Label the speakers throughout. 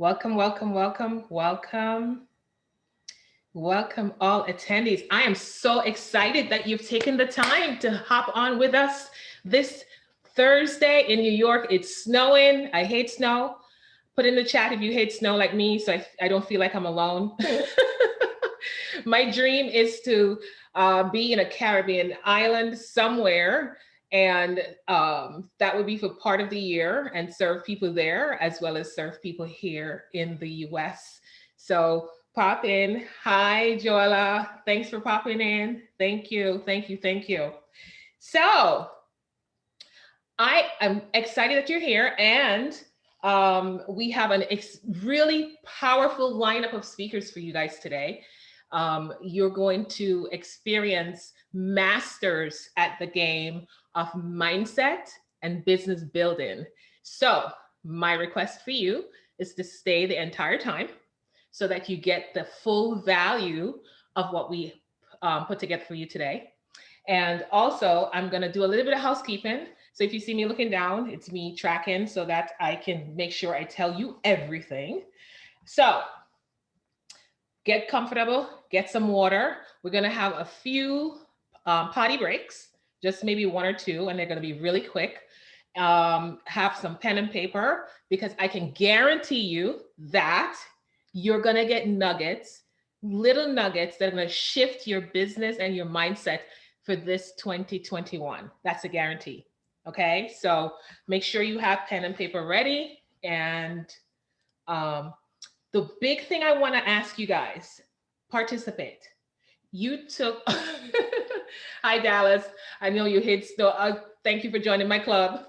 Speaker 1: Welcome, welcome, welcome, welcome, welcome all attendees. I am so excited that you've taken the time to hop on with us this Thursday in New York. It's snowing. I hate snow. Put in the chat if you hate snow like me, so I don't feel like I'm alone. My dream is to be in a Caribbean island somewhere, and that would be for part of the year and serve people there as well as serve people here in the US. So pop in. Hi, Joella. Thanks for popping in. Thank you, thank you, thank you. So I am excited that you're here, and we have a really powerful lineup of speakers for you guys today. You're going to experience masters at the game of mindset and business building. So my request for you is to stay the entire time so that you get the full value of what we put together for you today. And also, I'm going to do a little bit of housekeeping. So if you see me looking down, it's me tracking so that I can make sure I tell you everything. So get comfortable, get some water. We're going to have a few potty breaks, just maybe one or two, and they're going to be really quick. Have some pen and paper, because I can guarantee you that you're going to get nuggets, little nuggets that are going to shift your business and your mindset for this 2021. That's a guarantee. Okay, so make sure you have pen and paper ready. And the big thing I want to ask you guys, participate. You took, hi Dallas, I know you hit still, thank you for joining my club.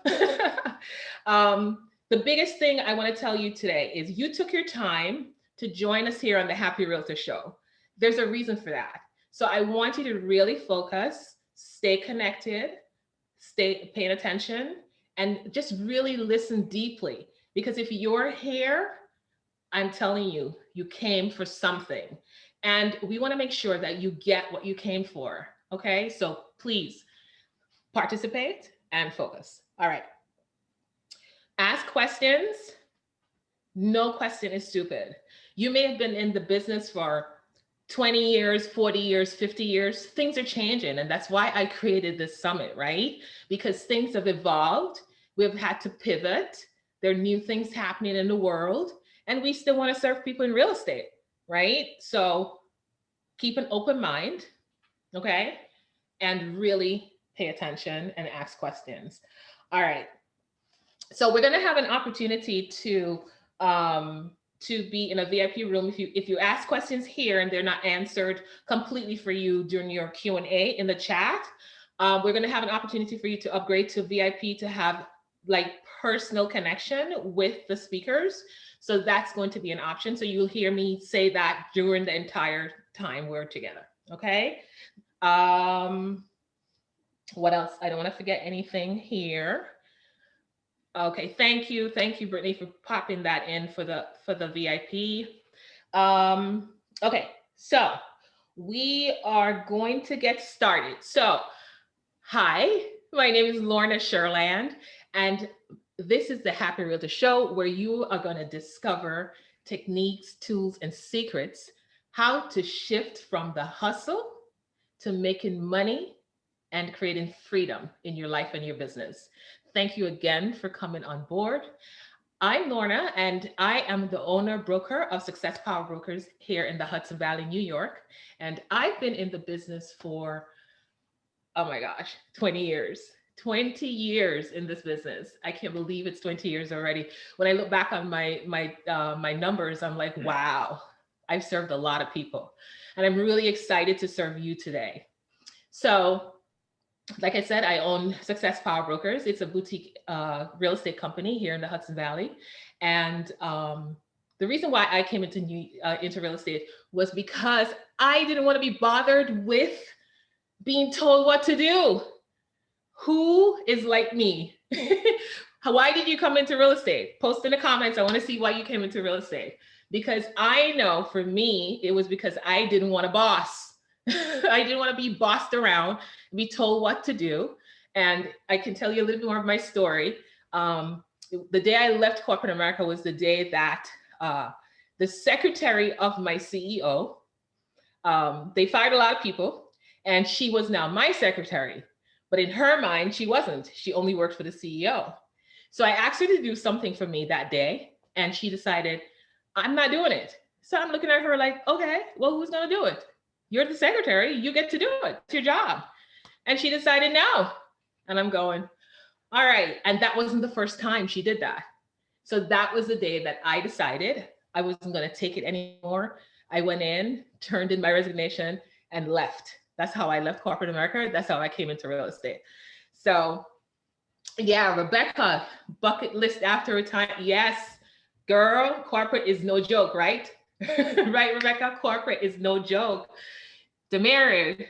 Speaker 1: The biggest thing I want to tell you today is you took your time to join us here on the Happy Realtor Show. There's a reason for that. So I want you to really focus, stay connected, stay paying attention, and just really listen deeply. Because if you're here, I'm telling you, you came for something. And we want to make sure that you get what you came for. Okay, so please participate and focus. All right. Ask questions. No question is stupid. You may have been in the business for 20 years, 40 years, 50 years. Things are changing. And that's why I created this summit, right? Because things have evolved. We've had to pivot. There are new things happening in the world. And we still want to serve people in real estate, right? So keep an open mind, okay? And really pay attention and ask questions. All right. So we're going to have an opportunity to be in a VIP room. If you ask questions here and they're not answered completely for you during your Q&A in the chat, we're going to have an opportunity for you to upgrade to VIP to have like personal connection with the speakers. So that's going to be an option. So you'll hear me say that during the entire time we're together. Okay. What else? I don't want to forget anything here. Okay, thank you, Brittany, for popping that in for the VIP. Okay, so we are going to get started. So, hi, my name is Lorna Sherland, and this is the Happy Realtor Show, where you are going to discover techniques, tools, and secrets how to shift from the hustle to making money and creating freedom in your life and your business. Thank you again for coming on board. I'm Lorna, and I am the owner broker of Success Power Brokers here in the Hudson Valley, New York. And I've been in the business for, oh my gosh, 20 years. 20 years in this business. I can't believe it's 20 years already. When I look back on my numbers, I'm like, wow, I've served a lot of people. And I'm really excited to serve you today. So, like I said, I own Success Power Brokers. It's a boutique real estate company here in the Hudson Valley. And the reason why I came into real estate was because I didn't want to be bothered with being told what to do. Who is like me? Why did you come into real estate? Post in the comments. I want to see why you came into real estate. Because I know for me, it was because I didn't want a boss. I didn't want to be bossed around, be told what to do. And I can tell you a little bit more of my story. The day I left corporate America was the day that the secretary of my CEO. They fired a lot of people, and she was now my secretary. But in her mind, she wasn't. She only worked for the CEO. So I asked her to do something for me that day, and she decided, I'm not doing it. So I'm looking at her like, okay, well, who's going to do it? You're the secretary. You get to do it. It's your job. And she decided no. And I'm going, all right. And that wasn't the first time she did that. So that was the day that I decided I wasn't going to take it anymore. I went in, turned in my resignation, and left. That's how I left corporate America. That's how I came into real estate. So yeah, Rebecca, bucket list after retirement. Yes, girl, corporate is no joke, right? Right, Rebecca? Corporate is no joke. Demary,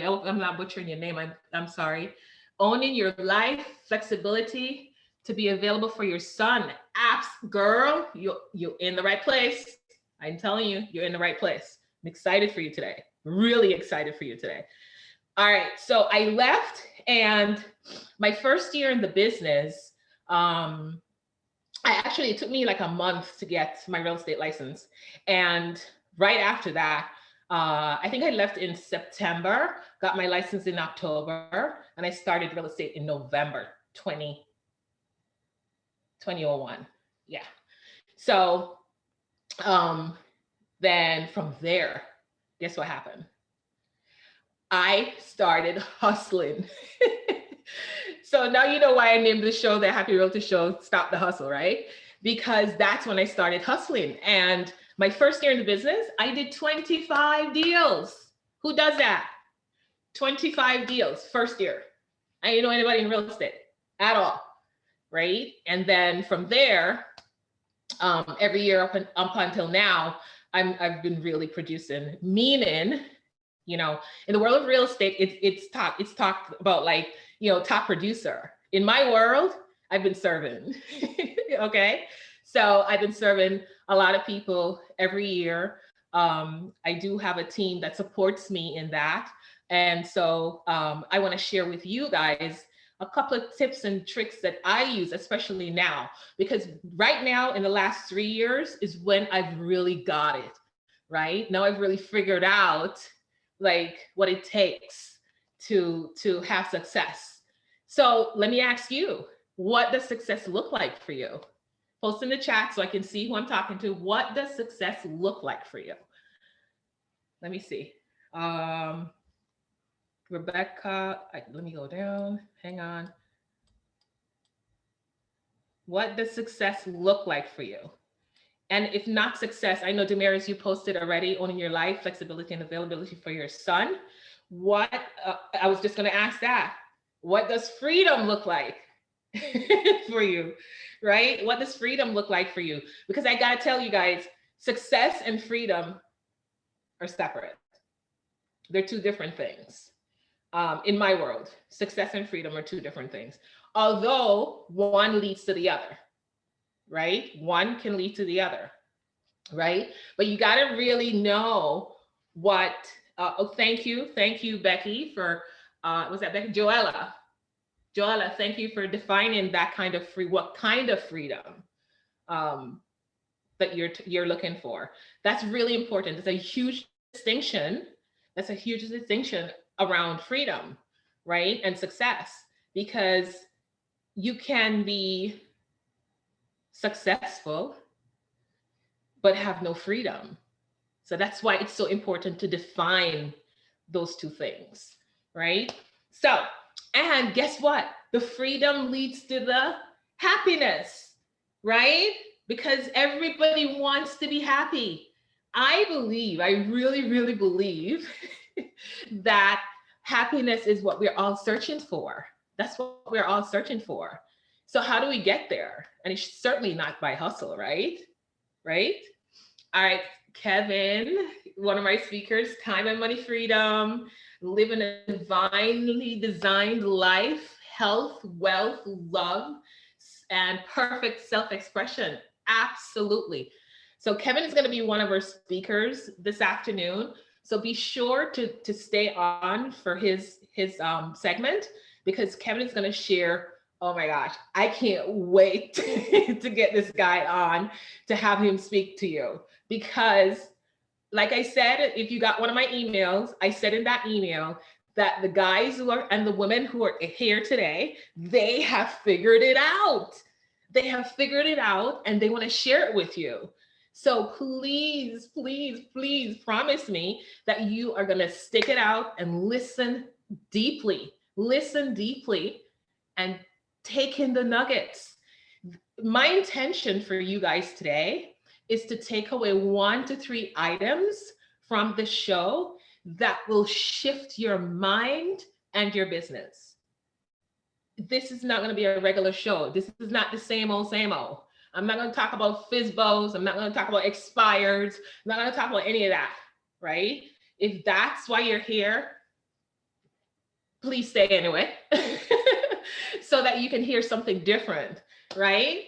Speaker 1: oh, I'm not butchering your name. I'm sorry. Owning your life, flexibility to be available for your son. Apps, girl, you're in the right place. I'm telling you, you're in the right place. I'm excited for you today. Really excited for you today. All right, so I left, and my first year in the business, it took me like a month to get my real estate license. And right after that, I think I left in September, got my license in October, and I started real estate in November 2001. Yeah. So then from there, guess what happened? I started hustling. So now you know why I named the show the Happy Realtor Show, Stop the Hustle, right? Because that's when I started hustling. And my first year in the business, I did 25 deals. Who does that? 25 deals, first year. I didn't know anybody in real estate at all, right? And then from there, every year up until now, I've been really producing, meaning, you know, in the world of real estate, it's talked about like, you know, top producer. In my world, I've been serving. Okay. So I've been serving a lot of people every year. I do have a team that supports me in that. And so I want to share with you guys a couple of tips and tricks that I use, especially now, because right now in the last 3 years is when I've really got it, right? Now I've really figured out like what it takes to have success. So let me ask you, what does success look like for you? Post in the chat so I can see who I'm talking to. What does success look like for you? Let me see. Rebecca, let me go down. Hang on. What does success look like for you? And if not success, I know Damaris, you posted already, owning your life, flexibility and availability for your son. What, I was just gonna ask that. What does freedom look like for you, right? What does freedom look like for you? Because I gotta tell you guys, success and freedom are separate. They're two different things. In my world, success and freedom are two different things. Although one leads to the other, right? One can lead to the other, right? But you got to really know what, oh, thank you, Becky, for, was that Becky? Joella, thank you for defining that kind of what kind of freedom that you're looking for. That's really important. It's a huge distinction. That's a huge distinction around freedom, right? And success, because you can be successful but have no freedom. So that's why it's so important to define those two things, right? So, and guess what? The freedom leads to the happiness, right? Because everybody wants to be happy. I really, really believe that happiness is what we're all searching for. That's what we're all searching for. So how do we get there? And it's certainly not by hustle, right? Right? All right, Kevin, one of my speakers, time and money freedom, living a divinely designed life, health, wealth, love, and perfect self-expression. Absolutely. So Kevin is going to be one of our speakers this afternoon. So be sure to stay on for his segment, because Kevin is going to share Oh my gosh, I can't wait to get this guy on to have him speak to you because, like I said, if you got one of my emails, I said in that email that the guys who are and the women who are here today, they have figured it out. They have figured it out and they want to share it with you. So please, please, please promise me that you are going to stick it out and listen deeply, and take in the nuggets. My intention for you guys today is to take away 1 to 3 items from the show that will shift your mind and your business. This is not going to be a regular show. This is not the same old, same old. I'm not going to talk about FISBOs. I'm not going to talk about expires. I'm not going to talk about any of that, right? If that's why you're here, please stay anyway, so that you can hear something different, right?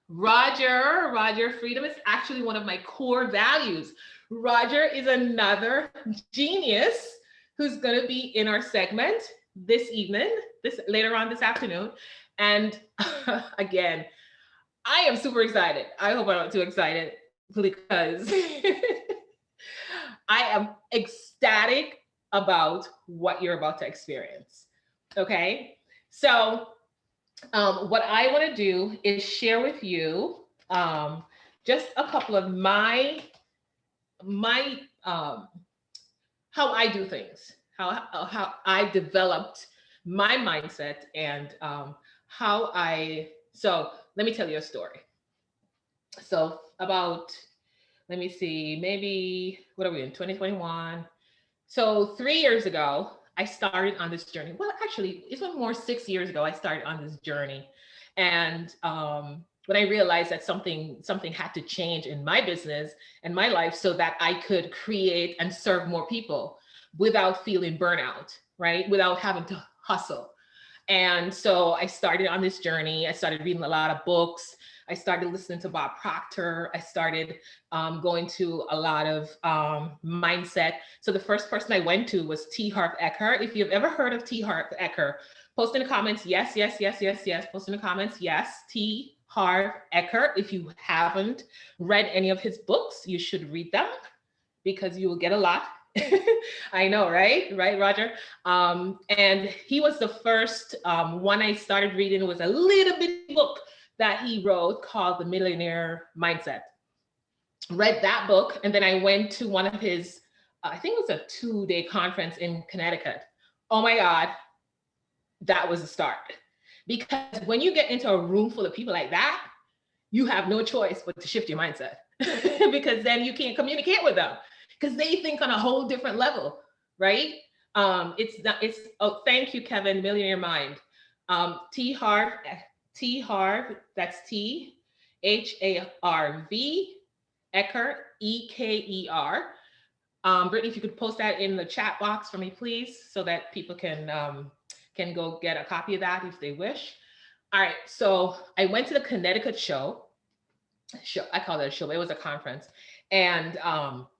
Speaker 1: Roger, freedom is actually one of my core values. Roger is another genius who's going to be in our segment this evening, later on this afternoon. And again, I am super excited. I hope I'm not too excited because I am ecstatic about what you're about to experience. Okay. So what I want to do is share with you just a couple of my how I do things, how I developed my mindset, and how I. So let me tell you a story. So about, let me see, maybe what are we in 2021? So 3 years ago, I started on this journey. Well, actually, it's been more 6 years ago I started on this journey, and when I realized that something had to change in my business and my life so that I could create and serve more people without feeling burnout, right? Without having to hustle. And so I started on this journey. I started reading a lot of books. I started listening to Bob Proctor. I started going to a lot of mindset. So the first person I went to was T. Harv Eker. If you've ever heard of T. Harv Eker, post in the comments, yes. Post in the comments, yes. T. Harv Eker. If you haven't read any of his books, you should read them because you will get a lot. I know, right, Roger? And he was the first one I started reading. It was a little bitty book that he wrote called The Millionaire Mindset. Read that book, and then I went to one of his, I think it was a 2-day conference in Connecticut. Oh my God, that was a start. Because when you get into a room full of people like that, you have no choice but to shift your mindset because then you can't communicate with them because they think on a whole different level, right? Oh, thank you, Kevin, Millionaire Mind. T. Harv, that's T, H-A-R-V, Eker, E-K-E-R. Brittany, if you could post that in the chat box for me, please, so that people can go get a copy of that if they wish. All right, so I went to the Connecticut show. I call it a show, but it was a conference. And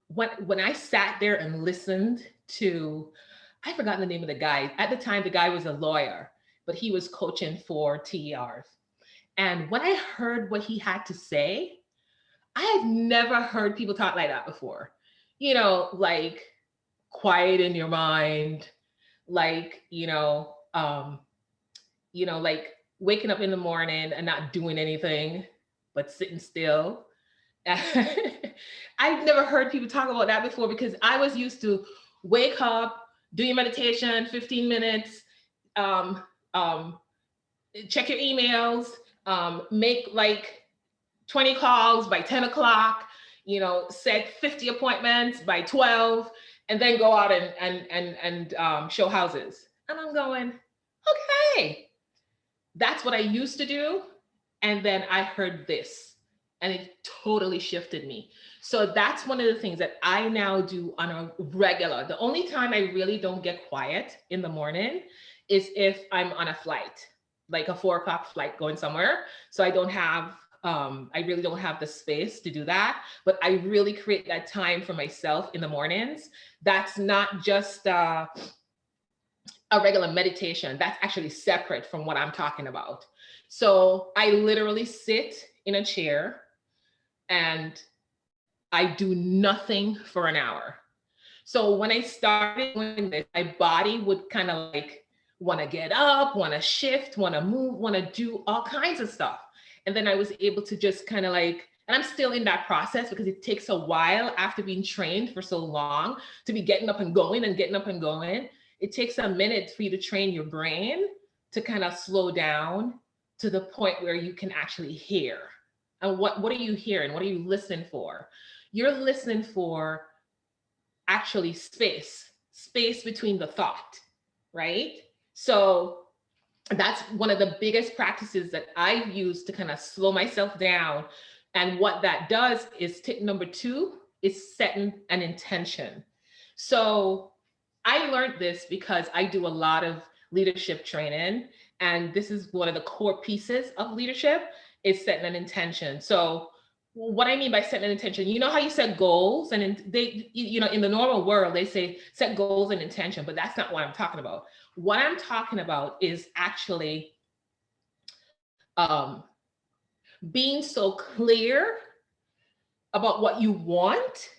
Speaker 1: when I sat there and listened to, I forgot the name of the guy. At the time, the guy was a lawyer, but he was coaching for TERs. And when I heard what he had to say, I had never heard people talk like that before. You know, like quiet in your mind, like, like waking up in the morning and not doing anything, but sitting still. I've never heard people talk about that before because I was used to wake up, do your meditation, 15 minutes, check your emails, make like 20 calls by 10 o'clock, set 50 appointments by 12, and then go out and show houses. And I'm going, okay, that's what I used to do. And then I heard this and it totally shifted me. So that's one of the things that I now do on a regular. The only time I really don't get quiet in the morning is if I'm on a flight, like a 4 o'clock flight going somewhere. So I really don't have the space to do that, but I really create that time for myself in the mornings. That's not just, a regular meditation. That's actually separate from what I'm talking about. So I literally sit in a chair and I do nothing for an hour. So when I started doing this, my body would kind of like want to get up, want to shift, want to move, want to do all kinds of stuff. And then I was able to just kind of like, and I'm still in that process because it takes a while after being trained for so long to be getting up and going and getting up and going. It takes a minute for you to train your brain to kind of slow down to the point where you can actually hear. And what are you hearing? What are you listening for? You're listening for actually space between the thought, right? So that's one of the biggest practices that I've used to kind of slow myself down. And what that does is tip number 2 is setting an intention. So I learned this because I do a lot of leadership training, and this is one of the core pieces of leadership is setting an intention. So what I mean by setting an intention, you know how you set goals, and they, you know, in the normal world, they say set goals and intention, but that's not what I'm talking about. What I'm talking about is actually um, being so clear about what you want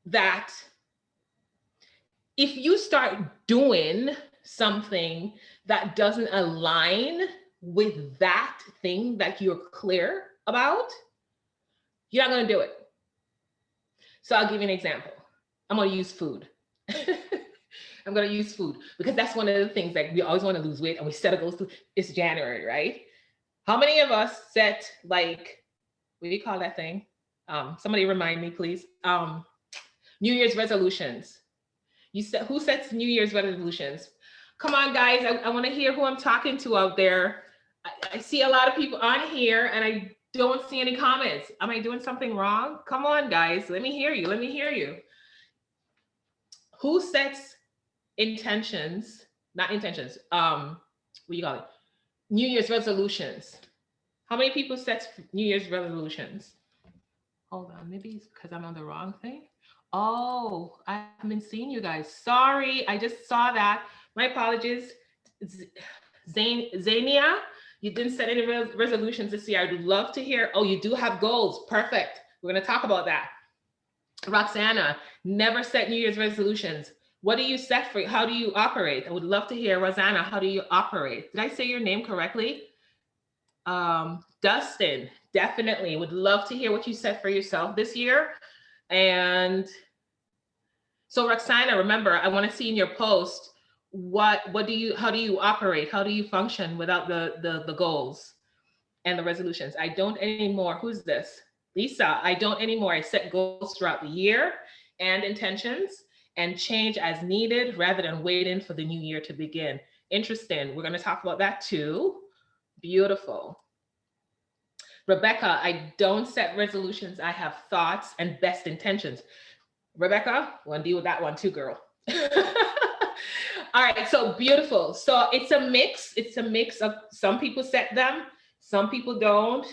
Speaker 1: that if you start doing something that doesn't align with that thing that you're clear about, you're not going to do it. So I'll give you an example. I'm going to use food. I'm going to use food because that's one of the things that we always want to lose weight and we set a goal to. It's January, right? How many of us set, like, what do you call that thing? Somebody remind me, please. New Year's resolutions. Who sets New Year's resolutions? Come on, guys. I want to hear who I'm talking to out there. I see a lot of people on here and I don't see any comments. Am I doing something wrong? Come on, guys. Let me hear you. Let me hear you. Who sets intentions? Not intentions. What do you call it? New Year's resolutions. How many people set New Year's resolutions? Hold on. Maybe it's because I'm on the wrong thing. Oh, I haven't been seeing you guys. Sorry, I just saw that. My apologies. Zania, you didn't set any resolutions this year. I would love to hear. Oh, you do have goals. Perfect. We're going to talk about that. Roxana, never set New Year's resolutions. What do you set for? How do you operate? I would love to hear. Rosanna, how do you operate? Did I say your name correctly? Dustin, definitely would love to hear what you set for yourself this year. And so Roxana, remember, I want to see in your post, how do you operate? How do you function without the goals and the resolutions? I don't anymore. Who's this? Lisa, I don't anymore. I set goals throughout the year and intentions and change as needed rather than waiting for the new year to begin. Interesting. We're going to talk about that too. Beautiful. Rebecca, I don't set resolutions. I have thoughts and best intentions. Rebecca, want to deal with that one too, girl. All right, so beautiful. So it's a mix. It's a mix of some people set them, some people don't.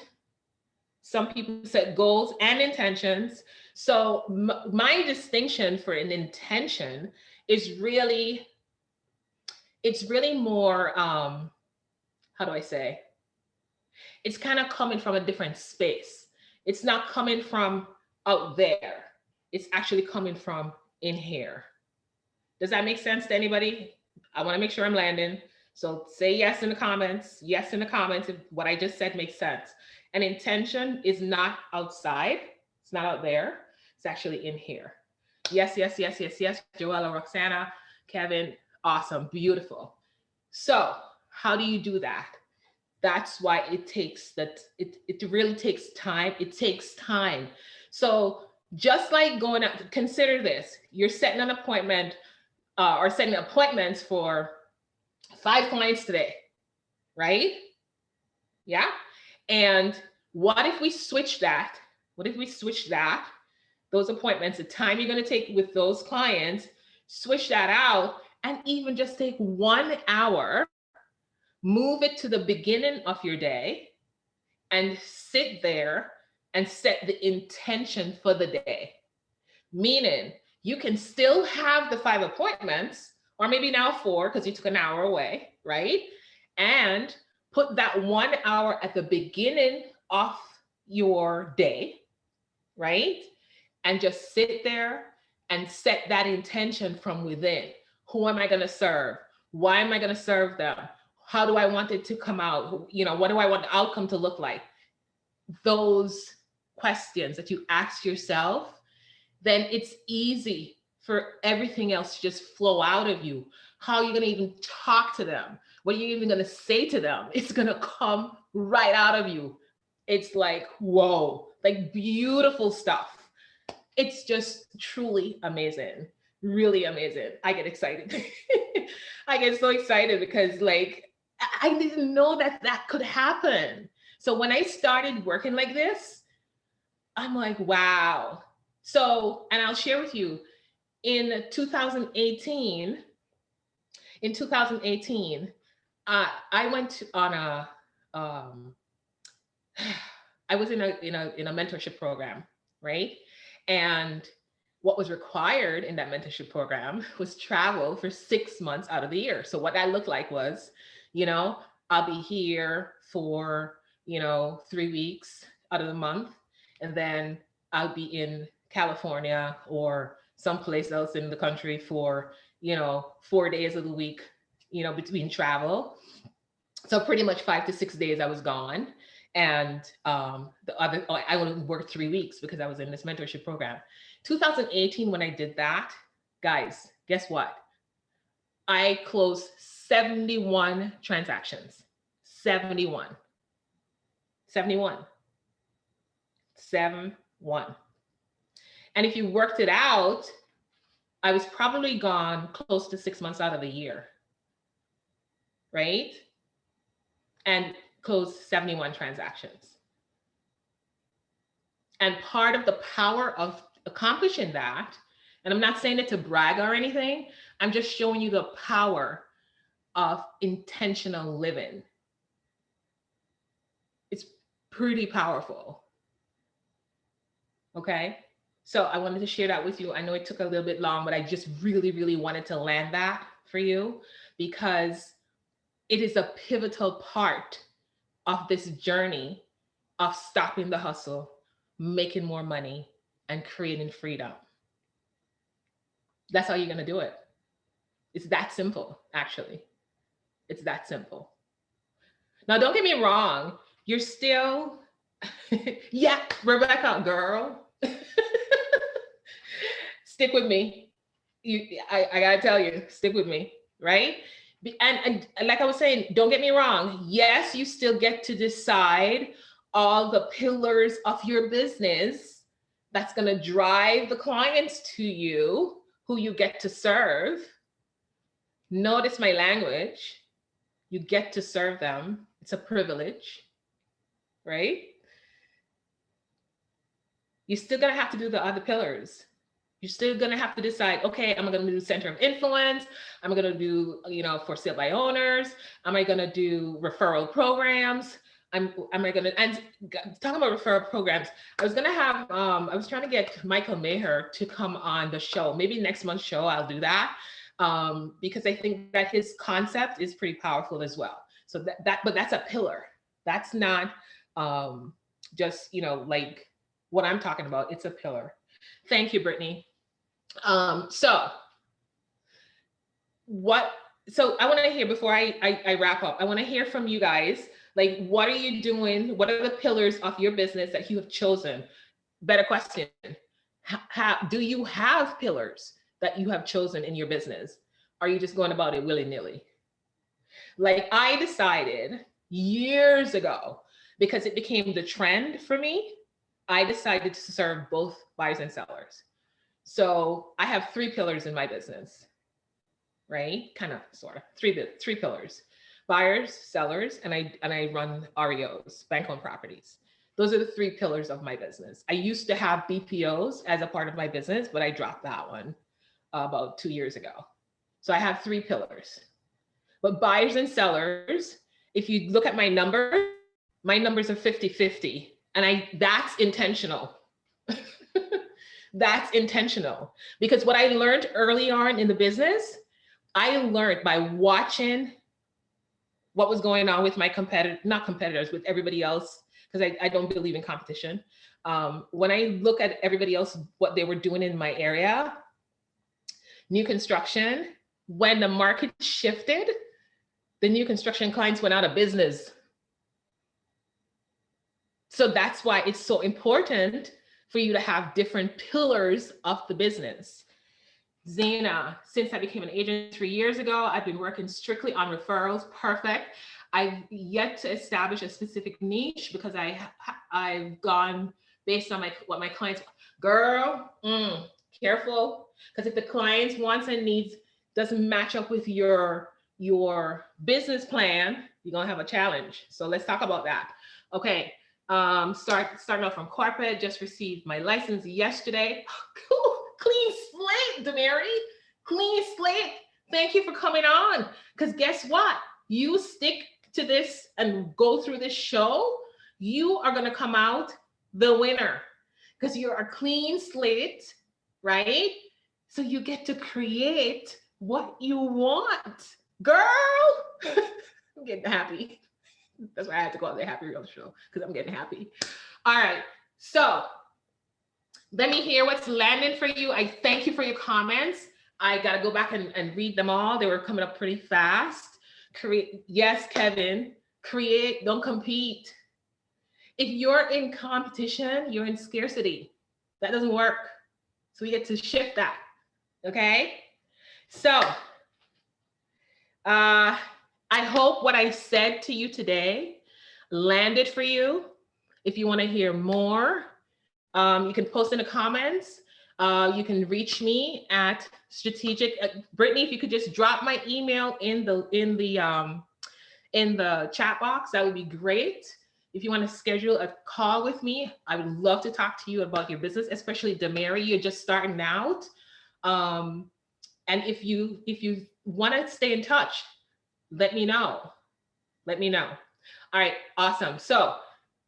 Speaker 1: Some people set goals and intentions. So my distinction for an intention is really, it's really more, how do I say? It's kind of coming from a different space. It's not coming from out there. It's actually coming from in here. Does that make sense to anybody? I want to make sure I'm landing. So say yes in the comments. Yes in the comments if what I just said makes sense. An intention is not outside. It's not out there. It's actually in here. Yes, yes, yes, yes, yes. Joella, Roxana, Kevin, awesome, beautiful. So how do you do that? That's why it takes that. It really takes time. It takes time. So just like going out, consider this. You're setting an appointment or setting appointments for 5 clients today, right? Yeah. And what if we switch that? What if we switch that? Those appointments, the time you're going to take with those clients, switch that out and even just take 1 hour, move it to the beginning of your day and sit there and set the intention for the day. Meaning you can still have the 5 appointments or maybe now 4 because you took an hour away, right? And put that 1 hour at the beginning of your day, right? And just sit there and set that intention from within. Who am I going to serve? Why am I going to serve them? How do I want it to come out? You know, what do I want the outcome to look like? Those questions that you ask yourself, then it's easy for everything else to just flow out of you. How are you going to even talk to them? What are you even going to say to them? It's going to come right out of you. It's like, whoa, like beautiful stuff. It's just truly amazing. Really amazing. I get excited. I get so excited because like, I didn't know that that could happen. So when I started working like this, I'm like, wow. So, and I'll share with you, in 2018, I went on a, I was in a mentorship program, right? And what was required in that mentorship program was travel for 6 months out of the year. So what that looked like was, you know, I'll be here for, 3 weeks out of the month, and then I'll be in California or someplace else in the country for, 4 days of the week, between travel. So pretty much 5 to 6 days I was gone. And I only worked 3 weeks because I was in this mentorship program. 2018, when I did that, guys, guess what? I closed 71 transactions. 71. 71. 71. And if you worked it out, I was probably gone close to 6 months out of the year, right? And closed 71 transactions. And part of the power of accomplishing that, and I'm not saying it to brag or anything, I'm just showing you the power of intentional living. It's pretty powerful. Okay? So I wanted to share that with you. I know it took a little bit long, but I just really, really wanted to land that for you because it is a pivotal part of this journey of stopping the hustle, making more money, and creating freedom. That's how you're going to do it. It's that simple, actually. It's that simple. Now, don't get me wrong. You're still, yeah, Rebecca, girl. Stick with me. I got to tell you, stick with me, right? And like I was saying, don't get me wrong. Yes, you still get to decide all the pillars of your business that's going to drive the clients to you, who you get to serve. Notice my language. You get to serve them. It's a privilege, right? You're still going to have to do the other pillars. You're still going to have to decide, okay, am I going to do center of influence? Am I going to do, for sale by owners? Am I going to do referral programs? Am I going to, and talking about referral programs, I was going to have, I was trying to get Michael Maher to come on the show. Maybe next month's show, I'll do that. Because I think that his concept is pretty powerful as well. So but that's a pillar. That's not just, like what I'm talking about. It's a pillar. Thank you, Brittany. So I want to hear, before I wrap up, I want to hear from you guys. Like, what are you doing? What are the pillars of your business that you have chosen? Better question. Do you have pillars that you have chosen in your business? Are you just going about it willy-nilly? Like I decided years ago, because it became the trend for me, I decided to serve both buyers and sellers. So I have 3 pillars in my business, right? Kind of, sort of, three pillars: buyers, sellers, and I run REOs, bank-owned properties. Those are the 3 pillars of my business. I used to have BPOs as a part of my business, but I dropped that one about 2 years ago. So I have 3 pillars. But buyers and sellers, if you look at my numbers are 50-50. And that's intentional. That's intentional. Because what I learned early on in the business, I learned by watching what was going on with my not competitors, with everybody else, because I don't believe in competition. When I look at everybody else, what they were doing in my area, new construction, when the market shifted, the new construction clients went out of business. So that's why it's so important for you to have different pillars of the business. Zaina, since I became an agent 3 years ago, I've been working strictly on referrals. Perfect. I've yet to establish a specific niche because I've gone based on what my clients. Girl, careful, because if the client's wants and needs doesn't match up with your business plan, you're gonna have a challenge. So let's talk about that. Okay. Starting off from corporate, just received my license yesterday. Clean slate, Demary. Clean slate. Thank you for coming on. Because guess what? You stick to this and go through this show, you are going to come out the winner because you're a clean slate, right? So you get to create what you want. Girl, I'm getting happy. That's why I had to go on the Happy Realtor show, because I'm getting happy. All right. So let me hear what's landing for you. I thank you for your comments. I got to go back and read them all. They were coming up pretty fast. Yes, Kevin. Create, don't compete. If you're in competition, you're in scarcity. That doesn't work. So we get to shift that. Okay. So I hope what I said to you today landed for you. If you want to hear more, you can post in the comments. You can reach me at strategic. Brittany, if you could just drop my email in the chat box, that would be great. If you want to schedule a call with me, I would love to talk to you about your business, especially Demary, you're just starting out. And if you want to stay in touch, let me know. Let me know. All right, awesome. So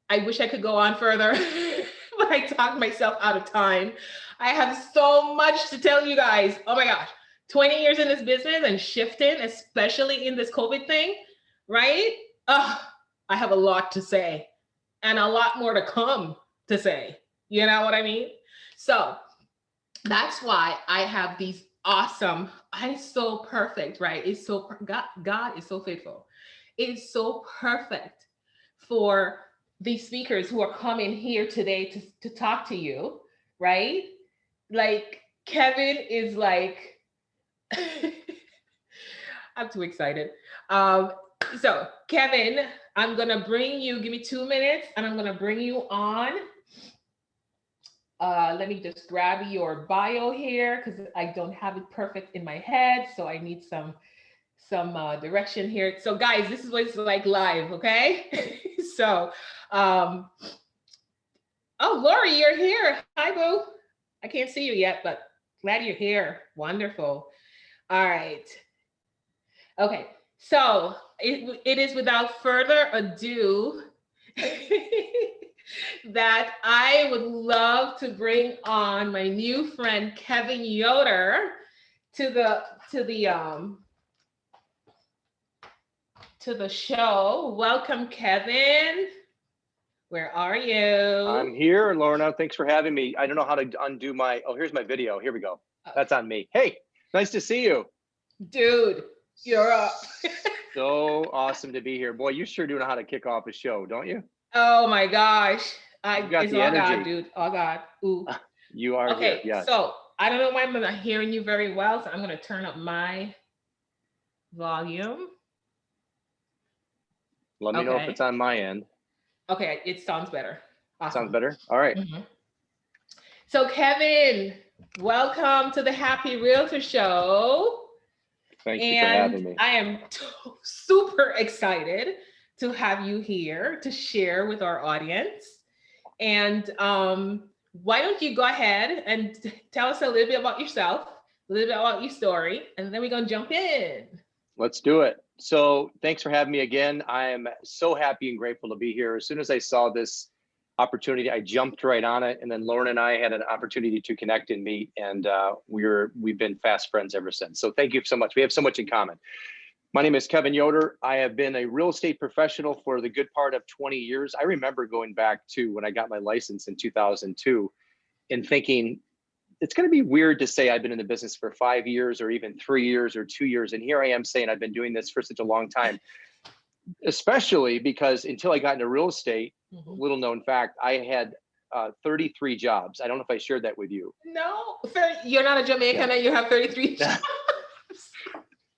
Speaker 1: I wish I could go on further, but I talked myself out of time. I have so much to tell you guys. Oh my gosh, 20 years in this business and shifting, especially in this COVID thing, right? I have a lot to say and a lot more to come to say. You know what I mean? So that's why I have these awesome, it's so perfect, right? It's so, God is so faithful. It's so perfect for these speakers who are coming here today to talk to you, right? Like Kevin is like, I'm too excited. So Kevin, I'm gonna bring you, give me 2 minutes and I'm gonna bring you on. Let me just grab your bio here because I don't have it perfect in my head. So I need some direction here. So guys, this is what it's like live, okay? So, oh, Lori, you're here. Hi, boo. I can't see you yet, but glad you're here. Wonderful. All right. Okay, so it is without further ado that I would love to bring on my new friend, Kevin Yoder, to the show. Welcome, Kevin. Where are you?
Speaker 2: I'm here, Lorna. Thanks for having me. I don't know how to undo my, oh, here's my video. Here we go. That's on me. Hey, nice to see you.
Speaker 1: Dude, you're up.
Speaker 2: So awesome to be here. Boy, you sure do know how to kick off a show, don't you?
Speaker 1: Oh my gosh.
Speaker 2: It's all energy.
Speaker 1: God, dude. All God. Ooh.
Speaker 2: You are
Speaker 1: okay,
Speaker 2: here, yes.
Speaker 1: So I don't know why I'm not hearing you very well, so I'm going to turn up my volume.
Speaker 2: Let me know if it's on my end.
Speaker 1: Okay, it sounds better. Awesome.
Speaker 2: Sounds better? All right.
Speaker 1: Mm-hmm. So Kevin, welcome to the Happy Realtor Show.
Speaker 2: Thank you for having me.
Speaker 1: I am super excited to have you here to share with our audience. And why don't you go ahead and tell us a little bit about yourself, a little bit about your story, and then we're going to jump in.
Speaker 2: Let's do it. So thanks for having me again. I am so happy and grateful to be here. As soon as I saw this opportunity. I jumped right on it, and then Lauren and I had an opportunity to connect and meet, and we've been fast friends ever since. So thank you so much. We have so much in common. My name is Kevin Yoder. I have been a real estate professional for the good part of 20 years. I remember going back to when I got my license in 2002 and thinking, it's going to be weird to say I've been in the business for 5 years or even 3 years or 2 years. And here I am saying I've been doing this for such a long time, especially because until I got into real estate, little known fact, I had 33 jobs. I don't know if I shared that with you.
Speaker 1: No, you're not a Jamaican and you have 33 jobs.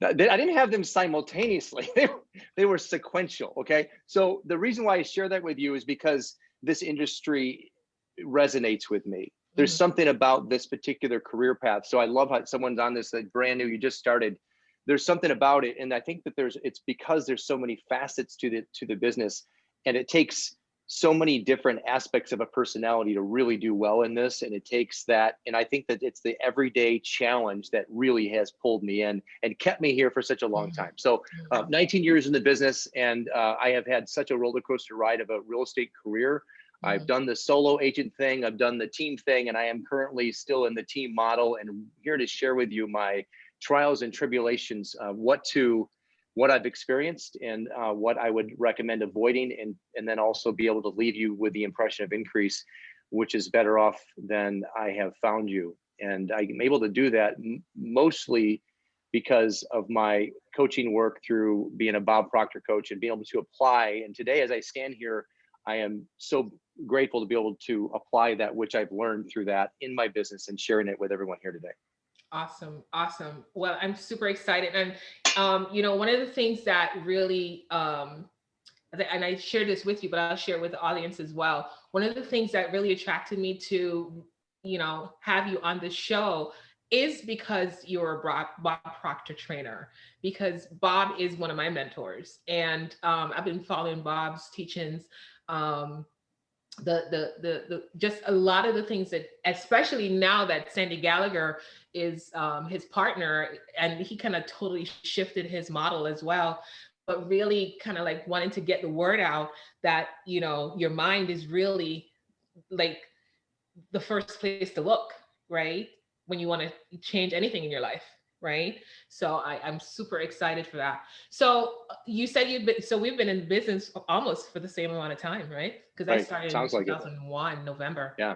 Speaker 2: I didn't have them simultaneously. They were sequential. Okay. So the reason why I share that with you is because this industry resonates with me. There's something about this particular career path. So I love how someone's on this, like brand new, you just started. There's something about it. And I think that it's because there's so many facets to the business, and it takes so many different aspects of a personality to really do well in this. And it takes that. And I think that it's the everyday challenge that really has pulled me in and kept me here for such a long time. So 19 years in the business, and I have had such a roller coaster ride of a real estate career. I've done the solo agent thing, I've done the team thing, and I am currently still in the team model, and here to share with you my trials and tribulations, what I've experienced and what I would recommend avoiding, and then also be able to leave you with the impression of increase, which is better off than I have found you. And I'm able to do that mostly because of my coaching work through being a Bob Proctor coach and being able to apply. And today, as I stand here, I am so grateful to be able to apply that which I've learned through that in my business and sharing it with everyone here today.
Speaker 1: Awesome. Awesome. Well, I'm super excited. And, one of the things that really, and I share this with you, but I'll share it with the audience as well. One of the things that really attracted me to, have you on the show is because you're a Bob Proctor trainer, because Bob is one of my mentors. And I've been following Bob's teachings. The just a lot of the things that, especially now that Sandy Gallagher is his partner, and he kind of totally shifted his model as well, but really kind of like wanting to get the word out that your mind is really like the first place to look, right, when you want to change anything in your life, right? So I'm super excited for that. So you said we've been in business almost for the same amount of time, right? Because I started in 2001, November.
Speaker 2: Yeah.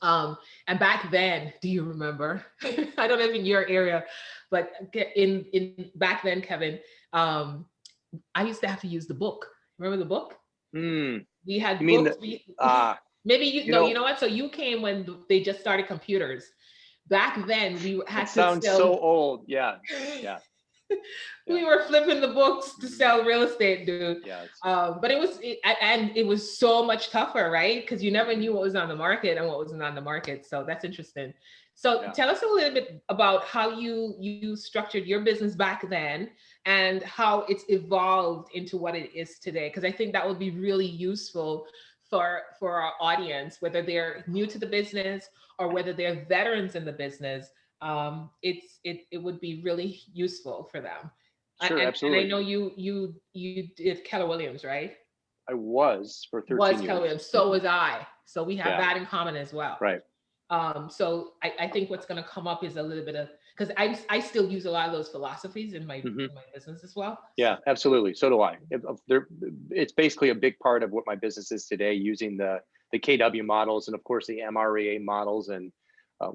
Speaker 1: And back then, do you remember? I don't know if in your area, but in back then, Kevin, I used to have to use the book. Remember the book? We had books. Maybe you know what? So you came when they just started computers. Back then, we had to
Speaker 2: sounds so old. Yeah.
Speaker 1: We were flipping the books to sell real estate, dude.
Speaker 2: Yeah.
Speaker 1: But it was so much tougher, right? Because you never knew what was on the market and what wasn't on the market. So that's interesting. So tell us a little bit about how you structured your business back then and how it's evolved into what it is today. Because I think that would be really useful for our audience, whether they're new to the business or whether they're veterans in the business. It would be really useful for them.
Speaker 2: Sure, absolutely.
Speaker 1: And I know you did Keller Williams, right?
Speaker 2: I was for 13 years.
Speaker 1: Keller Williams. So was I. So we have that in common as well.
Speaker 2: Right.
Speaker 1: So I think what's going to come up is a little bit of, because I still use a lot of those philosophies in my business as well.
Speaker 2: Yeah, absolutely. So do I. It's basically a big part of what my business is today, using the KW models and of course the MREA models, and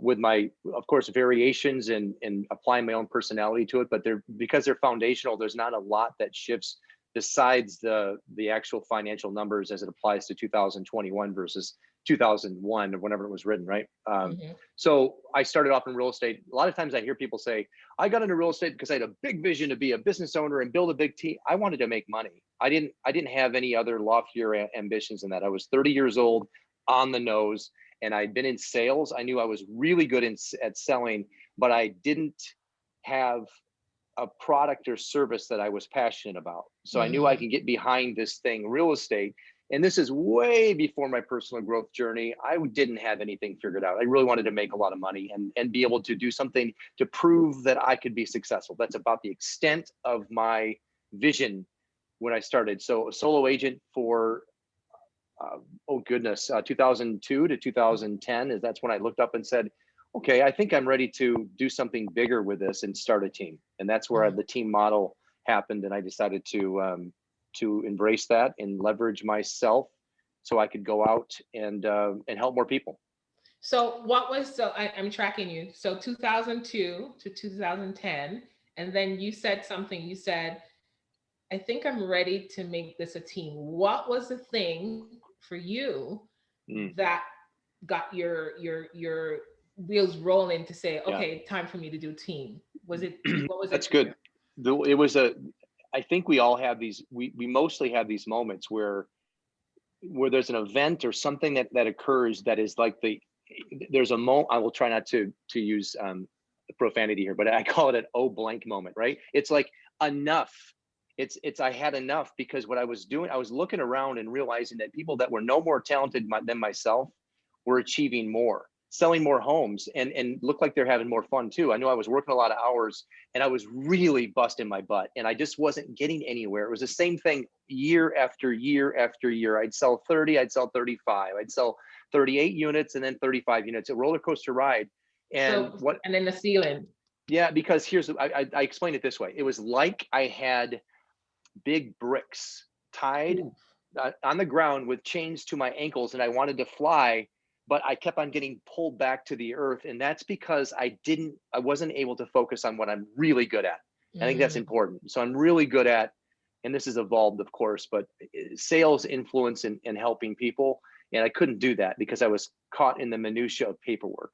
Speaker 2: with my, of course, variations and applying my own personality to it. But because they're foundational, there's not a lot that shifts besides the actual financial numbers as it applies to 2021 versus 2001 or whenever it was written, right? So I started off in real estate. A lot of times I hear people say, I got into real estate because I had a big vision to be a business owner and build a big team. I wanted to make money. I didn't have any other loftier ambitions than that. I was 30 years old, on the nose, and I'd been in sales. I knew I was really good at selling, but I didn't have a product or service that I was passionate about. So I knew I could get behind this thing, real estate. And this is way before my personal growth journey. I didn't have anything figured out. I really wanted to make a lot of money and be able to do something to prove that I could be successful. That's about the extent of my vision when I started. So a solo agent for oh goodness, 2002 to 2010 is that's when I looked up and said, okay, I think I'm ready to do something bigger with this and start a team. And that's where the team model happened. And I decided to embrace that and leverage myself so I could go out and help more people.
Speaker 1: So what was, I'm tracking you. So 2002 to 2010, and then you said something. You said, I think I'm ready to make this a team. What was the thing for you
Speaker 2: Mm,
Speaker 1: that got your wheels rolling to say,
Speaker 2: yeah,
Speaker 1: okay, time for me to do team? Was it, what was it
Speaker 2: that's
Speaker 1: for you?
Speaker 2: good. It was I think we all have these, we mostly have these moments where there's an event or something that occurs that is like there's a moment. I will try not to use profanity here, but I call it an oh blank moment, right? It's like enough. It's I had enough, because what I was doing, I was looking around and realizing that people that were no more talented than myself were achieving more, selling more homes, and looked like they're having more fun too. I know I was working a lot of hours and I was really busting my butt and I just wasn't getting anywhere. It was the same thing year after year after year. I'd sell 30, I'd sell 35, I'd sell 38 units and then 35 units, a roller coaster ride. And
Speaker 1: So,
Speaker 2: what,
Speaker 1: and then the ceiling.
Speaker 2: yeah, because here's, I explained it this way. It was like I had big bricks tied
Speaker 1: Ooh.
Speaker 2: on the ground with chains to my ankles, and I wanted to fly, but I kept on getting pulled back to the earth. And that's because I wasn't able to focus on what I'm really good at. I think that's
Speaker 1: Mm,
Speaker 2: important. So I'm really good at, and this has evolved, of course, but sales, influence, and helping people. And I couldn't do that because I was caught in the minutia of paperwork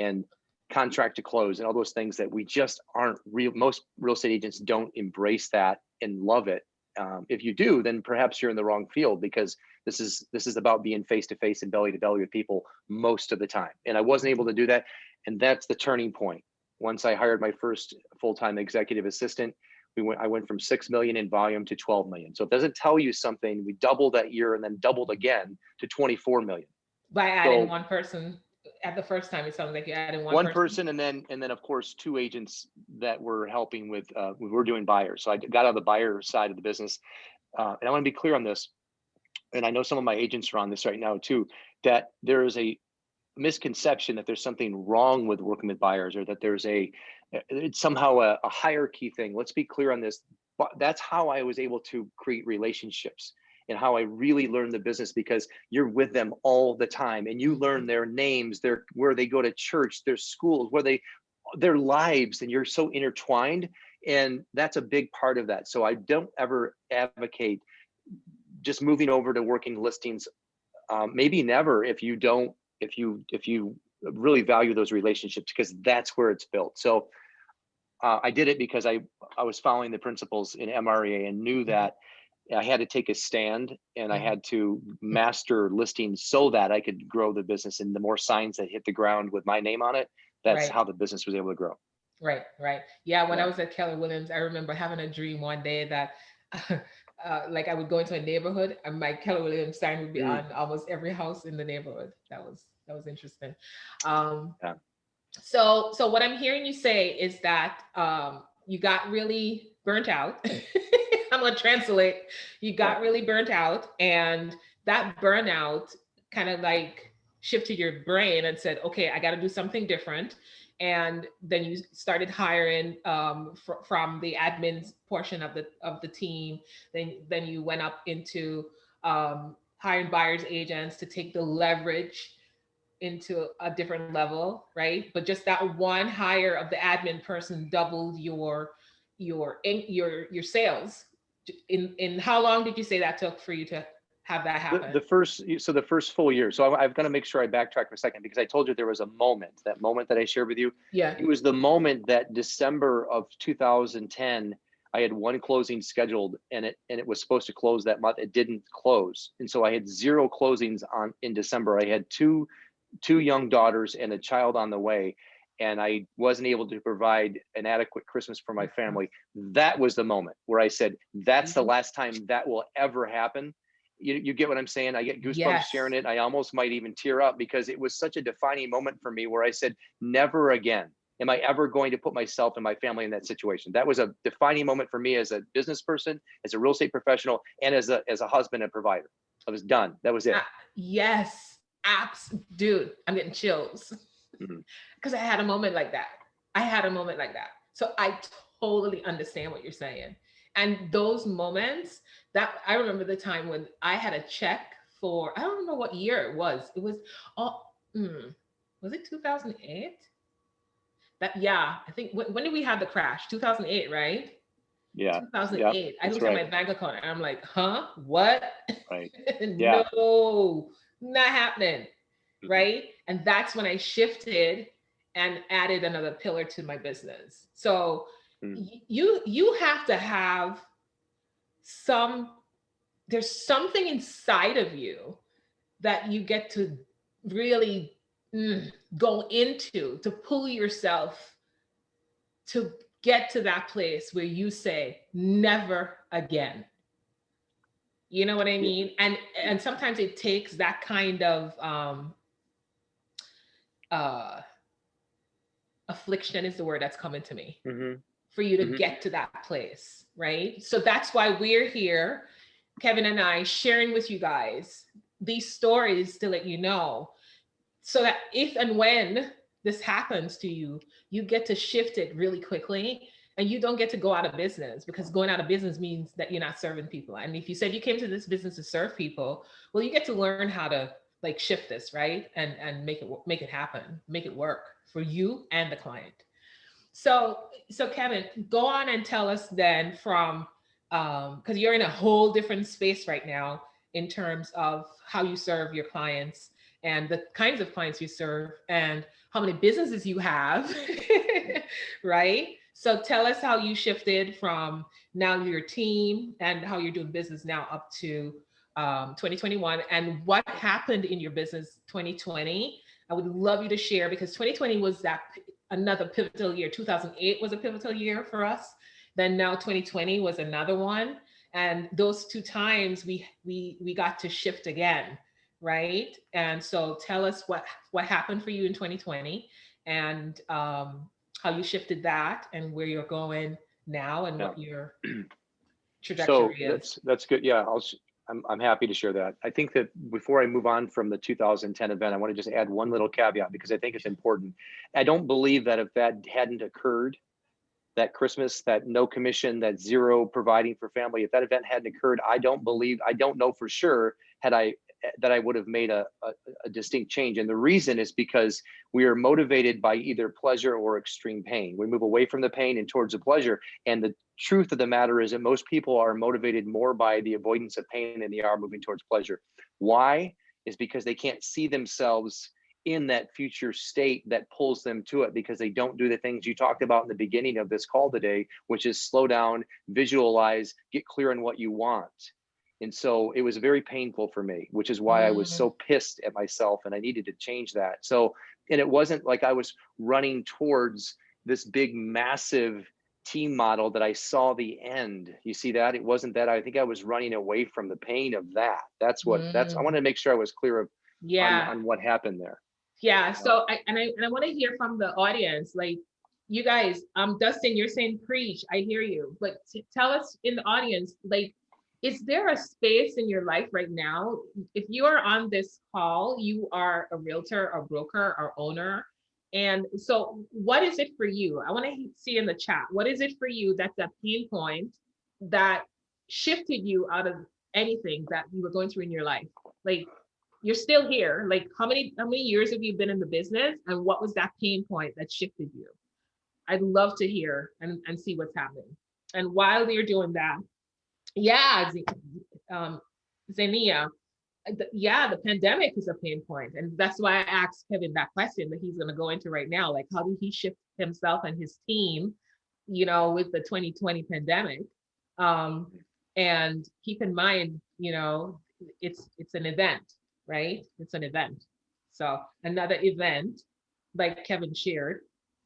Speaker 2: and contract to close and all those things that we just aren't real. Most real estate agents don't embrace that and love it. If you do, then perhaps you're in the wrong field, because this is about being face to face and belly to belly with people most of the time. And I wasn't able to do that. And that's the turning point. Once I hired my first full-time executive assistant, I went from 6 million in volume to 12 million. So it doesn't tell you something. We doubled that year and then doubled again to 24 million.
Speaker 1: by adding
Speaker 2: So
Speaker 1: one person at the first time, it sounds like you added one
Speaker 2: one
Speaker 1: person.
Speaker 2: person, and then of course 2 agents that were helping with we were doing buyers. So I got on the buyer side of the business. And I want to be clear on this, and I know some of my agents are on this right now too, that there is a misconception that there's something wrong with working with buyers, or that it's somehow a hierarchy thing. Let's be clear on this. But that's how I was able to create relationships and how I really learned the business, because you're with them all the time and you learn their names, where they go to church, their schools, their lives, and you're so intertwined. And that's a big part of that. So I don't ever advocate just moving over to working listings. Maybe never, if you really value those relationships, because that's where it's built. So I did it because I was following the principles in MREA and knew that I had to take a stand and I had to master listings so that I could grow the business. And the more signs that hit the ground with my name on it, that's
Speaker 1: Right.
Speaker 2: how the business was able to grow.
Speaker 1: Right, right. Yeah, when I
Speaker 2: Yeah.
Speaker 1: was at Keller Williams, I remember having a dream one day that like I would go into a neighborhood and my Keller Williams sign would be
Speaker 2: Mm,
Speaker 1: on almost every house in the neighborhood. That was interesting. Um,
Speaker 2: yeah.
Speaker 1: so what I'm hearing you say is that you got really burnt out. I'm gonna translate. You
Speaker 2: Yeah.
Speaker 1: got really burnt out, and that burnout kind of like shifted your brain and said, "Okay, I got to do something different." And then you started hiring from the admin portion of the team. Then you went up into hiring buyers agents to take the leverage into a different level, right? But just that one hire of the admin person doubled your sales. In how long did you say that took for you to have that happen?
Speaker 2: The first full year. So I've got to make sure I backtrack for a second, because I told you there was a moment, that moment that I shared with you.
Speaker 1: Yeah.
Speaker 2: It was the moment that December of 2010, I had one closing scheduled, and it was supposed to close that month. It didn't close. And so I had 0 closings in December. I had two young daughters and a child on the way, and I wasn't able to provide an adequate Christmas for my family. That was the moment where I said, that's the last time that will ever happen. You get what I'm saying? I get goosebumps
Speaker 1: Yes.
Speaker 2: sharing it. I almost might even tear up, because it was such a defining moment for me, where I said, never again am I ever going to put myself and my family in that situation. That was a defining moment for me as a business person, as a real estate professional, and as a husband and provider. I was done. That was
Speaker 1: Uh,
Speaker 2: it.
Speaker 1: yes, dude, I'm getting chills
Speaker 2: Mhm.
Speaker 1: because I had a moment like that. I had a moment like that. So I totally understand what you're saying. And those moments that I remember the time when I had a check for, I don't know what year it was. It was, oh, was it 2008? That, yeah, I think, when did we have the crash? 2008, right?
Speaker 2: Yeah. Yeah.
Speaker 1: 2008. I
Speaker 2: That's
Speaker 1: looked at
Speaker 2: right.
Speaker 1: my bank account and I'm like, huh? What?
Speaker 2: Right. Yeah.
Speaker 1: No, not happening.
Speaker 2: Mhm.
Speaker 1: Right. And that's when I shifted and added another pillar to my business. So
Speaker 2: Mm.
Speaker 1: you have to have some, there's something inside of you that you get to really go into to pull yourself to get to that place where you say never again. You know what I
Speaker 2: Yeah.
Speaker 1: mean? And sometimes it takes that kind of uh affliction is the word that's coming to me
Speaker 2: Hmm.
Speaker 1: for you to
Speaker 2: Hmm.
Speaker 1: get to that place, right? So that's why we're here, Kevin and I, sharing with you guys these stories to let you know, so that if and when this happens to you, you get to shift it really quickly and you don't get to go out of business, because going out of business means that you're not serving people. And if you said you came to this business to serve people, well, you get to learn how to like shift this, right? And make it happen, make it work for you and the client. So Kevin, go on and tell us then from, because you're in a whole different space right now in terms of how you serve your clients and the kinds of clients you serve and how many businesses you have, right? So tell us how you shifted from now your team and how you're doing business now up to 2021, and what happened in your business 2020. I would love you to share, because 2020 was that another pivotal year. 2008 was a pivotal year for us. Then now 2020 was another one, and those two times we got to shift again, right? And so tell us what happened for you in 2020, and how you shifted that, and where you're going now, and
Speaker 2: Yeah.
Speaker 1: what your
Speaker 2: So
Speaker 1: trajectory is.
Speaker 2: that's good. Yeah, I'm happy to share that. I think that before I move on from the 2010 event, I want to just add one little caveat because I think it's important. I don't believe that if that hadn't occurred, that Christmas, that no commission, that zero providing for family, if that event hadn't occurred, I don't know for sure had I that I would have made a distinct change. And the reason is because we are motivated by either pleasure or extreme pain. We move away from the pain and towards the pleasure. And the truth of the matter is that most people are motivated more by the avoidance of pain than they are moving towards pleasure. Why? Is because they can't see themselves in that future state that pulls them to it, because they don't do the things you talked about in the beginning of this call today, which is slow down, visualize, get clear on what you want. And so it was very painful for me, which is why I was
Speaker 1: Mm,
Speaker 2: so pissed at myself and I needed to change that. So, and it wasn't like I was running towards this big, massive team model that I saw the end. You see that? It wasn't that. I think I was running away from the pain of that. I
Speaker 1: mm,
Speaker 2: wanted to make sure I was clear of
Speaker 1: yeah.
Speaker 2: on what happened there.
Speaker 1: Yeah.
Speaker 2: You know?
Speaker 1: So I want to hear from the audience. Like, you guys, Dustin, you're saying preach. I hear you. But tell us in the audience, like, is there a space in your life right now? If you are on this call, you are a realtor, a broker, or owner. And so what is it for you? I want to see in the chat. What is it for you that's a pain point that shifted you out of anything that you were going through in your life? Like, you're still here. Like, how many years have you been in the business, and what was that pain point that shifted you? I'd love to hear and see what's happening. And while you're doing that, yeah, um, Zenia, yeah, the pandemic is a pain point, and that's why I asked Kevin that question that he's going to go into right now. Like, how did he shift himself and his team, with the 2020 pandemic? Um, and keep in mind, it's an event, right? It's an event. So another event, like Kevin shared,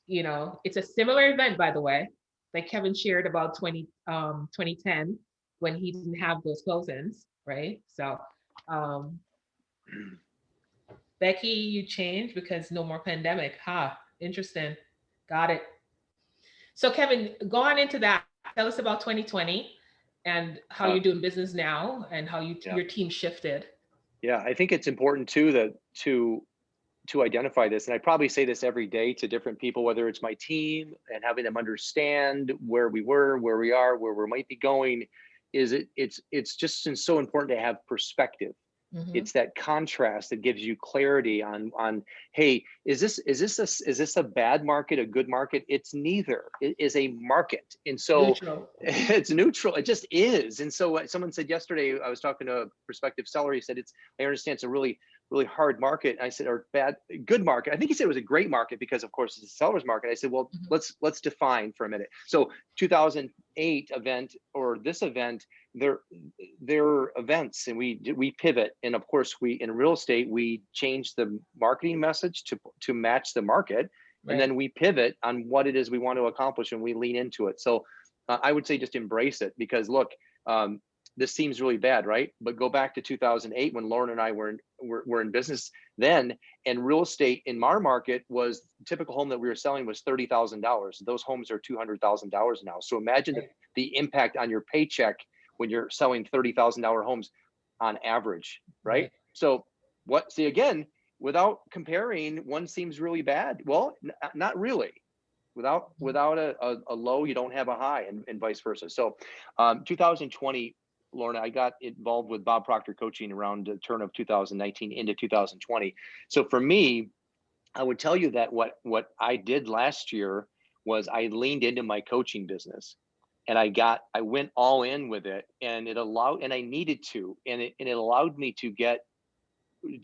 Speaker 1: it's a similar event, by the way, like Kevin shared about 2010, when he didn't have those closings, right? So um, Becky, you changed because no more pandemic. Interesting. Got it. So Kevin, go on into that. Tell us about 2020. and how
Speaker 2: Uh,
Speaker 1: you're doing business now and how
Speaker 2: yeah.
Speaker 1: your team shifted.
Speaker 2: Yeah. I think it's important too that to identify this, and I probably say this every day to different people, whether it's my team and having them understand where we were, where we are, where we might be going, is it's just so important to have perspective.
Speaker 1: Hmm.
Speaker 2: It's that contrast that gives you clarity on, hey, is this a bad market, a good market? It's neither. It is a market, and so
Speaker 1: Neutral.
Speaker 2: it's neutral. It just is. And so someone said yesterday, I was talking to a prospective seller. He said, I understand it's a really hard market. And I said, or bad, good market. I think he said it was a great market because of course it's a seller's market. I said, well,
Speaker 1: Hmm.
Speaker 2: let's define for a minute. So 2008 event, or this event, they're events, and we pivot. And of course, we in real estate, we change the marketing message to match the market. And
Speaker 1: Right.
Speaker 2: then we pivot on what it is we want to accomplish, and we lean into it. So I would say just embrace it, because look, this seems really bad, right? But go back to 2008 when Lauren and I were in business then, and real estate in our market was, typical home that we were selling was $30,000. Those homes are $200,000 now. So imagine
Speaker 1: Right.
Speaker 2: the impact on your paycheck when you're selling $30,000 homes on average, right?
Speaker 1: Right.
Speaker 2: So what? See, again, without comparing, one seems really bad. Well, not really. Without a low, you don't have a high, and vice versa. So 2020, Lorna, I got involved with Bob Proctor coaching around the turn of 2019 into 2020. So for me, I would tell you that what I did last year was I leaned into my coaching business, and I went all in with it, and I needed to, and it allowed me to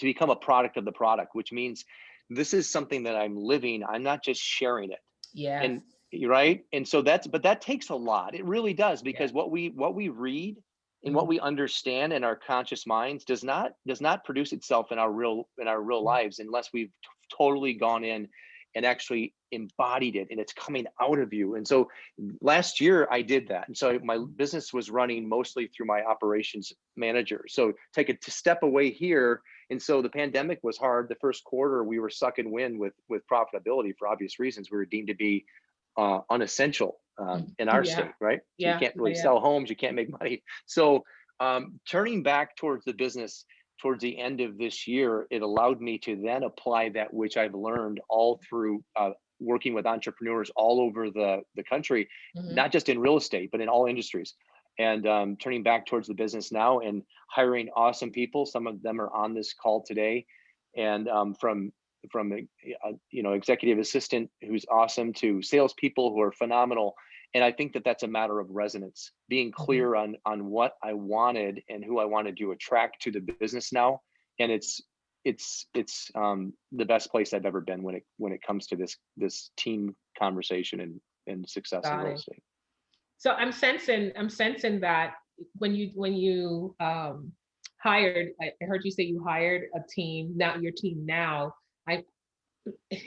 Speaker 2: become a product of the product, which means this is something that I'm living. I'm not just sharing it.
Speaker 1: Yes.
Speaker 2: And right. And so but that takes a lot. It really does,
Speaker 1: Yeah.
Speaker 2: because what we read and what
Speaker 1: Mhm.
Speaker 2: we understand in our conscious minds does not produce itself in our real lives unless we've totally gone in and actually embodied it, and it's coming out of you. And so last year I did that. And so my business was running mostly through my operations manager. So take a step away here. And so the pandemic was hard. The first quarter we were sucking wind with profitability for obvious reasons. We were deemed to be unessential
Speaker 1: Mhm.
Speaker 2: in our
Speaker 1: Yeah.
Speaker 2: state, right? So you
Speaker 1: Yeah.
Speaker 2: can't
Speaker 1: Yeah.
Speaker 2: really
Speaker 1: Yeah.
Speaker 2: sell homes, you can't make money. So turning back towards the business towards the end of this year, it allowed me to then apply that which I've learned all through working with entrepreneurs all over the country,
Speaker 1: Hmm.
Speaker 2: not just in real estate, but in all industries. And turning back towards the business now and hiring awesome people. Some of them are on this call today, and from executive assistant who's awesome to salespeople who are phenomenal. And I think that that's a matter of resonance, being
Speaker 1: Hmm.
Speaker 2: clear on what I wanted and who I wanted to attract to the business now. And it's the best place I've ever been when it comes to this team conversation and success in
Speaker 1: Got
Speaker 2: real
Speaker 1: it.
Speaker 2: estate.
Speaker 1: So I'm sensing that when you hired, I heard you say you hired a team, not your team now. I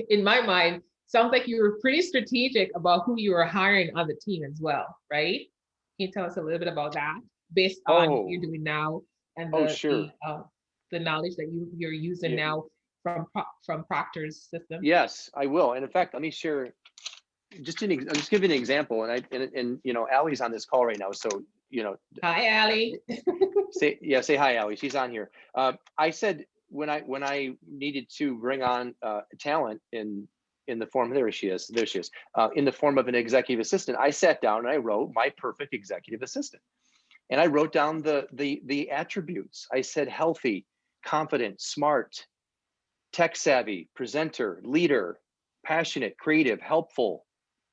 Speaker 1: in my mind, sounds like you were pretty strategic about who you were hiring on the team as well, right? Can you tell us a little bit about that based on what you're
Speaker 2: Oh,
Speaker 1: doing now and
Speaker 2: oh,
Speaker 1: the
Speaker 2: sure.
Speaker 1: the knowledge that you're using
Speaker 2: Yeah,
Speaker 1: now from Proctor's system?
Speaker 2: yes, I will. And in fact, let me share I'll just give you an example. And Allie's on this call right now, so you know,
Speaker 1: Hi, Allie.
Speaker 2: say hi, Allie. She's on here. I said when I needed to bring on talent in the form, there she is, in the form of an executive assistant. I sat down and I wrote my perfect executive assistant, and I wrote down the attributes. I said healthy, confident, smart, tech savvy, presenter, leader, passionate, creative, helpful,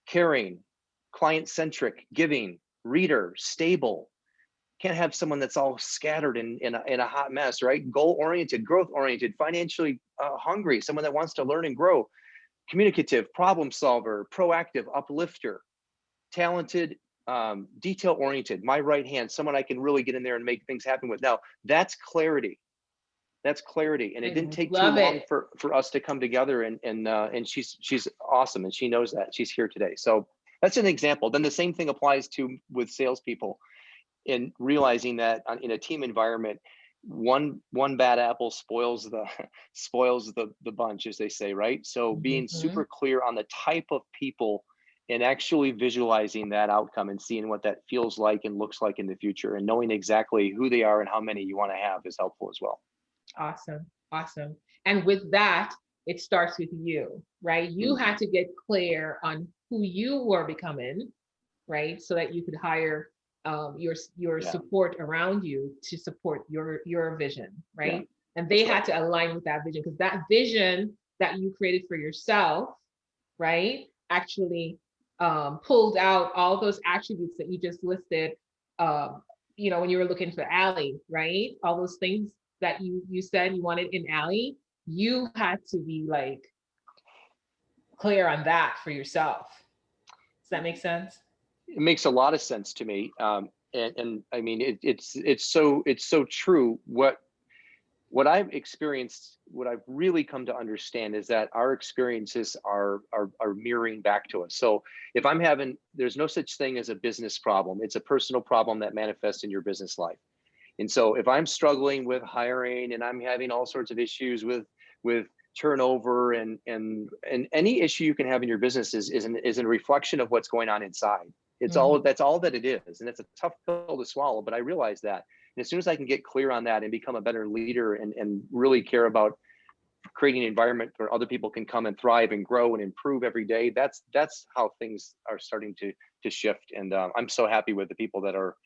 Speaker 2: caring, client centric, giving, reader, stable. Can't have someone that's all scattered in a hot mess, right? Goal oriented, growth oriented, financially hungry, someone that wants to learn and grow, communicative, problem solver, proactive, uplifter, talented, detail oriented, my right hand, someone I can really get in there and make things happen with. Now, that's clarity. That's clarity, and it
Speaker 1: I
Speaker 2: didn't take too
Speaker 1: love
Speaker 2: long
Speaker 1: it.
Speaker 2: for us to come together. And she's awesome, and she knows that. She's here today. So that's an example. Then the same thing applies to with salespeople, in realizing that in a team environment, one bad apple spoils the spoils the bunch, as they say, right? So being
Speaker 1: Hmm.
Speaker 2: super clear on the type of people and actually visualizing that outcome and seeing what that feels like and looks like in the future, and knowing exactly who they are and how many you want to have is helpful as well.
Speaker 1: Awesome. Awesome. And with that, it starts with you, right? You
Speaker 2: Mm,
Speaker 1: had to get clear on who you were becoming, right? So that you could hire your
Speaker 2: yeah,
Speaker 1: support around you to support your vision,
Speaker 2: yeah,
Speaker 1: right? And they
Speaker 2: that's right.
Speaker 1: had to align with that vision, because that vision that you created for yourself, right, actually pulled out all those attributes that you just listed. Um, when you were looking for Allie, right? All those things that you said you wanted in Allie, you had to be like clear on that for yourself. Does that make sense?
Speaker 2: It makes a lot of sense to me. And I mean, it's so true. What I've experienced, what I've really come to understand is that our experiences are mirroring back to us. So if I'm having, there's no such thing as a business problem. It's a personal problem that manifests in your business life. And so if I'm struggling with hiring and I'm having all sorts of issues with turnover and any issue you can have in your business is a reflection of what's going on inside. It's all,
Speaker 1: Mhm.
Speaker 2: that's all that it is. And it's a tough pill to swallow, but I realize that. And as soon as I can get clear on that and become a better leader and really care about creating an environment where other people can come and thrive and grow and improve every day, that's how things are starting to shift. And I'm so happy with the people that are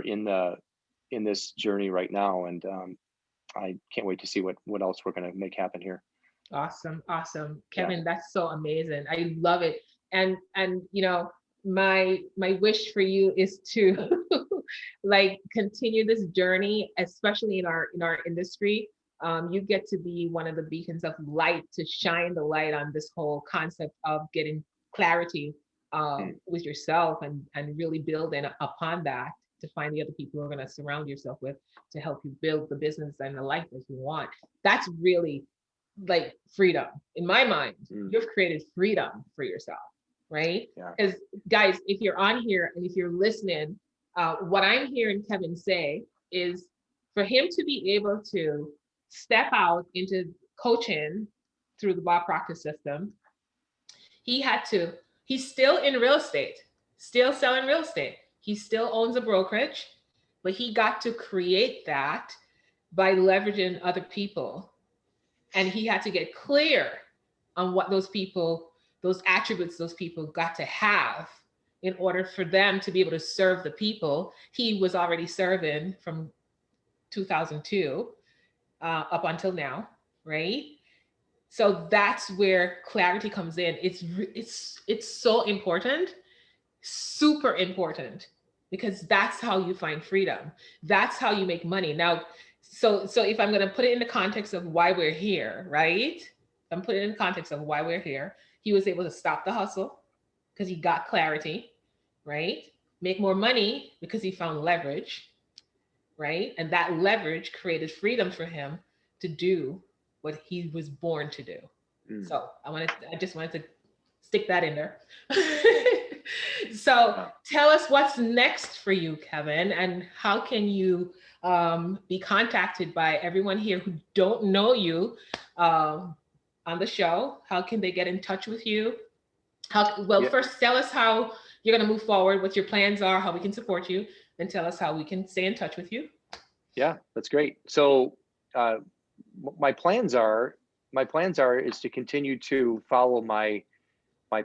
Speaker 2: in this journey right now. And I can't wait to see what else we're going to make happen here.
Speaker 1: Awesome, awesome,
Speaker 2: Yeah.
Speaker 1: Kevin. That's so amazing. I love it. And my wish for you is to like continue this journey, especially in our industry. You get to be one of the beacons of light to shine the light on this whole concept of getting clarity
Speaker 2: Mm.
Speaker 1: with yourself, and really building upon that to find the other people who are going to surround yourself with to help you build the business and the life that you want. That's really like freedom in my mind.
Speaker 2: Mm.
Speaker 1: You've created freedom for yourself, right?
Speaker 2: Yeah.
Speaker 1: Because guys, if you're on here and if you're listening, what I'm hearing Kevin say is for him to be able to step out into coaching through the Bob Proctor system, he had to, he's still in real estate, still selling real estate. He still owns a brokerage, but he got to create that by leveraging other people. And he had to get clear on what those people, those attributes those people got to have in order for them to be able to serve the people he was already serving from 2002 up until now, right? So that's where clarity comes in. It's so important, super important, because that's how you find freedom. That's how you make money. Now, so if I'm going to put it in the context of why we're here, right? I'm putting it in the context of why we're here. He was able to stop the hustle because he got clarity, right? Make more money because he found leverage, right? And that leverage created freedom for him to do what he was born to do.
Speaker 2: Mm.
Speaker 1: So I just wanted to stick that in there. So
Speaker 2: Yeah.
Speaker 1: tell us what's next for you, Kevin, and how can you be contacted by everyone here who don't know you on the show? How can they get in touch with you? Well,
Speaker 2: Yeah.
Speaker 1: first tell us how you're going to move forward, what your plans are, how we can support you, then tell us how we can stay in touch with you.
Speaker 2: Yeah, that's great. So uh, my plans are is to continue to follow my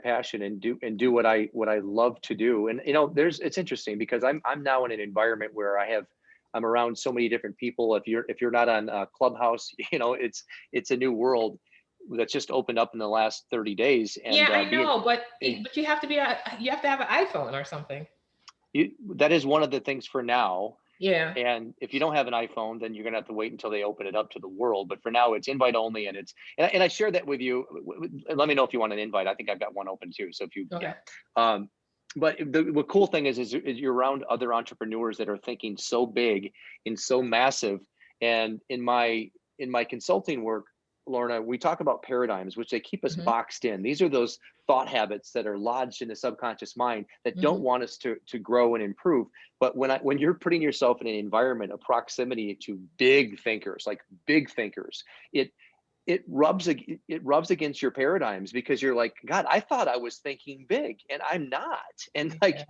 Speaker 2: passion and do what I love to do. And it's interesting because I'm now in an environment where I'm around so many different people. If you're not on Clubhouse, it's a new world that's just opened up in the last 30 days.
Speaker 1: Yeah,
Speaker 2: And
Speaker 1: I
Speaker 2: being
Speaker 1: know, but
Speaker 2: eh,
Speaker 1: you have to you have to have an iPhone or something.
Speaker 2: that is one of the things for now.
Speaker 1: Yeah.
Speaker 2: And if you don't have an iPhone, then you're gonna have to wait until they open it up to the world. But for now, it's invite only, and I share that with you. Let me know if you want an invite. I think I've got one open too. So if you,
Speaker 1: Okay.
Speaker 2: yeah. But the cool thing is you're around other entrepreneurs that are thinking so big and so massive. And in my consulting work, Lorna, we talk about paradigms, which they keep us
Speaker 1: Hmm.
Speaker 2: boxed in. These are those thought habits that are lodged in the subconscious mind that don't
Speaker 1: Hmm.
Speaker 2: want us to grow and improve. But when you're putting yourself in an environment of proximity to big thinkers, like big thinkers, it it rubs against your paradigms, because you're like, God, I thought I was thinking big and I'm not. And like,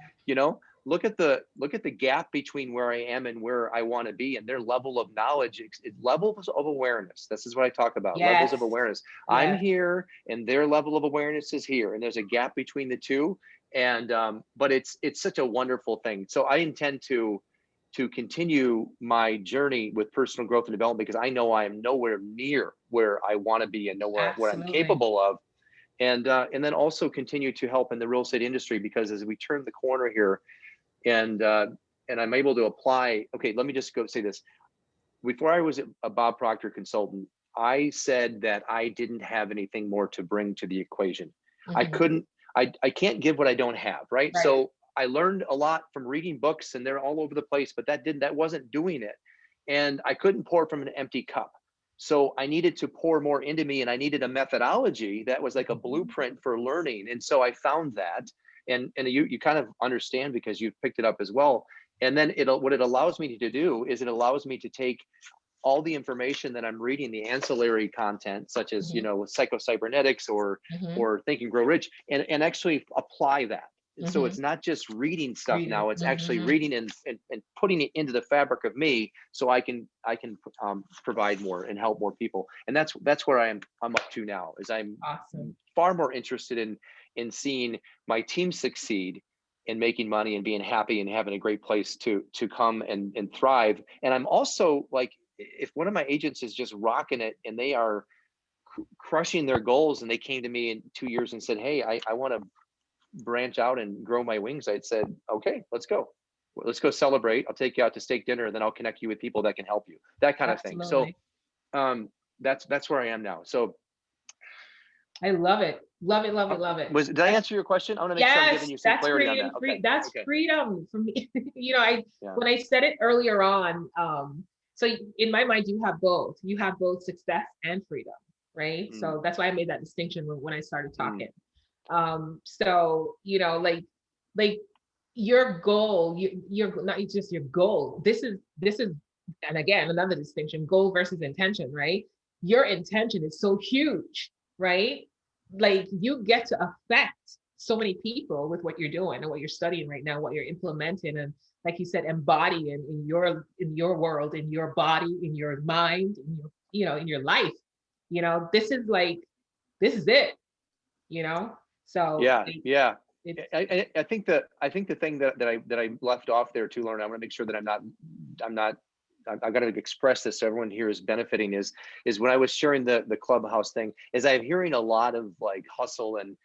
Speaker 2: look at the gap between where I am and where I want to be, and their level of knowledge, levels of awareness. This is what I talk about. Levels of awareness. I'm here and their level of awareness is here, and there's a gap between the two. And but it's such a wonderful thing. So I intend to continue my journey with personal growth and development, because I know I am nowhere near where I want to be and nowhere what I'm capable of. And then also continue to help in the real estate industry, because as we turn the corner here, and I'm able to apply. Okay, let me just go say this. Before I was a Bob Proctor consultant, I said that I didn't have anything more to bring to the equation. I can't give what I don't have, right? So I learned a lot from reading books, and they're all over the place, but that wasn't doing it. And I couldn't pour from an empty cup. So I needed to pour more into me, and I needed a methodology that was like a blueprint for learning. And so I found that, and you kind of understand because you've picked it up as well. And then what it allows me to do is it allows me to take all the information that I'm reading, the ancillary content, such as, with psycho-cybernetics or Think and Grow Rich, and actually apply that. So it's not just reading stuff now, it's actually reading and putting it into the fabric of me, so I can provide more and help more people. And that's where I'm up to now, is I'm far more interested in seeing my team succeed and making money and being happy and having a great place to come and thrive. And I'm also like, if one of my agents is just rocking it and they are crushing their goals, and they came to me in 2 years and said, hey, I want to branch out and grow my wings, I'd said, okay, let's go celebrate. I'll take you out to steak dinner, and then I'll connect you with people that can help you, that kind of thing. So that's where I am now. So
Speaker 1: I love it. Love it.
Speaker 2: Did I answer your question? I want to make sure I'm giving you some clarity on that. Okay.
Speaker 1: That's freedom for me. When I said it earlier on, so in my mind, you have both. You have both success and freedom, right? So that's why I made that distinction when I started talking. So, like your goal, you're not just your goal. This is, and again, another distinction, goal versus intention, right? Your intention is so huge, right? Like you get to affect so many people with what you're doing and what you're studying right now, what you're implementing, and like you said, embodying in your world, in your body, in your mind, in your life. This is it. So
Speaker 2: I think the thing that I left off there to learn, I want to make sure that I've got to express this so everyone here is benefiting, is when I was sharing the clubhouse thing, is I'm hearing a lot of like hustle and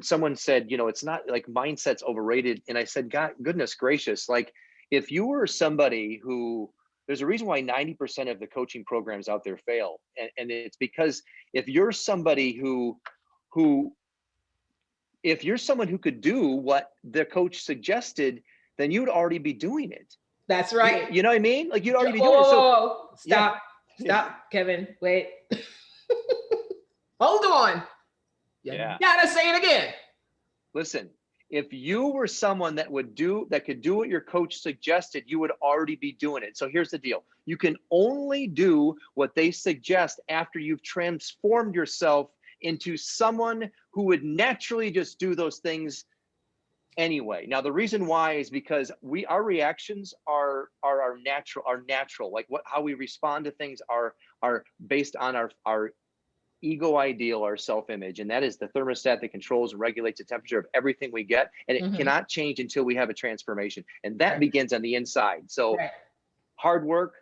Speaker 2: someone said, it's not like mindset's overrated. And I said, God, goodness gracious, like if you were somebody who, there's a reason why 90% of the coaching programs out there fail. And it's because if you're somebody who if you're someone who could do what the coach suggested, then you'd already be doing it.
Speaker 1: That's right.
Speaker 2: You know what I mean? Like you'd already be doing it. So
Speaker 1: Stop, Kevin. Wait. Hold on. You gotta say it again.
Speaker 2: Listen, if you were someone that could do what your coach suggested, you would already be doing it. So here's the deal. You can only do what they suggest after you've transformed yourself into someone who would naturally just do those things anyway. Now, the reason why is because our reactions are natural. Like how we respond to things are based on our ego ideal, our self-image, and that is the thermostat that controls and regulates the temperature of everything we get, and it cannot change until we have a transformation, and that begins on the inside. So hard work,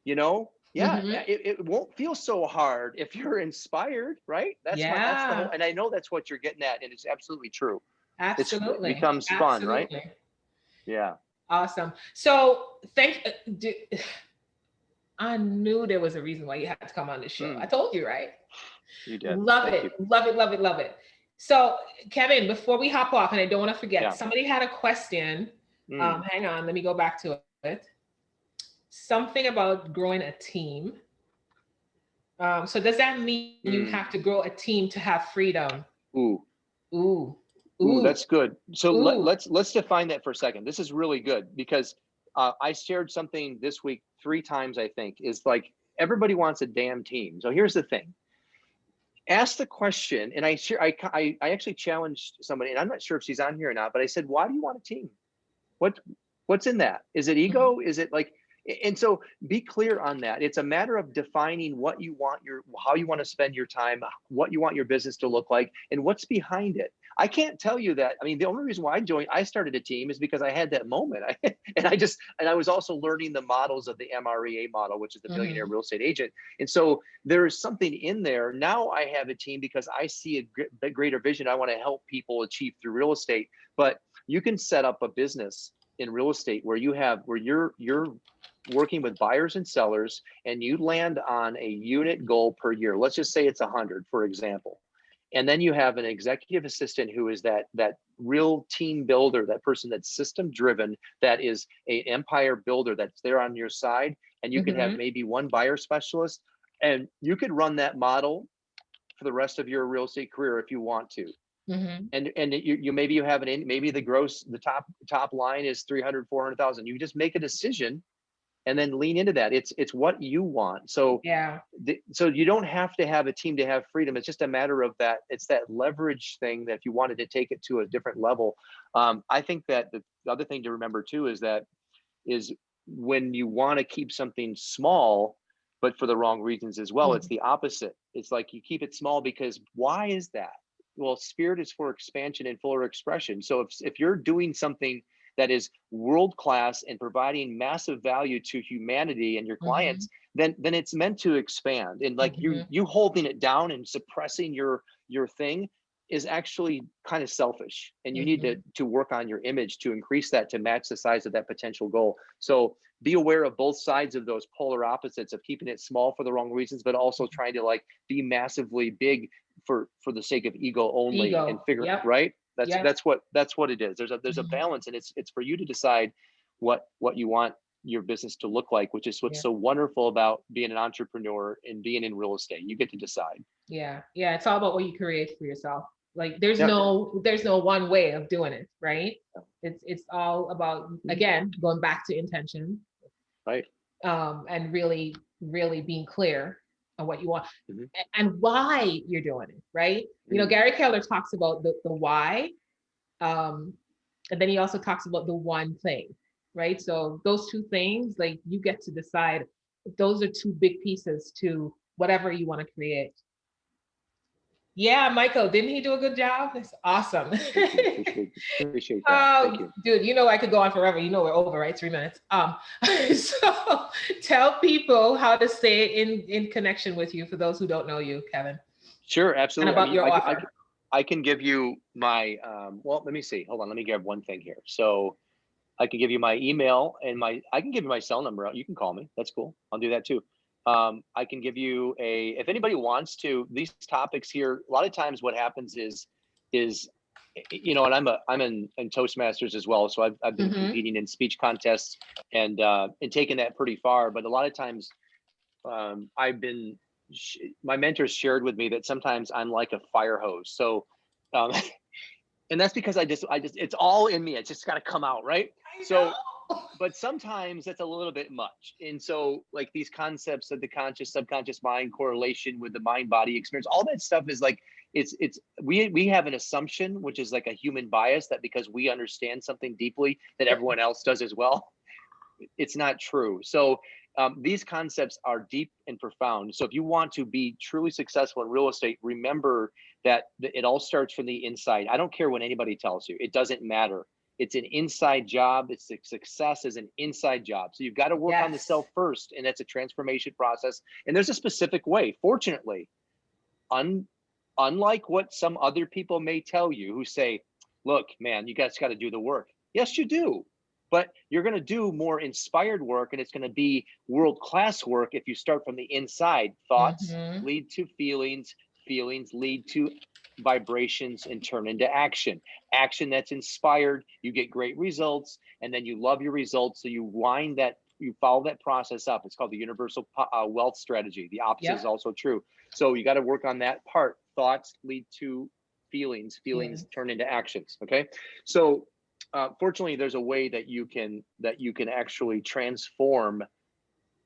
Speaker 2: it won't feel so hard if you're inspired, right? That's the whole, and I know that's what you're getting at, and it's absolutely true.
Speaker 1: Absolutely.
Speaker 2: It becomes fun, right? Yeah.
Speaker 1: Awesome. So I knew there was a reason why you had to come on this show. I told you, right?
Speaker 2: You did.
Speaker 1: Love it. So Kevin, before we hop off, and I don't want to forget, somebody had a question. Hang on, let me go back to it. Something about growing a team. So does that mean you have to grow a team to have freedom? Ooh,
Speaker 2: that's good. So let's define that for a second. This is really good because I shared something this week 3 times, I think, is like Everybody wants a damn team. So here's the thing. Ask the question, and I actually challenged somebody, and I'm not sure if she's on here or not, but I said, why do you want a team? What what's in that? Is it
Speaker 1: Mhm.
Speaker 2: ego? Is it like, and so be clear on that. It's a matter of defining what you want how you want to spend your time, what you want your business to look like, and what's behind it. I can't tell you that. I mean, the only reason why I started a team is because I had that moment. And I was also learning the models of the MREA model, which is the Millionaire
Speaker 1: Mhm.
Speaker 2: Real Estate Agent. And so there is something in there. Now I have a team because I see a greater vision I want to help people achieve through real estate. But you can set up a business in real estate where you're working with buyers and sellers, and you land on a unit goal per year. Let's just say it's 100, for example. And then you have an executive assistant who is that real team builder, that person that's system driven, that is an empire builder that's there on your side. And you could have
Speaker 1: Mhm.
Speaker 2: maybe one buyer specialist, and you could run that model for the rest of your real estate career if you want to.
Speaker 1: Mhm.
Speaker 2: And you maybe you have maybe the top line is 300, 400,000. You just make a decision and then lean into that. It's what you want. So
Speaker 1: Yeah.
Speaker 2: so you don't have to have a team to have freedom. It's just a matter of that. It's that leverage thing that if you wanted to take it to a different level. I think that the other thing to remember too is when you want to keep something small, but for the wrong reasons as well, it's
Speaker 1: Mhm.
Speaker 2: the opposite. It's like you keep it small because why is that? Well, spirit is for expansion and fuller expression. So if you're doing something that is world class and providing massive value to humanity and your clients,
Speaker 1: Mhm.
Speaker 2: then it's meant to expand. And like
Speaker 1: Mhm.
Speaker 2: you holding it down and suppressing your thing is actually kind of selfish, and you need
Speaker 1: Mhm.
Speaker 2: to work on your image to increase that to match the size of that potential goal. So be aware of both sides of those polar opposites of keeping it small for the wrong reasons, but also trying to like be massively big for the sake of ego only, and
Speaker 1: Ego.
Speaker 2: figure
Speaker 1: Yep.
Speaker 2: right. That's
Speaker 1: Yep.
Speaker 2: that's what it is. There's a
Speaker 1: Mhm.
Speaker 2: balance, and it's for you to decide what you want your business to look like, which is what's
Speaker 1: Yeah.
Speaker 2: so wonderful about being an entrepreneur and being in real estate. You get to decide.
Speaker 1: Yeah. Yeah. It's all about what you create for yourself. Like
Speaker 2: Yeah.
Speaker 1: there's no one way of doing it, right? It's all about,
Speaker 2: Mhm.
Speaker 1: again, going back to intention,
Speaker 2: Right.
Speaker 1: and really being clear on what you want
Speaker 2: Mhm.
Speaker 1: and why you're doing it, right? You know,
Speaker 2: Mm.
Speaker 1: Gary Keller talks about the why, um, and then he also talks about the one thing, right? So those two things, like you get to decide. Those are two big pieces to whatever you want to create. Yeah, Michael, didn't he do a good job? That's awesome.
Speaker 2: Thank you. Appreciate that. Thank
Speaker 1: Oh,
Speaker 2: you.
Speaker 1: dude, you know I could go on forever. You know we're over, right? 3 minutes. So tell people how to stay in connection with you for those who don't know you, Kevin,
Speaker 2: Sure,
Speaker 1: and
Speaker 2: absolutely. I
Speaker 1: about
Speaker 2: mean,
Speaker 1: your offer.
Speaker 2: I can give you my well, let me see. Hold on, let me grab one thing here. So I can give you my email and I can give you my cell number. You can call me. That's cool. I'll do that too. I can give you if anybody wants to, these topics here, a lot of times what happens is, and I'm in Toastmasters as well. So I've been
Speaker 1: Mm-hmm.
Speaker 2: competing in speech contests and taking that pretty far. But a lot of times I've been, my mentors shared with me that sometimes I'm like a fire hose. So, um, and that's because it's all in me. It's just got to come out, right?
Speaker 1: I
Speaker 2: So,
Speaker 1: know.
Speaker 2: but sometimes that's a little bit much. And so, like these concepts of the conscious, subconscious mind, correlation with the mind body experience, all that stuff is like, we have an assumption, which is like a human bias, that because we understand something deeply, that everyone else does as well. It's not true. So these concepts are deep and profound. So if you want to be truly successful in real estate, remember that it all starts from the inside. I don't care what anybody tells you. It doesn't matter. It's an inside job. It's success is an inside job. So you've got to work on the
Speaker 1: Yes.
Speaker 2: self first, and that's a transformation process. And there's a specific way. Fortunately, un, unlike what some other people may tell you, who say, "Look, man, you guys got to do the work." Yes, you do, but you're going to do more inspired work, and it's going to be world class work if you start from the inside. Thoughts
Speaker 1: Mm-hmm.
Speaker 2: lead to feelings, feelings lead to vibrations and turn into action. Action that's inspired, you get great results, and then you love your results. So you follow that process up. It's called the universal wealth strategy. The opposite is
Speaker 1: Yep.
Speaker 2: also true. So you got to work on that part. Thoughts lead to feelings, feelings
Speaker 1: Feelings.
Speaker 2: turn into actions. Okay. So fortunately, there's a way that you can actually transform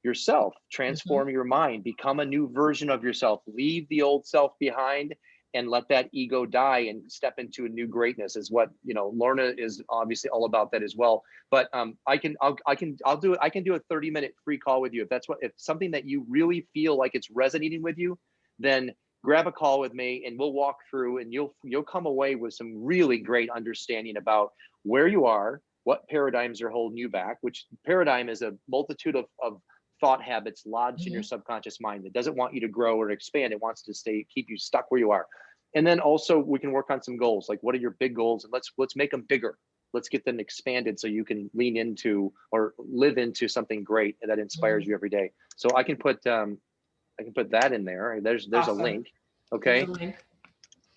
Speaker 2: yourself, transform your mind, become a new version of yourself, leave the old self behind, and let that ego die and step into a new greatness is what, Lorna is obviously all about that as well. But I can do a 30-minute free call with you. If something that you really feel like it's resonating with you, then grab a call with me and we'll walk through, and you'll come away with some really great understanding about where you are, what paradigms are holding you back, which paradigm is a multitude of thought habits lodged in your subconscious mind that doesn't want you to grow or expand. It wants to keep you stuck where you are. And then also we can work on some goals, like what are your big goals, and let's make them bigger. Let's get them expanded so you can lean into or live into something great that inspires you every day. So I can put that in there. There's
Speaker 1: Awesome.
Speaker 2: a link. Okay.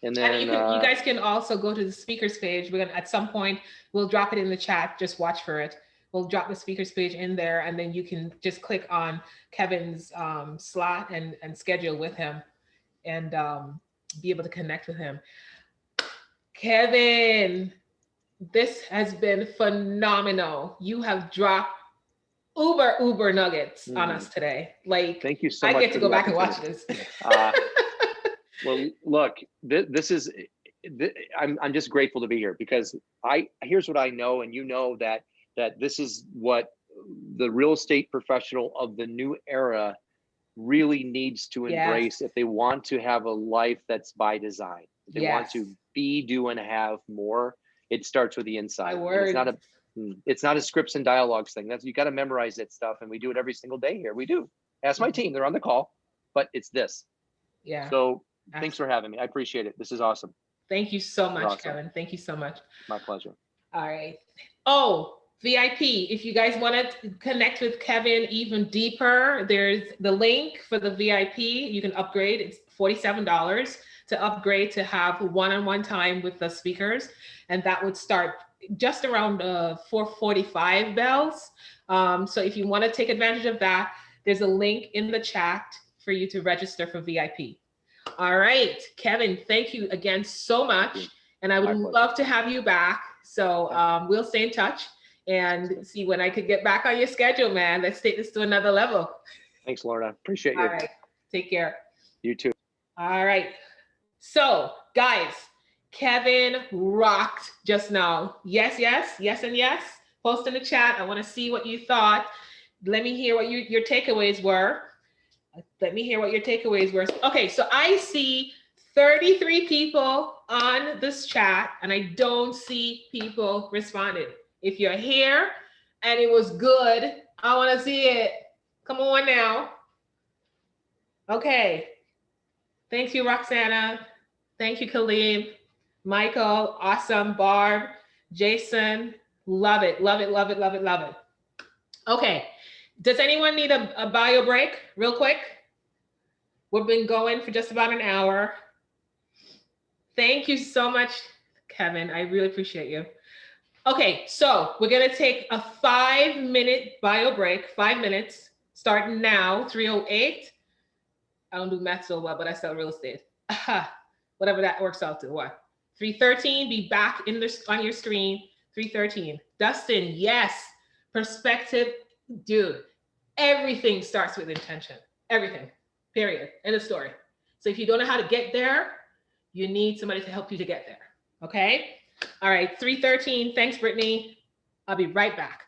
Speaker 1: And then you guys can also go to the speakers page. We're gonna, at some point, we'll drop it in the chat. Just watch for it. We'll drop the speakers page in there, and then you can just click on Kevin's slot and schedule with him, and be able to connect with him. Kevin, this has been phenomenal. You have dropped uber nuggets on us today. Like,
Speaker 2: thank you so
Speaker 1: much.
Speaker 2: much.
Speaker 1: I get to go back and watch this.
Speaker 2: Well, look, this is. I'm just grateful to be here, because here's what I know, and that this is what the real estate professional of the new era really needs to embrace if they want to have a life that's by design. If they want to be, do, and have more, it starts with the inside. It's not a scripts and dialogues thing. You got to memorize that stuff, and we do it every single day here. We do. Ask my team; they're on the call, but it's this.
Speaker 1: Yeah.
Speaker 2: So thanks for having me. I appreciate it. This is awesome.
Speaker 1: Thank you so much, Kevin. Thank you so much.
Speaker 2: My pleasure.
Speaker 1: All right. Oh, VIP, if you guys want to connect with Kevin even deeper, there's the link for the VIP. You can upgrade. It's $47 to upgrade to have one-on-one time with the speakers. And that would start just around 4:45 bells. So if you want to take advantage of that, there's a link in the chat for you to register for VIP. All right, Kevin, thank you again so much. And I would love to have you back. So we'll stay in touch and see when I could get back on your schedule, man. Let's take this to another level.
Speaker 2: Thanks, Lorna. Appreciate you.
Speaker 1: All right, take care.
Speaker 2: You too.
Speaker 1: All right. So, guys, Kevin rocked just now. Yes, and yes. Post in the chat. I want to see what you thought. Let me hear what your takeaways were. Okay, so I see 33 people on this chat, and I don't see people responding. If you're here and it was good, I want to see it. Come on now. Okay. Thank you, Roxana. Thank you, Khalid. Michael, awesome. Barb, Jason, love it. Okay. Does anyone need a bio break real quick? We've been going for just about an hour. Thank you so much, Kevin. I really appreciate you. Okay, so we're gonna take a 5-minute bio break, 5 minutes, starting now, 3:08. I don't do math so well, but I sell real estate. Whatever that works out to, what? 3:13, be back on your screen, 3:13. Dustin, yes, perspective, dude, everything starts with intention, everything, period, end of story. So if you don't know how to get there, you need somebody to help you to get there, okay? All right, 3:13, thanks, Brittany. I'll be right back.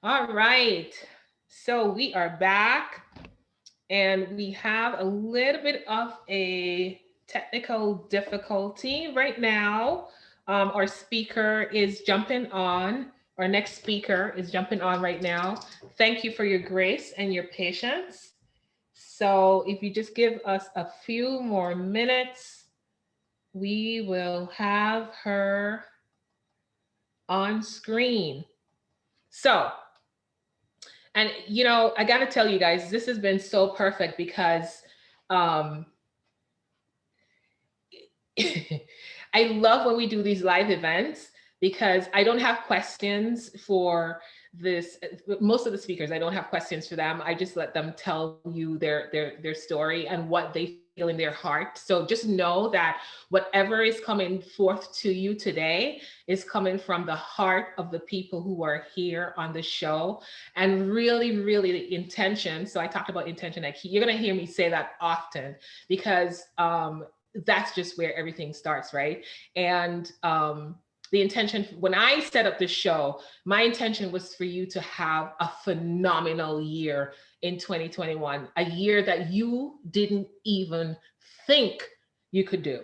Speaker 1: All right. So we are back and we have a little bit of a technical difficulty right now. Our speaker is jumping on. Our next speaker is jumping on right now. Thank you for your grace and your patience. So if you just give us a few more minutes, we will have her on screen. So, and I got to tell you guys, this has been so perfect because um, I love when we do these live events because I don't have questions for this. Most of the speakers, I don't have questions for them. I just let them tell you their story and what they feel in their heart. So just know that whatever is coming forth to you today is coming from the heart of the people who are here on the show, and really, really the intention. So I talked about intention. Like, you're gonna hear me say that often because that's just where everything starts, right? And the intention when I set up this show, my intention was for you to have a phenomenal year in 2021, a year that you didn't even think you could do.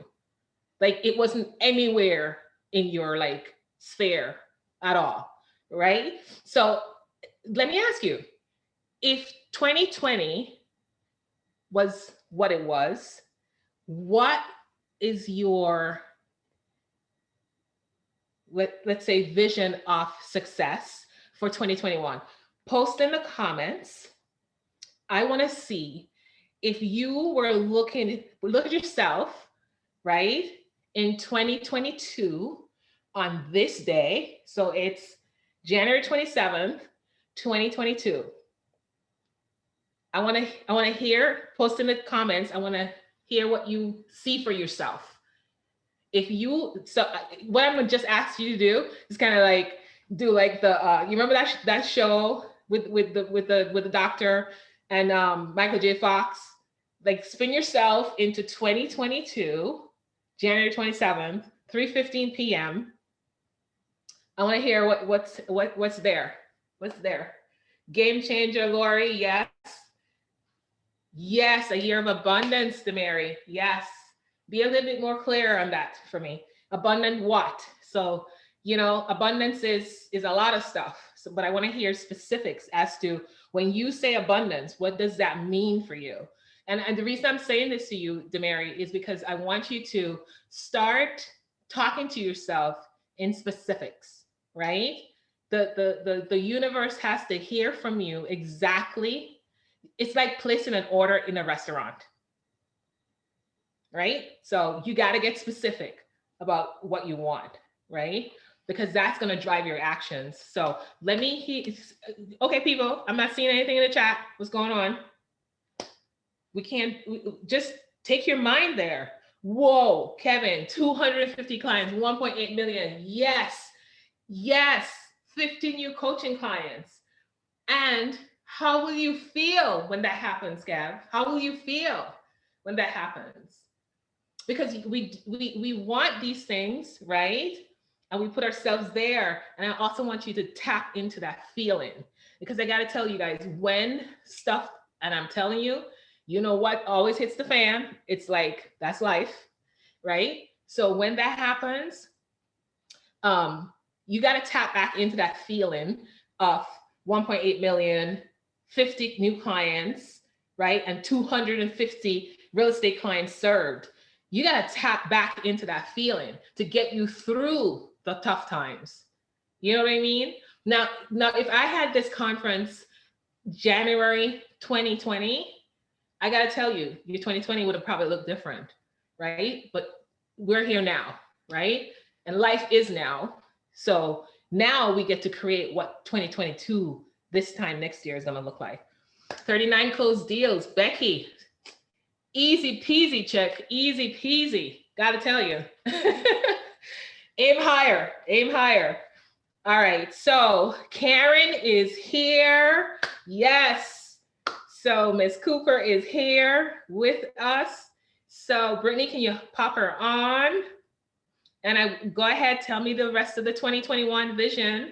Speaker 1: Like, it wasn't anywhere in your like sphere at all, right? So let me ask you, if 2020 was what it was, what is your let's say vision of success for 2021? Post in the comments. I want to see if you were look at yourself, right, in 2022 on this day. So it's January 27th, 2022. I want to hear, post in the comments. I want to hear what you see for yourself. If you so what I'm gonna just ask you to do is kind of like do like the you remember that show with the doctor and Michael J. Fox, like spin yourself into 2022, January 27th, 3:15 p.m. I want to hear what's there. What's there? Game changer, Lori. Yes. Yes, a year of abundance, Demary. Yes. Be a little bit more clear on that for me. Abundant what? So, abundance is a lot of stuff. So, but I want to hear specifics as to when you say abundance, what does that mean for you? And the reason I'm saying this to you, Demary, is because I want you to start talking to yourself in specifics, right? The universe has to hear from you exactly. It's like placing an order in a restaurant, right? So you got to get specific about what you want, right? Because that's going to drive your actions. So let me hear. Okay, people, I'm not seeing anything in the chat. What's going on? We can't just take your mind there. Whoa, Kevin, 250 clients, 1.8 million. Yes, yes, 50 new coaching clients. And how will you feel when that happens, Gav? How will you feel when that happens? Because we want these things, right? And we put ourselves there. And I also want you to tap into that feeling, because I got to tell you guys, when stuff, and I'm telling you, you know what always hits the fan? It's like, that's life, right? So when that happens, you got to tap back into that feeling of 1.8 million, 50 new clients, right? And 250 real estate clients served. You got to tap back into that feeling to get you through the tough times. You know what I mean? Now, if I had this conference January 2020, I got to tell you, your 2020 would have probably looked different, right? But we're here now, right? And life is now. So now we get to create what 2022 this time next year is going to look like. 39 closed deals. Becky, easy peasy check, easy peasy. Got to tell you. Aim higher, aim higher. All right, so Karen is here. Yes. So Miss Cooper is here with us. So Brittany, can you pop her on? And I go ahead, tell me the rest of the 2021 vision.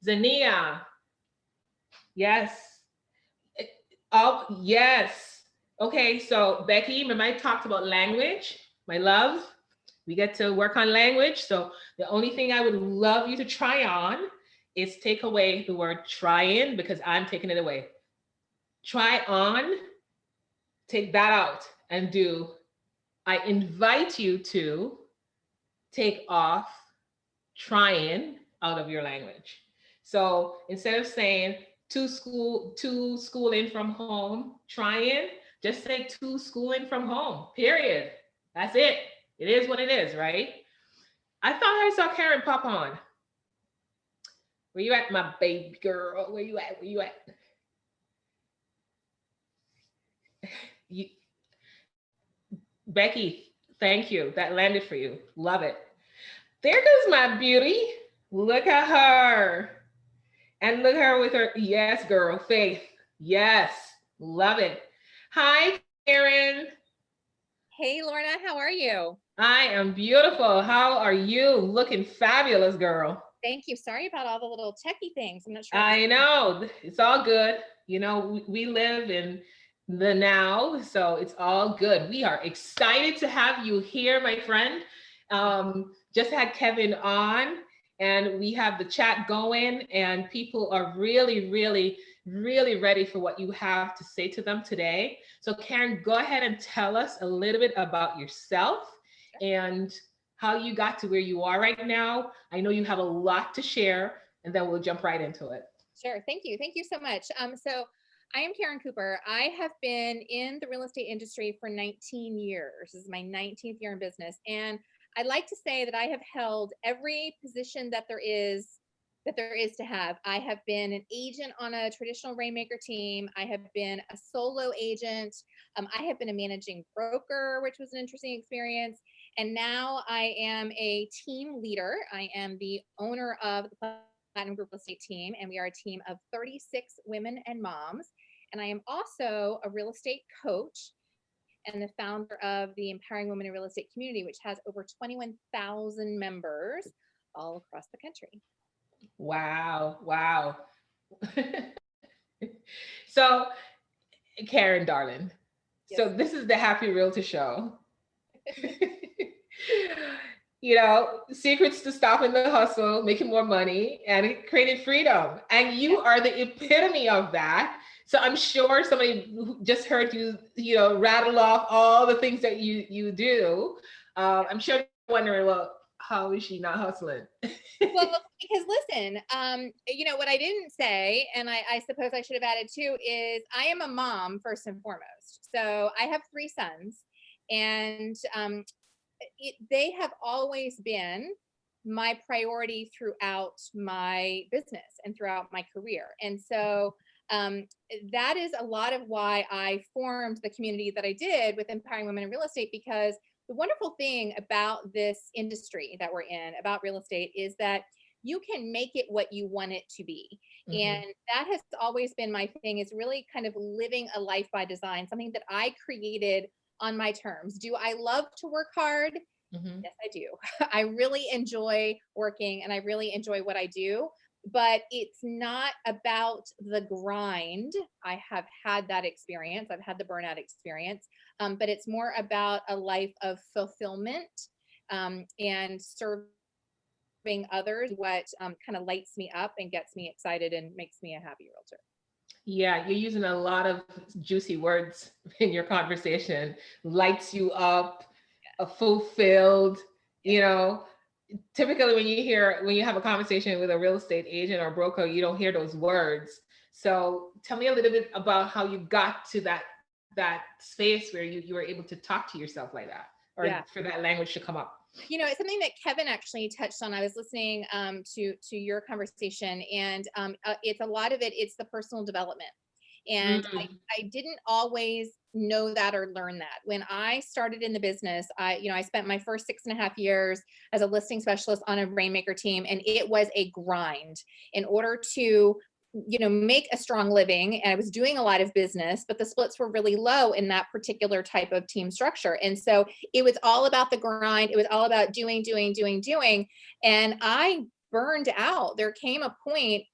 Speaker 1: Zania, Yes. Oh, yes. Okay, so Becky, remember I talked about language, my love? We get to work on language. So the only thing I would love you to try on is take away the word trying because I'm taking it away. Try on, take that out and do I invite you to take off trying out of your language. So instead of saying to schooling from home, trying, just say to schooling from home, period. That's it. It is what it is, right? I thought I saw Karen pop on. Where you at, my baby girl? Where you at? Where you at? You, Becky, thank you. That landed for you. Love it. There goes my beauty. Look at her. And look at her with her, yes, girl, Faith. Yes, love it. Hi, Karen.
Speaker 3: Hey, Lorna, how are you?
Speaker 1: I am beautiful. How are you? Looking fabulous, girl.
Speaker 3: Thank you. Sorry about all the little techie things. I'm not sure.
Speaker 1: I know. It's all good. You know, we live in the now, so it's all good. We are excited to have you here, my friend. Just had Kevin on, and we have the chat going, and people are really, really, really ready for what you have to say to them today. So, Karen, go ahead and tell us a little bit about yourself and how you got to where you are right now. I know you have a lot to share, and then we'll jump right into it.
Speaker 3: Sure. Thank you. Thank you so much. So I am Karen Cooper. I have been in the real estate industry for 19 years. This is my 19th year in business. And I'd like to say that I have held every position that there is to have. I have been an agent on a traditional Rainmaker team. I have been a solo agent. I have been a managing broker, which was an interesting experience. And now I am a team leader. I am the owner of the Platinum Group Real Estate team, and we are a team of 36 women and moms. And I am also a real estate coach and the founder of the Empowering Women in Real Estate community, which has over 21,000 members all across the country.
Speaker 1: Wow. Wow. So, Karen, darling.
Speaker 3: Yes.
Speaker 1: So, this is the Happy Realtor show. You know, secrets to stopping the hustle, making more money, and creating freedom. And you are the epitome of that. So I'm sure somebody who just heard you, you know, rattle off all the things that you do. I'm sure they're wondering, well, how is she not hustling?
Speaker 3: Well, because listen, you know, what I didn't say, and I suppose I should have added too, is I am a mom first and foremost. So I have 3 sons, and they have always been my priority throughout my business and throughout my career. And so that is a lot of why I formed the community that I did with Empowering Women in Real Estate, because the wonderful thing about this industry that we're in, about real estate, is that you can make it what you want it to be. And that has always been my thing, is really kind of living a life by design, something that I created on my terms. Do I love to work hard? Yes, I do. I really enjoy working and I really enjoy what I do, but it's not about the grind. I have had that experience. I've had the burnout experience, but it's more about a life of fulfillment and serving others, what kind of lights me up and gets me excited and makes me a happy realtor.
Speaker 1: Yeah, you're using a lot of juicy words in your conversation. Lights you up, fulfilled, you know. Typically when you have a conversation with a real estate agent or broker, you don't hear those words. So tell me a little bit about how you got to that space where you were able to talk to yourself like that, or for that language to come up.
Speaker 3: You know, it's something that Kevin actually touched on. I was listening to your conversation, and it's a lot of it. It's the personal development, and I didn't always know that or learn that. When I started in the business, I spent my first 6.5 years as a listing specialist on a Rainmaker team, and it was a grind in order to make a strong living. And I was doing a lot of business, but the splits were really low in that particular type of team structure. And so it was all about the grind. It was all about doing. And I burned out. There came a point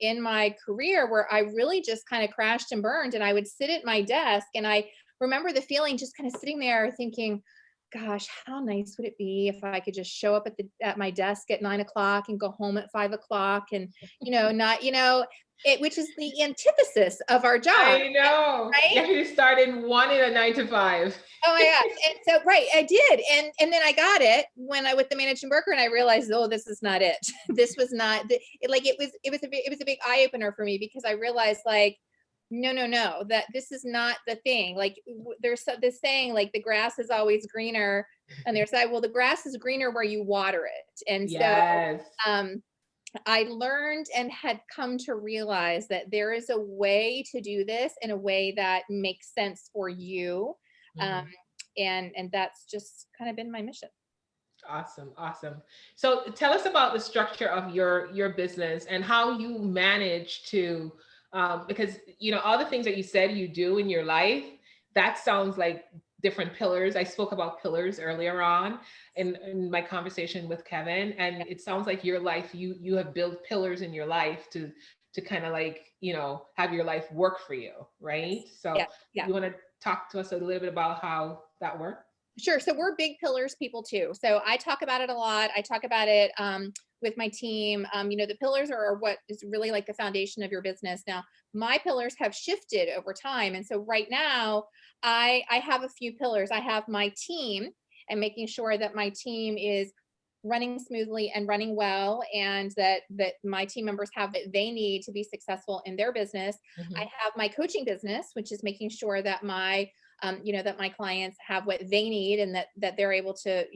Speaker 3: in my career where I really just kind of crashed and burned, and I would sit at my desk, and I remember the feeling just kind of sitting there thinking, gosh, how nice would it be if I could just show up at my desk at 9 o'clock and go home at 5 o'clock, and not which is the antithesis of our job,
Speaker 1: I know.
Speaker 3: right?
Speaker 1: You actually started wanting a 9 to 5.
Speaker 3: Oh my gosh. And so, right, I did. And then I got it when I with the managing broker, and I realized, oh, this is not it. This was not it was a big eye opener for me, because I realized, like, no, that this is not the thing. Like, there's this saying, like, the grass is always greener, and there's like, well, the grass is greener where you water it. And
Speaker 1: Yes.
Speaker 3: so I learned and had come to realize that there is a way to do this in a way that makes sense for you.
Speaker 1: Mhm.
Speaker 3: And that's just kind of been my mission.
Speaker 1: Awesome. Awesome. So tell us about the structure of your business and how you manage to, because all the things that you said you do in your life, that sounds like different pillars. I spoke about pillars earlier on in my conversation with Kevin, and it sounds like your life, you have built pillars in your life to kind of like, have your life work for you, right? So
Speaker 3: Yeah.
Speaker 1: you want to talk to us a little bit about how that works?
Speaker 3: Sure. So we're big pillars people too. So I talk about it a lot. I talk about it with my team. The pillars are what is really like the foundation of your business. Now, my pillars have shifted over time. And so right now I have a few pillars. I have my team, and making sure that my team is running smoothly and running well, and that my team members have what they need to be successful in their business.
Speaker 1: Mhm.
Speaker 3: I have my coaching business, which is making sure that my that my clients have what they need, and that they're able to,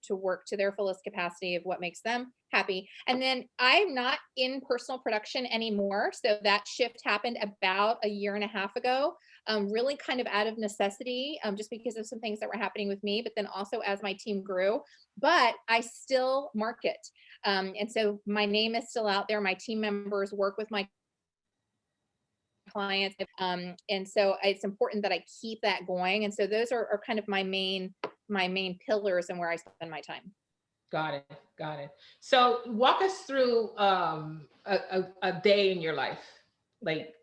Speaker 3: to work to their fullest capacity of what makes them happy. And then I'm not in personal production anymore. So that shift happened about a year and a half ago, really kind of out of necessity, just because of some things that were happening with me, but then also as my team grew. But I still market. And so my name is still out there. My team members work with my clients. And so it's important that I keep that going. And so those are kind of my main pillars and where I spend my time.
Speaker 1: Got it. Got it. So walk us through a day in your life, like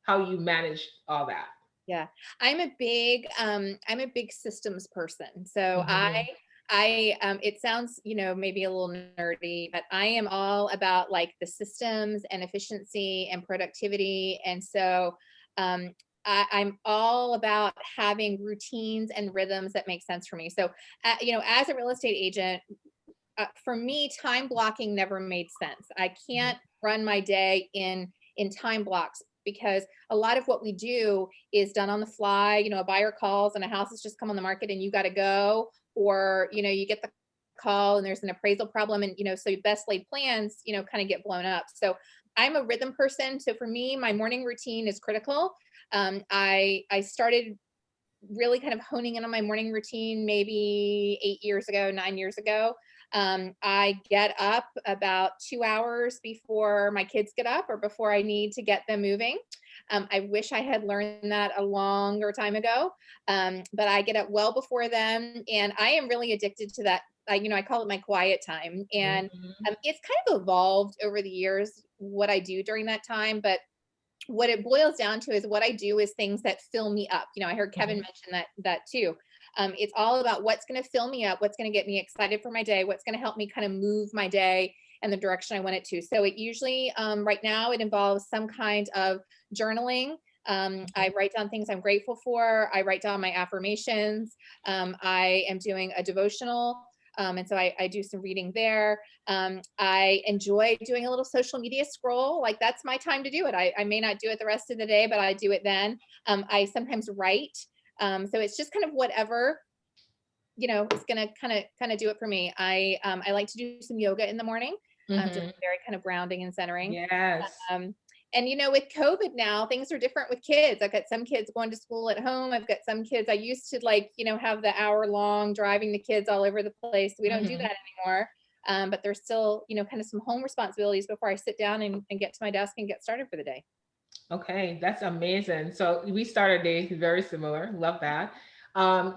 Speaker 1: how you manage all that.
Speaker 3: Yeah. I'm a big systems person. So
Speaker 1: Mhm.
Speaker 3: it sounds, maybe a little nerdy, but I am all about like the systems and efficiency and productivity. And so I'm all about having routines and rhythms that make sense for me. So, as a real estate agent, for me, time blocking never made sense. I
Speaker 1: Mhm.
Speaker 3: can't run my day in time blocks, because a lot of what we do is done on the fly. A buyer calls and a house has just come on the market and you got to go, or you get the call and there's an appraisal problem, and so your best laid plans kind of get blown up. So I'm a rhythm person. So for me, my morning routine is critical. I started really kind of honing in on my morning routine maybe 8 years ago, 9 years ago. I get up about 2 hours before my kids get up, or before I need to get them moving. I wish I had learned that a longer time ago, but I get up well before them, and I am really addicted to that. I call it my quiet time, and
Speaker 1: Mhm.
Speaker 3: it's kind of evolved over the years what I do during that time, but what it boils down to is what I do is things that fill me up. I heard Kevin
Speaker 1: Mhm.
Speaker 3: mention that too. It's all about what's going to fill me up, what's going to get me excited for my day, what's going to help me kind of move my day in the direction I want it to. So it usually, right now, it involves some kind of journaling. I write down things I'm grateful for. I write down my affirmations. I am doing a devotional. And so I do some reading there. I enjoy doing a little social media scroll. Like, that's my time to do it. I may not do it the rest of the day, but I do it then. I sometimes write. So it's just kind of whatever, is gonna kind of do it for me. I like to do some yoga in the morning, just
Speaker 1: Mhm.
Speaker 3: very kind of grounding and centering.
Speaker 1: Yes.
Speaker 3: Um, and with COVID now, things are different with kids. I've got some kids going to school at home. I've got some kids. I used to have the hour-long driving the kids all over the place. We don't do
Speaker 1: Mhm.
Speaker 3: that anymore. But there's still, kind of some home responsibilities before I sit down and get to my desk and get started for the day.
Speaker 1: Okay, that's amazing. So we start our day very similar. Love that.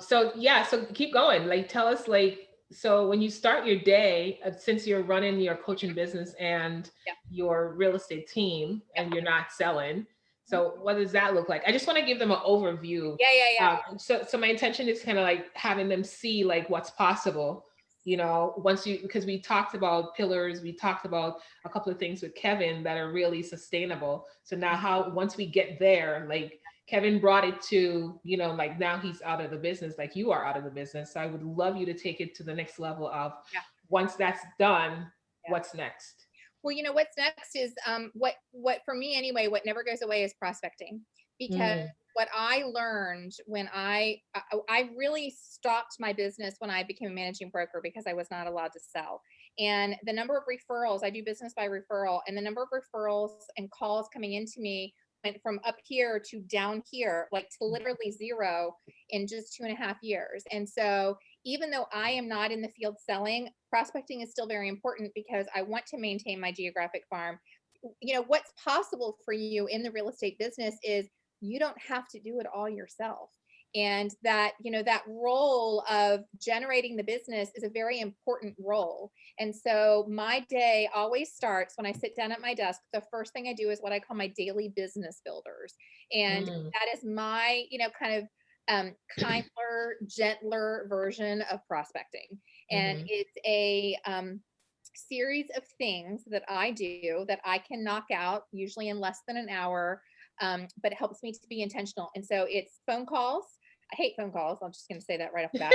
Speaker 1: So yeah, so keep going. Like tell us like so when you start your day, since you're running your coaching business and
Speaker 3: Yeah.
Speaker 1: your real estate team
Speaker 3: Yeah.
Speaker 1: and you're not selling, so
Speaker 3: Mhm.
Speaker 1: what does that look like? I just want to give them an overview.
Speaker 3: Yeah, yeah, yeah.
Speaker 1: So my intention is kind of like having them see like what's possible, you know, once you, because we talked about pillars, we talked about a couple of things with Kevin that are really sustainable. So now how, once we get there, like Kevin brought it to, you know, like now he's out of the business, like you are out of the business. So I would love you to take it to the next level of,
Speaker 3: Yeah.
Speaker 1: once that's done,
Speaker 3: Yeah.
Speaker 1: what's next?
Speaker 3: Well, what's next is what for me anyway, what never goes away is prospecting. Because
Speaker 1: Mm,
Speaker 3: what I learned when I really stopped my business when I became a managing broker because I was not allowed to sell. And the number of referrals, I do business by referral, and the number of referrals and calls coming into me went from up here to down here, like to literally zero in just 2.5 years. And so even though I am not in the field selling, prospecting is still very important because I want to maintain my geographic farm. What's possible for you in the real estate business is you don't have to do it all yourself. And that role of generating the business is a very important role. And so my day always starts when I sit down at my desk. The first thing I do is what I call my daily business builders. And
Speaker 1: mm,
Speaker 3: that is my, kind of kinder, gentler version of prospecting. And
Speaker 1: mm-hmm.
Speaker 3: it's a series of things that I do that I can knock out usually in less than an hour, but it helps me to be intentional. And so it's phone calls. I hate phone calls. I'm just going to say that right off the bat.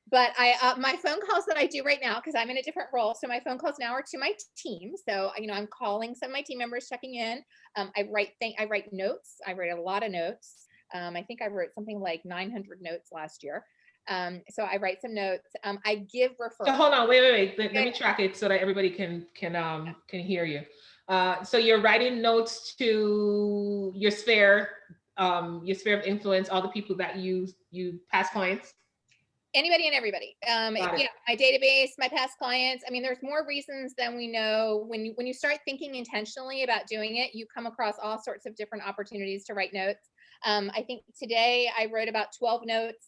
Speaker 3: But my phone calls that I do right now, because I'm in a different role. So my phone calls now are to my team. So, I'm calling some of my team members, checking in. I write notes. I write a lot of notes. I think I wrote something like 900 notes last year. So I write some notes. I give
Speaker 1: So
Speaker 3: referrals.
Speaker 1: hold on, wait. Let
Speaker 3: Okay.
Speaker 1: me track it so that everybody can hear you. So you're writing notes to your sphere of influence, all the people that you past clients.
Speaker 3: Anybody and everybody.
Speaker 1: Got it.
Speaker 3: My database, my past clients. I mean, there's more reasons than we know. When you start thinking intentionally about doing it, you come across all sorts of different opportunities to write notes. I think today I wrote about 12 notes.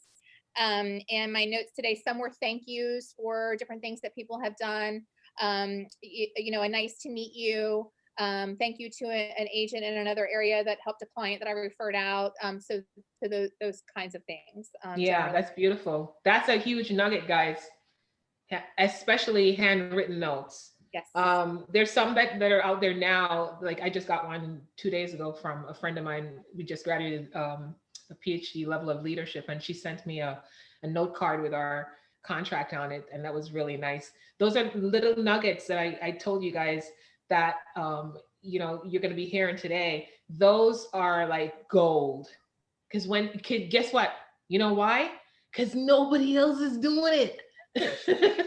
Speaker 3: And my notes today, some were thank yous for different things that people have done. A nice to meet you. Thank you to an agent in another area that helped a client that I referred out. So those kinds of things.
Speaker 1: Yeah,
Speaker 3: Generally.
Speaker 1: that's beautiful. That's a huge nugget, guys. Especially handwritten notes.
Speaker 3: Yes.
Speaker 1: There's some that are out there now. Like I just got one 2 days ago from a friend of mine. We just graduated a PhD level of leadership, and she sent me a note card with our contract on it, and that was really nice. Those are little nuggets that I told you guys that you're going to be hearing today. Those are like gold. Because guess what? You know why? Because nobody else is doing it.
Speaker 3: Yeah.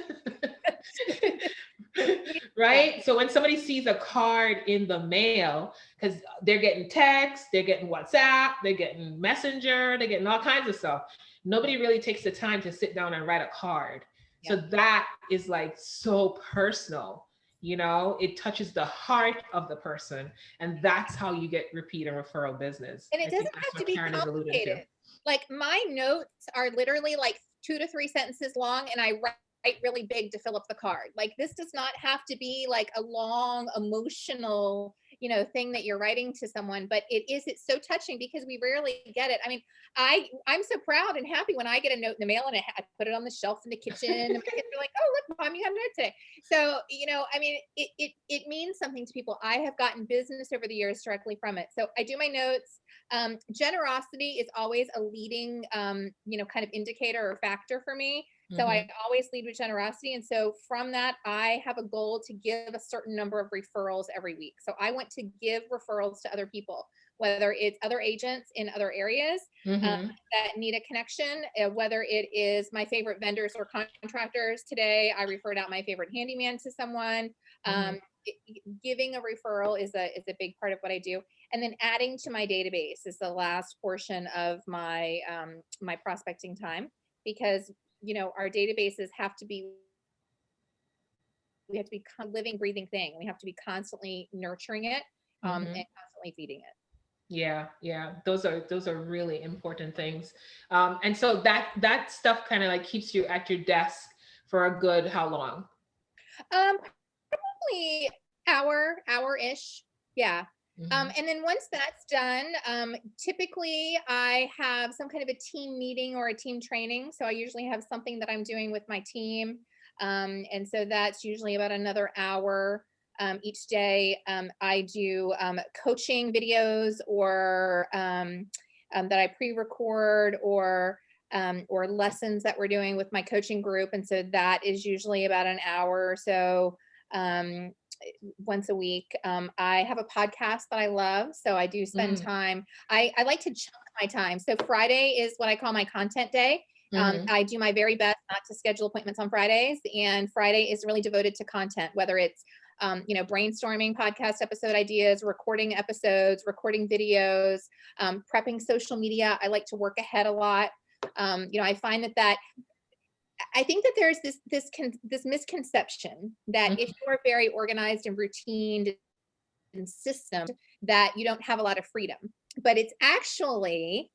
Speaker 1: Right? So when somebody sees a card in the mail, because they're getting text, they're getting WhatsApp, they're getting Messenger, they're getting all kinds of stuff. Nobody really takes the time to sit down and write a card. So
Speaker 3: Yeah.
Speaker 1: that is like so personal. It touches the heart of the person. And that's how you get repeat and referral business.
Speaker 3: And
Speaker 1: I
Speaker 3: it
Speaker 1: think
Speaker 3: doesn't
Speaker 1: that's
Speaker 3: have to
Speaker 1: what
Speaker 3: be
Speaker 1: Karen is alluding to.
Speaker 3: complicated. Like my notes are literally like 2 to 3 sentences long, and I write really big to fill up the card. Like this does not have to be like a long emotional, thing that you're writing to someone, but it's so touching because we rarely get it. I mean, I'm so proud and happy when I get a note in the mail and I put it on the shelf in the kitchen and my kids are like, oh, look, Mom, you got a note today. So, I mean, it means something to people. I have gotten business over the years directly from it. So I do my notes. Generosity is always a leading, kind of indicator or factor for me. So I always lead with generosity. And so from that, I have a goal to give a certain number of referrals every week. So I want to give referrals to other people, whether it's other agents in other areas that need a connection, whether it is my favorite vendors or contractors. Today, I referred out my favorite handyman to someone. Giving a referral is a big part of what I do. And then adding to my database is the last portion of my my prospecting time, because our databases have to be a living, breathing thing. We have to be constantly nurturing it and constantly feeding it.
Speaker 1: Yeah, yeah, those are really important things. And so that stuff kind of like keeps you at your desk for a good how long?
Speaker 3: Probably hour-ish. Yeah.
Speaker 1: Hmm.
Speaker 3: And then once that's done, typically I have some kind of a team meeting or a team training. So I usually have something that I'm doing with my team. And so that's usually about another hour each day. I do coaching videos that I pre-record or lessons that we're doing with my coaching group. And so that is usually about an hour or so um, once a week. I have a podcast that I love, so I do spend
Speaker 1: Mm.
Speaker 3: time. I like to chunk my time. So Friday is what I call my content day.
Speaker 1: Hmm.
Speaker 3: I do my very best not to schedule appointments on Fridays, and Friday is really devoted to content, whether it's brainstorming podcast episode ideas, recording episodes, recording videos, prepping social media. I like to work ahead a lot. I find that I think that there's this misconception that if you are very organized and routine and systemed, that you don't have a lot of freedom. But it's actually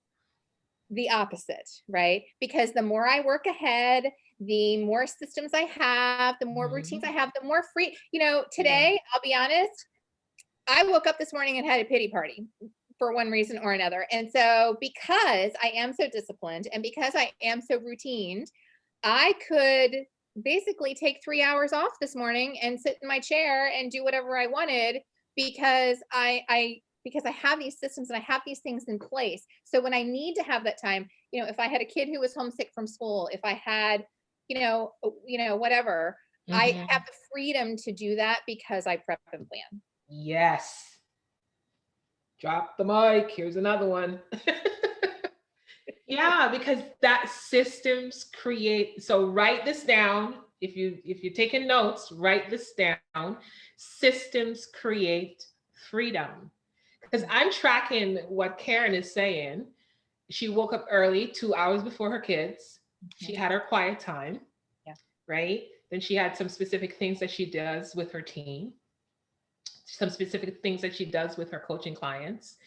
Speaker 3: the opposite, right? Because the more I work ahead, the more systems I have, the more routines I
Speaker 1: Hmm.
Speaker 3: have, the more free.
Speaker 1: Yeah.
Speaker 3: Today, I'll be honest, I woke up this morning and had a pity party for one reason or another. And so, because I am so disciplined and because I am so routine, I could basically take 3 hours off this morning and sit in my chair and do whatever I wanted because I have these systems and I have these things in place. So when I need to have that time, if I had a kid who was homesick from school, if I had, whatever, I have
Speaker 1: Hmm.
Speaker 3: the freedom to do that because I prep and plan.
Speaker 1: Yes. Drop the mic. Here's another one. Yeah, because that systems create, so write this down. If you're taking notes, write this down. Systems create freedom. Because I'm tracking what Karen is saying. She woke up early, 2 hours before her kids. She
Speaker 3: Mhm.
Speaker 1: had her quiet time,
Speaker 3: Yeah.
Speaker 1: right? Then she had some specific things that she does with her team, some specific things that she does with her coaching clients.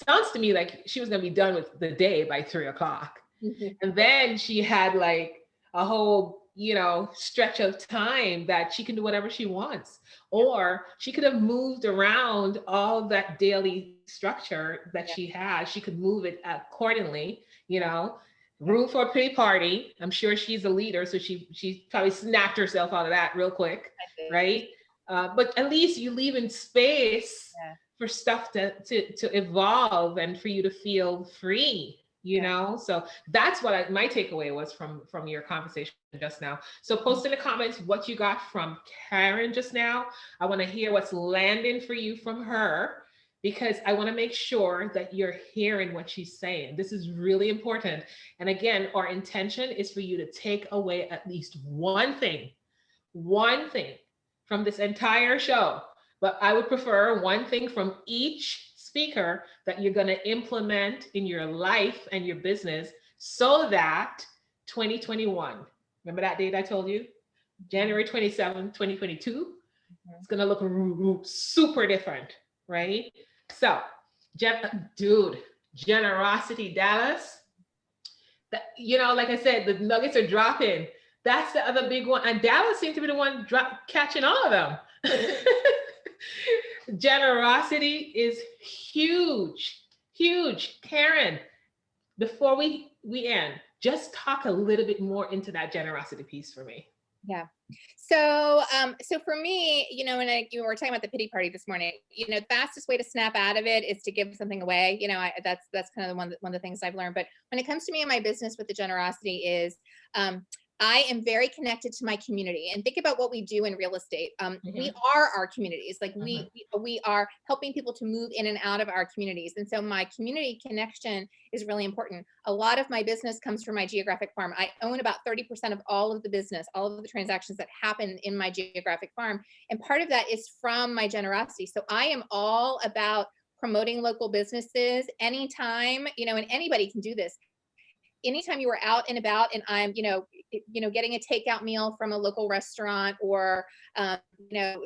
Speaker 1: Sounds to me like she was going to be done with the day by 3 o'clock.
Speaker 3: Mhm.
Speaker 1: And then she had like a whole, stretch of time that she can do whatever she wants.
Speaker 3: Yeah.
Speaker 1: Or she could have moved around all that daily structure that
Speaker 3: Yeah.
Speaker 1: she has. She could move it accordingly,
Speaker 3: Yeah. Yeah.
Speaker 1: room for a pretty party. I'm sure she's a leader, so she probably snapped herself out of that real quick,
Speaker 3: I did.
Speaker 1: right? But at least you leave in space
Speaker 3: Yeah.
Speaker 1: for stuff to evolve and for you to feel free,
Speaker 3: Yeah.
Speaker 1: so that's what my takeaway was from your conversation just now. So post in the comments what you got from Karen just now. I want to hear what's landing for you from her, because I want to make sure that you're hearing what she's saying. This is really important. And again, our intention is for you to take away at least one thing from this entire show. But I would prefer one thing from each speaker that you're going to implement in your life and your business, so that 2021, remember that date I told you?
Speaker 3: Mhm.
Speaker 1: January 27, 2022,
Speaker 3: Mhm.
Speaker 1: it's going to look super different, right? So, dude, generosity, Dallas, like I said, the nuggets are dropping. That's the other big one. And Dallas seemed to be the one catching all of them. Generosity is huge, huge. Karen, before we end, just talk a little bit more into that generosity piece for me.
Speaker 3: Yeah. So for me, you were talking about the pity party this morning. The fastest way to snap out of it is to give something away. That's kind of one of the things I've learned. But when it comes to me and my business with the generosity is, I am very connected to my community. And think about what we do in real estate. We
Speaker 1: Mm-hmm.
Speaker 3: are our communities. Like
Speaker 1: Mm-hmm.
Speaker 3: we are helping people to move in and out of our communities. And so my community connection is really important. A lot of my business comes from my geographic farm. I own about 30% of all of the business, all of the transactions that happen in my geographic farm. And part of that is from my generosity. So I am all about promoting local businesses anytime, and anybody can do this. Anytime you are out and about and I'm, getting a takeout meal from a local restaurant or, you know,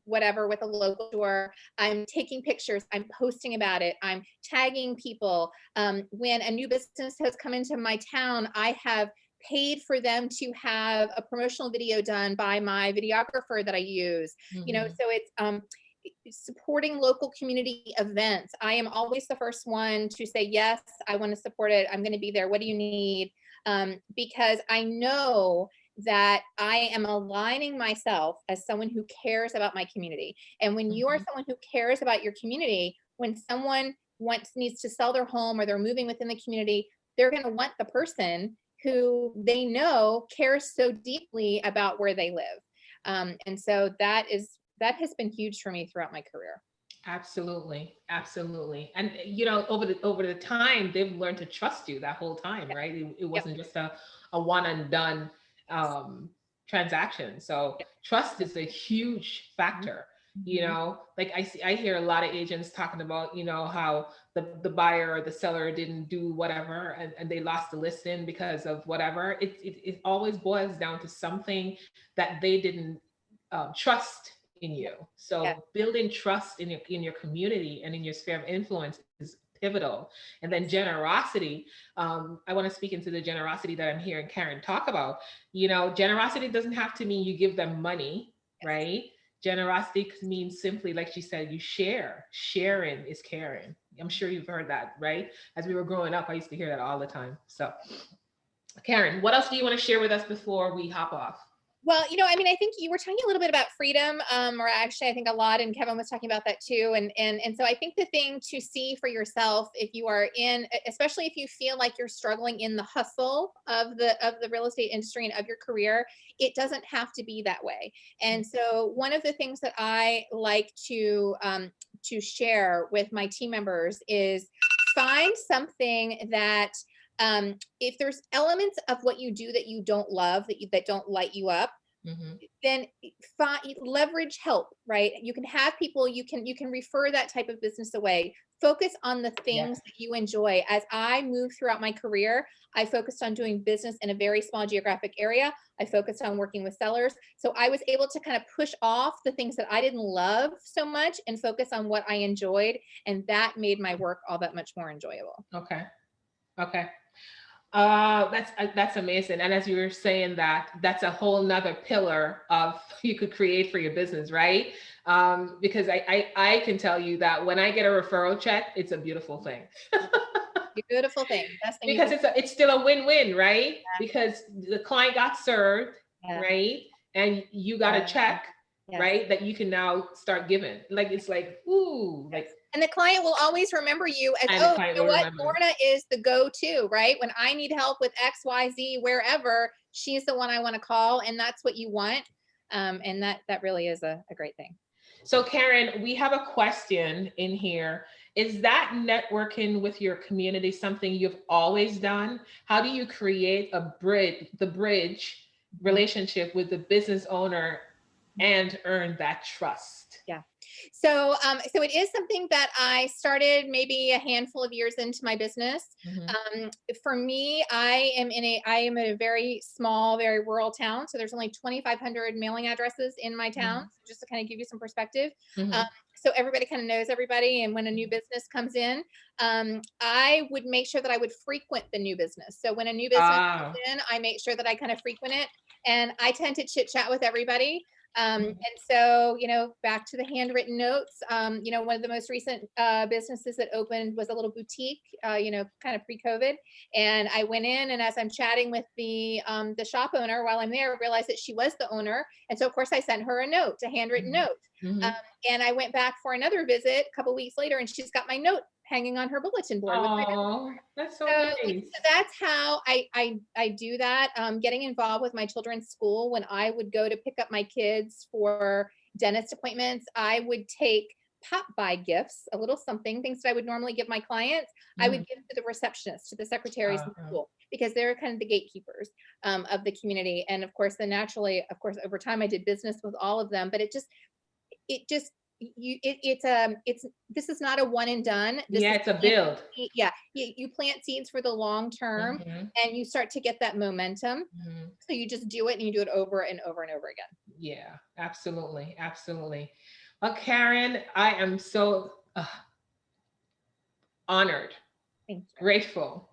Speaker 3: whatever with a local store. I'm taking pictures, I'm posting about it, I'm tagging people. When a new business has come into my town, I have paid for them to have a promotional video done by my videographer that I use. So it's supporting local community events. I am always the first one to say, yes, I want to support it. I'm going to be there. What do you need? Because I know that I am aligning myself as someone who cares about my community. And when you are someone who cares about your community, when someone needs to sell their home or they're moving within the community, they're going to want the person who they know cares so deeply about where they live. And so that has been huge for me throughout my career.
Speaker 1: Absolutely. Absolutely. And over the time, they've learned to trust you that whole time, right? It wasn't just a one and done transaction. So trust is a huge factor. Like I hear a lot of agents talking about, how the buyer or the seller didn't do whatever and they lost the listing because of whatever. It always boils down to something that they didn't trust in you. So building trust in your community and in your sphere of influence is pivotal. And then generosity. I want to speak into the generosity that I'm hearing Karen talk about. Generosity doesn't have to mean you give them money, right? Generosity means simply, like she said, you share. Sharing is caring. I'm sure you've heard that, right? As we were growing up, I used to hear that all the time. So, Karen, what else do you want to share with us before we hop off?
Speaker 3: Well, I think you were talking a little bit about freedom, or actually I think a lot, and Kevin was talking about that too. And so I think the thing to see for yourself, if you are especially if you feel like you're struggling in the hustle of the real estate industry and of your career, it doesn't have to be that way. And so one of the things that I like to share with my team members is find something that, if there's elements of what you do that you don't love, that don't light you up, then leverage help, right? You can have people, you can refer that type of business away. Focus on the things that you enjoy. As I moved throughout my career, I focused on doing business in a very small geographic area. I focused on working with sellers. So I was able to kind of push off the things that I didn't love so much and focus on what I enjoyed. And that made my work all that much more enjoyable.
Speaker 1: Okay. That's amazing. And as you were saying that's a whole nother pillar of you could create for your business, right? Because I can tell you that when I get a referral check, it's a beautiful thing.
Speaker 3: Beautiful thing. Best thing
Speaker 1: because it's still a win-win, right?
Speaker 3: Yeah.
Speaker 1: Because the client got served, right? And you got a check, right? That you can now start giving. Like, it's like, ooh, like.
Speaker 3: And the client will always remember you as, oh, you know what? Lorna is the go-to, right? When I need help with X, Y, Z, wherever, she's the one I want to call. And that's what you want. And that really is a great thing.
Speaker 1: So Karen, we have a question in here. Is that networking with your community something you've always done? How do you create the bridge relationship with the business owner and earn that trust?
Speaker 3: Yeah. So it is something that I started maybe a handful of years into my business. For me, I am in a very small, very rural town. So there's only 2,500 mailing addresses in my town, just to kind of give you some perspective. So everybody kind of knows everybody. And when a new business comes in, I would make sure that I would frequent the new business. So when a new business comes in, I make sure that I kind of frequent it. And I tend to chit chat with everybody. And so, back to the handwritten notes, one of the most recent businesses that opened was a little boutique, kind of pre-COVID. And I went in, and as I'm chatting with the shop owner while I'm there, I realized that she was the owner. And so, of course, I sent her a handwritten note. And I went back for another visit a couple weeks later, and she's got my note hanging on her bulletin board.
Speaker 1: Oh, that's so nice.
Speaker 3: So that's how I do that. Getting involved with my children's school. When I would go to pick up my kids for dentist appointments, I would take pop-by gifts, a little something, things that I would normally give my clients. I would give to the receptionists, to the secretaries in the school, because they're kind of the gatekeepers of the community. And of course, then naturally, of course, over time, I did business with all of them, but it just this is not a one and done.
Speaker 1: Yeah, it's a build.
Speaker 3: Yeah, you plant seeds for the long term, and you start to get that momentum. So you just do it, and you do it over and over and over again.
Speaker 1: Yeah, absolutely, absolutely. Well, Karen, I am so honored, grateful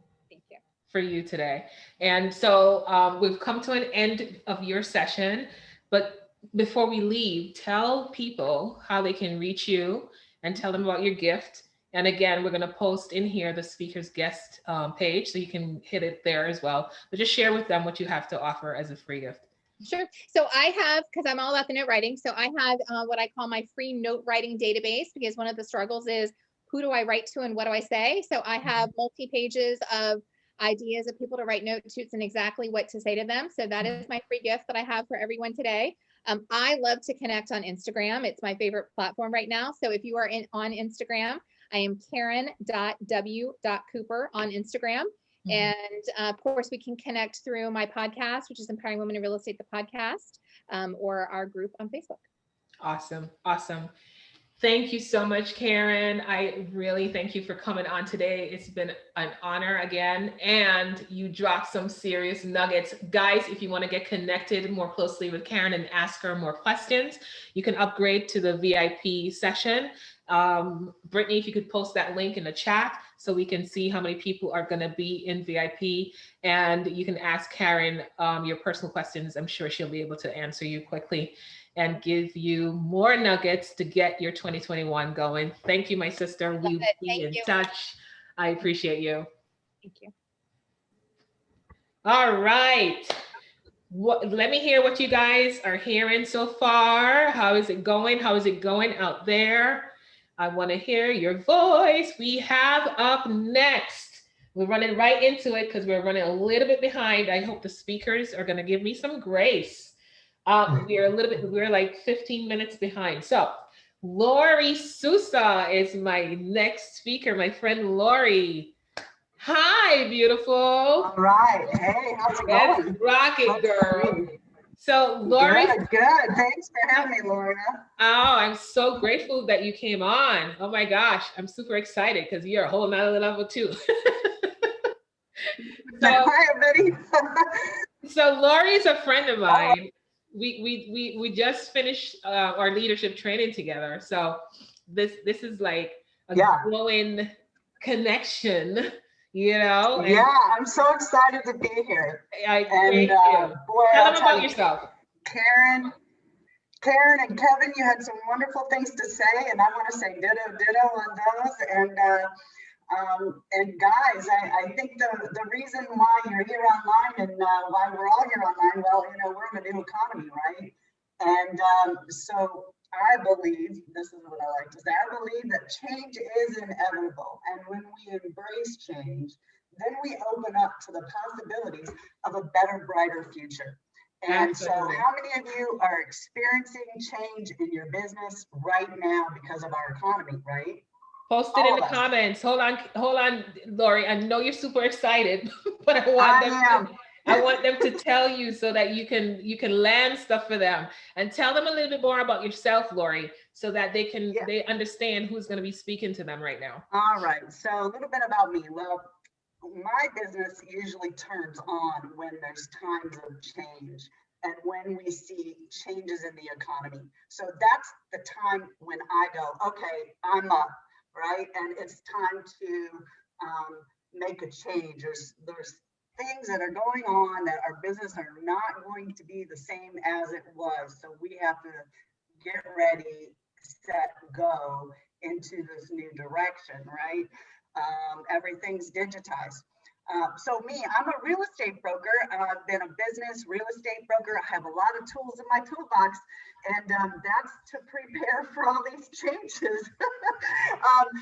Speaker 1: for you today. And so we've come to an end of your session, but before we leave, tell people how they can reach you and tell them about your gift. And again, we're going to post in here the speaker's guest page, so you can hit it there as well. But just share with them what you have to offer as a free gift.
Speaker 3: Sure. So I have, because I'm all about the note writing, so I have what I call my free note writing database, because one of the struggles is, who do I write to and what do I say? So I have multi-pages of ideas of people to write notes to and exactly what to say to them. So that is my free gift that I have for everyone today. I love to connect on Instagram. It's my favorite platform right now. So if you are on Instagram, I am Karen.w.Cooper on Instagram. And of course, we can connect through my podcast, which is Empowering Women in Real Estate, the podcast, or our group on Facebook.
Speaker 1: Awesome. Awesome. Thank you so much, Karen. I really thank you for coming on today. It's been an honor again. And you dropped some serious nuggets. Guys, if you want to get connected more closely with Karen and ask her more questions, you can upgrade to the VIP session. Brittany, if you could post that link in the chat so we can see how many people are going to be in VIP, and you can ask Karen your personal questions. I'm sure she'll be able to answer you quickly and give you more nuggets to get your 2021 going. Thank you, my sister. We'll be in touch. I appreciate you.
Speaker 3: Thank you.
Speaker 1: All right. Let me hear what you guys are hearing so far. How is it going? How is it going out there? I want to hear your voice. We have up next, we're running right into it because we're running a little bit behind. I hope the speakers are going to give me some grace. We're like 15 minutes behind. So Lori Sousa is my next speaker, my friend Lori. Hi, beautiful.
Speaker 4: All right. Hey, how's it going?
Speaker 1: Rock it, girl. So Lori.
Speaker 4: Good. Thanks for having me, Lorna.
Speaker 1: Oh, I'm so grateful that you came on. Oh my gosh, I'm super excited because you're a whole nother level too.
Speaker 4: Hi, everybody.
Speaker 1: So Lori is a friend of mine. We just finished our leadership training together. So this is like a growing connection, you know?
Speaker 4: And I'm so excited to be here.
Speaker 1: Thank you. Boy, tell them about yourself.
Speaker 4: Karen and Kevin, you had some wonderful things to say, and I want to say ditto on those. And guys, I think the reason why you're here online and why we're all here online, well, you know, we're in a new economy, right? And so I believe, this is what I like to say, I believe that change is inevitable. And when we embrace change, then we open up to the possibilities of a better, brighter future. And Absolutely. So how many of you are experiencing change in your business right now because of our economy, right?
Speaker 1: Post it in the comments. Hold on, Lori. I know you're super excited, but I want them to tell you so that you can land stuff for them, and tell them a little bit more about yourself, Lori, so that they understand who's going to be speaking to them right now.
Speaker 4: All right. So a little bit about me. Well, my business usually turns on when there's times of change and when we see changes in the economy. So that's the time when I go, okay, I'm up. Right, and it's time to make a change. There's things that are going on that our business are not going to be the same as it was. So we have to get ready, set, go into this new direction. Right, everything's digitized. So me, I'm a real estate broker. I've been a business real estate broker. I have a lot of tools in my toolbox, and that's to prepare for all these changes.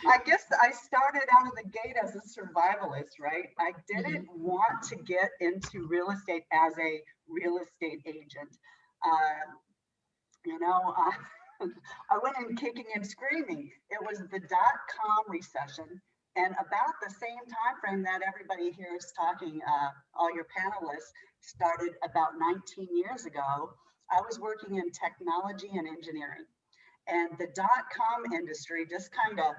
Speaker 4: I guess I started out of the gate as a survivalist, right? I didn't want to get into real estate as a real estate agent. I went in kicking and screaming. It was the .com recession. And about the same time frame that everybody here is talking, all your panelists started about 19 years ago, I was working in technology and engineering. And the dot-com industry just kind of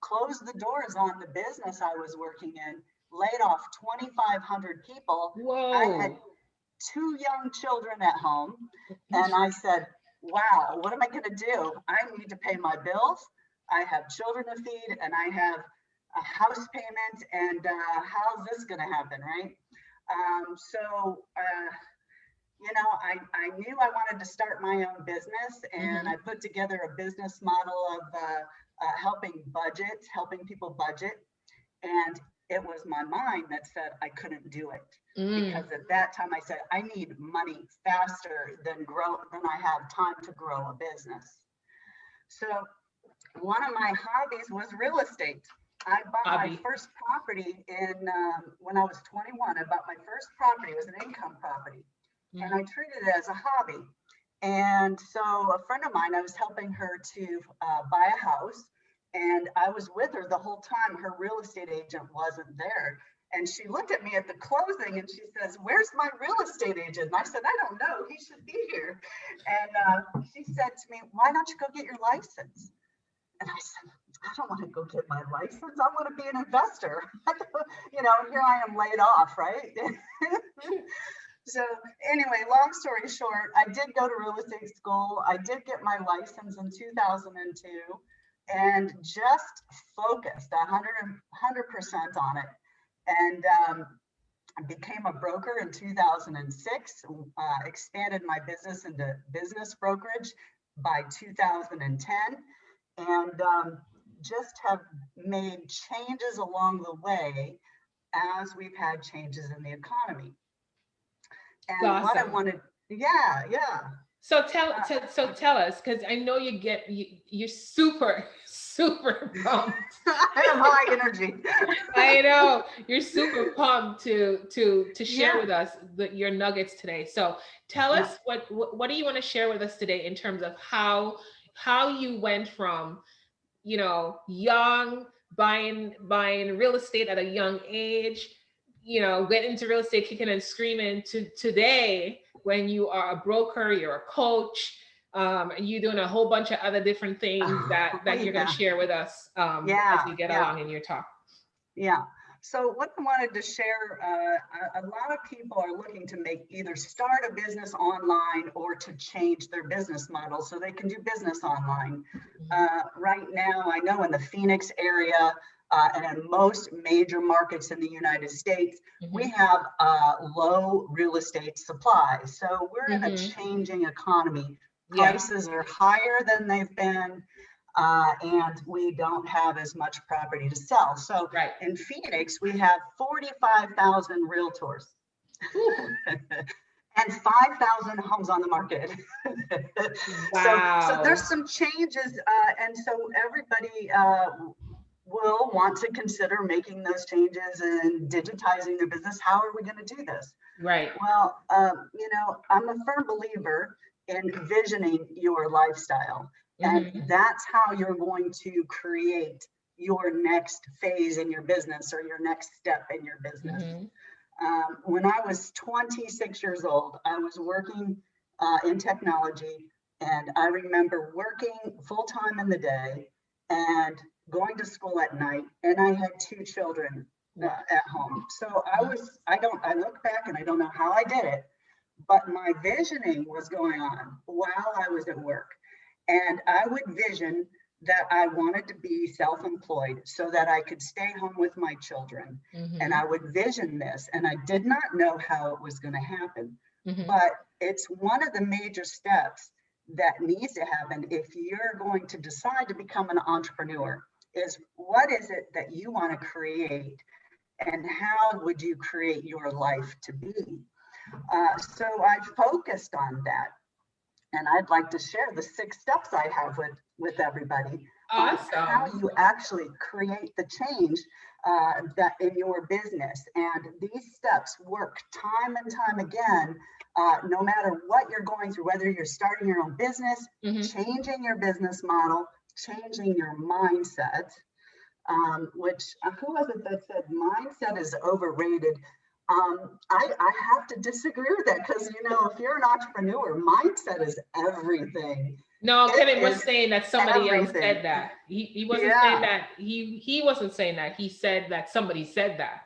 Speaker 4: closed the doors on the business I was working in, laid off 2,500 people.
Speaker 1: Whoa.
Speaker 4: I had 2 young children at home, and I said, wow, what am I going to do? I need to pay my bills. I have children to feed, and I have a house payment, and how's this going to happen, right? I knew I wanted to start my own business, and I put together a business model of helping people budget. And it was my mind that said I couldn't do it. Because at that time I said, I need money faster than I have time to grow a business. So one of my hobbies was real estate. I bought my first property when I was 21. I bought my first property. It was an income property. And I treated it as a hobby. And so a friend of mine, I was helping her to buy a house, and I was with her the whole time. Her real estate agent wasn't there. And she looked at me at the closing and she says, where's my real estate agent? And I said, I don't know, he should be here. And she said to me, why don't you go get your license? And I said, I don't want to go get my license. I want to be an investor. Here I am laid off, right? So anyway, long story short, I did go to real estate school. I did get my license in 2002 and just focused 100% on it. And I became a broker in 2006, expanded my business into business brokerage by 2010, and just have made changes along the way as we've had changes in the economy. And
Speaker 1: awesome.
Speaker 4: What I wanted, yeah.
Speaker 1: So tell us, because I know you're super pumped.
Speaker 4: I have high energy.
Speaker 1: I know you're super pumped to share with us your nuggets today. So tell us what do you want to share with us today in terms of how you went from young buying real estate at a young age, get into real estate kicking and screaming to today when you are a broker, you're a coach, and you're doing a whole bunch of other different things that you're going to share with us as you get along in your talk.
Speaker 4: Yeah. So what I wanted to share, a lot of people are looking to either start a business online or to change their business model so they can do business online. Right now, I know in the Phoenix area, and in most major markets in the United States, we have low real estate supply. So we're in a changing economy. Prices are higher than they've been, and we don't have as much property to sell. So in Phoenix, we have 45,000 realtors and 5,000 homes on the market.
Speaker 1: Wow.
Speaker 4: So there's some changes, and so everybody will want to consider making those changes and digitizing their business. How are we going to do this?
Speaker 1: Right.
Speaker 4: Well, I'm a firm believer in visioning your lifestyle. And that's how you're going to create your next phase in your business or your next step in your business. When I was 26 years old, I was working in technology, and I remember working full-time in the day and going to school at night, and I had 2 children at home. So I look back and I don't know how I did it, but my visioning was going on while I was at work. And I would vision that I wanted to be self-employed so that I could stay home with my children. And I would vision this, and I did not know how it was going to happen, but it's one of the major steps that needs to happen if you're going to decide to become an entrepreneur. Is what is it that you want to create, and how would you create your life to be? So I focused on that, and I'd like to share the 6 steps I have with everybody.
Speaker 1: Awesome.
Speaker 4: On how you actually create the change that in your business. And these steps work time and time again, no matter what you're going through, whether you're starting your own business, changing your business model, changing your mindset, which who was it that said mindset is overrated? I have to disagree with that, because if you're an entrepreneur, mindset is everything.
Speaker 1: No,
Speaker 4: It
Speaker 1: Kevin was
Speaker 4: is
Speaker 1: saying that somebody else
Speaker 4: everything.
Speaker 1: said that. He wasn't saying
Speaker 4: Yeah.
Speaker 1: that. He wasn't saying that. He said that somebody said that.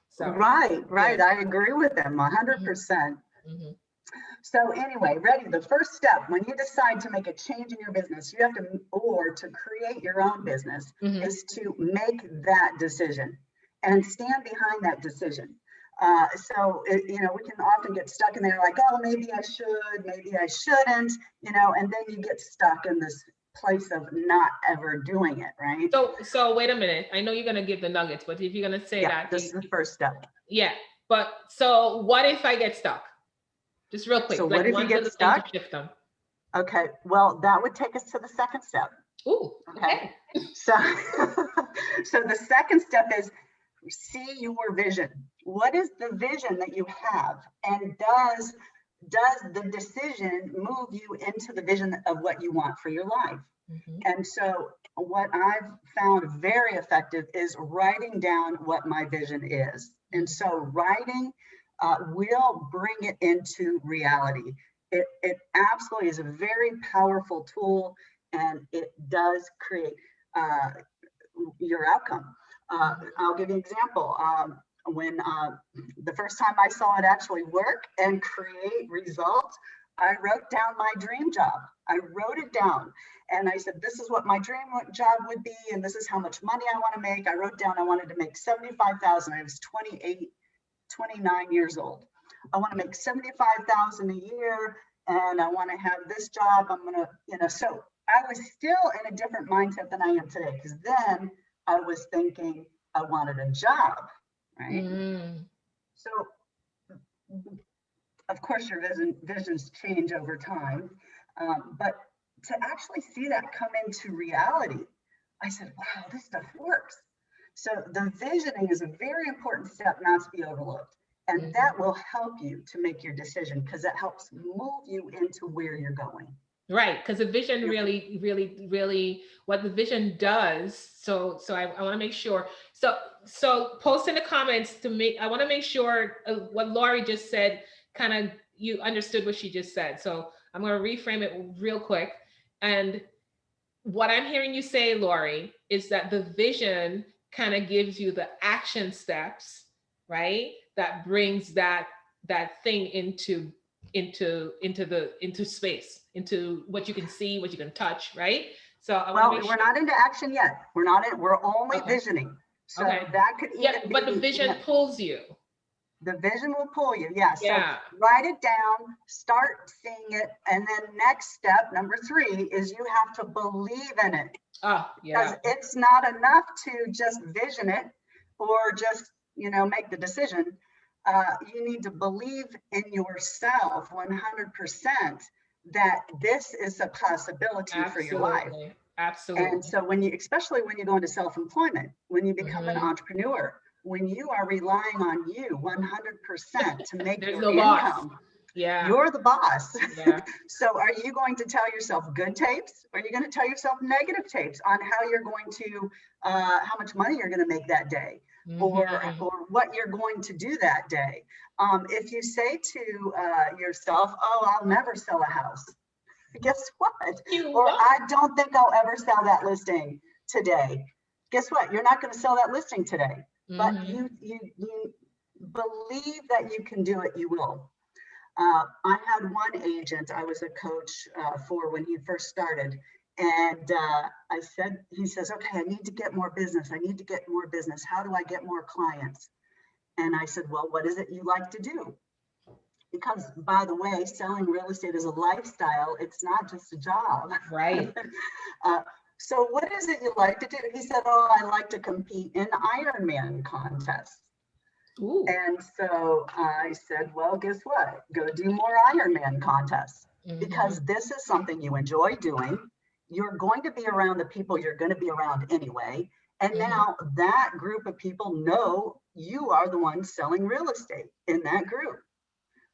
Speaker 1: So
Speaker 4: Right.
Speaker 1: yeah.
Speaker 4: I agree with them 100%.
Speaker 1: Mhm.
Speaker 4: So anyway, ready, the first step, when you decide to make a change in your business, you have to, or to create your own business,
Speaker 1: Mhm.
Speaker 4: is to make that decision and stand behind that decision. We can often get stuck in there like, oh, maybe I should, maybe I shouldn't, and then you get stuck in this place of not ever doing it, right?
Speaker 1: So wait a minute. I know you're gonna give the nuggets, but if you're gonna say
Speaker 4: Yeah,
Speaker 1: that,
Speaker 4: this is the first step.
Speaker 1: yeah. But so what if I get stuck? Just real quick,
Speaker 4: So
Speaker 1: like
Speaker 4: what if you
Speaker 1: one
Speaker 4: get
Speaker 1: little thing to
Speaker 4: stuck?
Speaker 1: shift them.
Speaker 4: Okay, well, that would take us to the second step.
Speaker 1: Ooh, okay.
Speaker 4: So, so the second step is see your vision. What is the vision that you have? And does the decision move you into the vision of what you want for your life?
Speaker 1: Mhm.
Speaker 4: And so what I've found very effective is writing down what my vision is. And so writing will bring it into reality. It absolutely is a very powerful tool, and it does create your outcome. I'll give you an example. When the first time I saw it actually work and create results, I wrote down my dream job. I wrote it down and I said, this is what my dream job would be, and this is how much money I want to make. I wrote down I wanted to make 75,000. I was 29 years old. I want to make 75,000 a year, and I want to have this job. I'm gonna, so I was still in a different mindset than I am today, because then I was thinking I wanted a job, right?
Speaker 1: Mm.
Speaker 4: So of course your visions change over time, but to actually see that come into reality, I said, wow, this stuff works. So the visioning is a very important step not to be overlooked. And that will help you to make your decision, because it helps move you into where you're going.
Speaker 1: Right, because the vision really what the vision does. So I want to make sure. So post in the comments to make. I want to make sure what Lori just said. Kind of you understood what she just said. So I'm going to reframe it real quick. And what I'm hearing you say, Lori, is that the vision kind of gives you the action steps, right? That brings that thing into space, into what you can see, what you can touch, right? So I want to make
Speaker 4: we're
Speaker 1: sure.
Speaker 4: not into action yet. We're only
Speaker 1: Okay.
Speaker 4: visioning. So
Speaker 1: Okay.
Speaker 4: that could even
Speaker 1: Yeah, but the vision pulls you.
Speaker 4: The vision will pull you. Yeah.
Speaker 1: Yeah.
Speaker 4: So write it down, start seeing it. And then next step, number 3, is you have to believe in it.
Speaker 1: Oh, yeah.
Speaker 4: Because it's not enough to just vision it or just, make the decision. You need to believe in yourself 100% that this is a possibility for your life.
Speaker 1: Absolutely.
Speaker 4: And so especially when you go into self-employment, when you become an entrepreneur, when you are relying on you 100% to make your income,
Speaker 1: boss. Yeah,
Speaker 4: you're the boss.
Speaker 1: Yeah.
Speaker 4: So are you going to tell yourself good tapes, or are you going to tell yourself negative tapes on how you're going to, how much money you're going to make that day, or what you're going to do that day? If you say to yourself, oh, I'll never sell a house, guess what? I don't think I'll ever sell that listing today. Guess what? You're not going to sell that listing today, but you believe that you can do it, you will. I had one agent I was a coach for when he first started. And he says, okay, I need to get more business. I need to get more business. How do I get more clients? And I said, well, what is it you like to do? Because, by the way, selling real estate is a lifestyle. It's not just a job.
Speaker 1: Right.
Speaker 4: So what is it you like to do? He said, oh, I like to compete in Ironman contests. Ooh. And so I said, well, guess what? Go do more Ironman contests, because this is something you enjoy doing. You're going to be around the people you're going to be around anyway. And now that group of people know you are the one selling real estate in that group.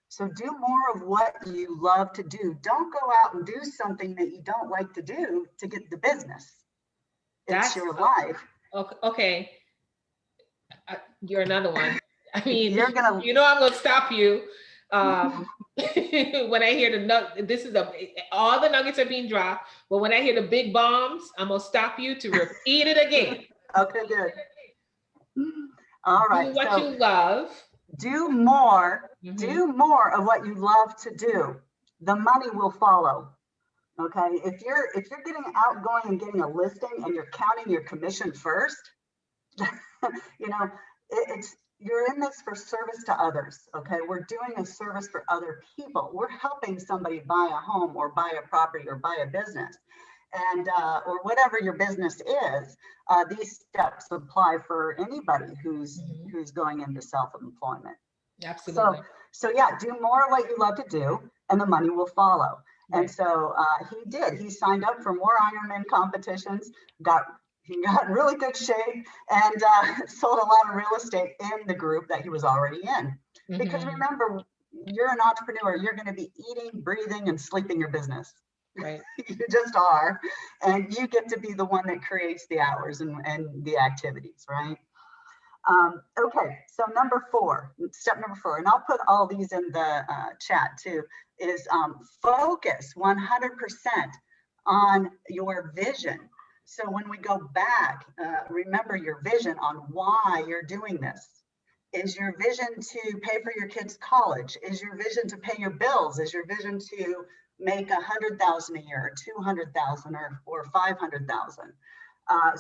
Speaker 4: So do more of what you love to do. Don't go out and do something that you don't like to do to get the business. It's your life.
Speaker 1: Okay. You're another one. I mean, I'm going to stop you. When I hear all the nuggets are being dropped, but when I hear the big bombs, I'm gonna stop you to repeat it again.
Speaker 4: Okay, good. All right.
Speaker 1: Do what
Speaker 4: So
Speaker 1: you love.
Speaker 4: do more.
Speaker 1: Mhm.
Speaker 4: Do more of what you love to do. The money will follow. Okay. If you're getting outgoing and getting a listing and you're counting your commission first, you know, it's you're in this for service to others. Okay. We're doing a service for other people. We're helping somebody buy a home or buy a property or buy a business. And or whatever your business is, these steps apply for anybody who's going into self-employment.
Speaker 1: Absolutely.
Speaker 4: So yeah, do more of what you love to do, and the money will follow.
Speaker 1: Right.
Speaker 4: And so he did. He signed up for more Ironman competitions. He got in really good shape, and sold a lot of real estate in the group that he was already in. Because remember, you're an entrepreneur. You're going to be eating, breathing, and sleeping your business.
Speaker 1: Right.
Speaker 4: You just are, and you get to be the one that creates the hours and the activities, right? Okay, so step number four, and I'll put all these in the chat too, is focus 100% on your vision. So when we go back, remember your vision on why you're doing this. Is your vision to pay for your kids' college? Is your vision to pay your bills? Is your vision to make 100,000 a year, or 200,000, or 500,000?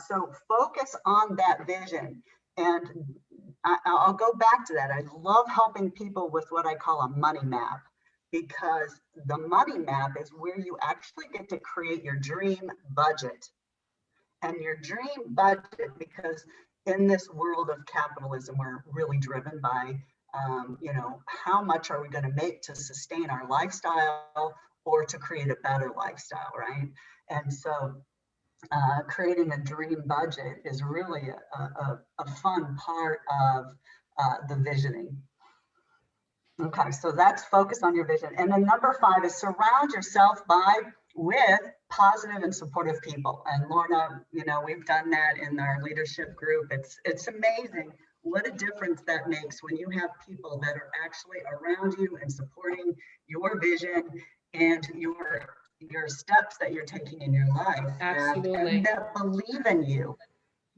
Speaker 4: So focus on that vision. And I'll go back to that. I love helping people with what I call a money map, because the money map is where you actually get to create your dream budget. And your dream budget, because in this world of capitalism, we're really driven by, how much are we going to make to sustain our lifestyle or to create a better lifestyle, right? And so creating a dream budget is really a fun part of the visioning. Okay, so that's focus on your vision. And then number 5 is surround yourself with positive and supportive people. And Lorna, we've done that in our leadership group. It's amazing what a difference that makes when you have people that are actually around you and supporting your vision and your steps that you're taking in your life.
Speaker 1: Absolutely.
Speaker 4: And that believe in you.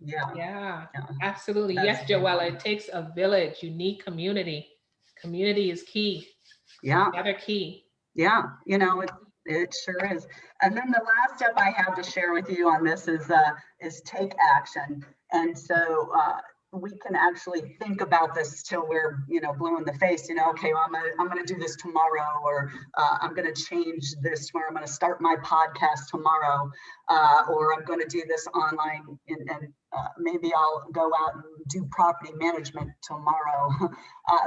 Speaker 1: Yeah, absolutely. Yes, Joella, it takes a village. You need community. Community is key.
Speaker 4: Yeah.
Speaker 1: Another key.
Speaker 4: Yeah, it sure is. And then the last step I have to share with you on this is take action. And so we can actually think about this till we're blue in the face. Okay, well, I'm gonna do this tomorrow, or I'm gonna change this tomorrow. I'm gonna start my podcast tomorrow, or I'm gonna do this online, and maybe I'll go out and do property management tomorrow.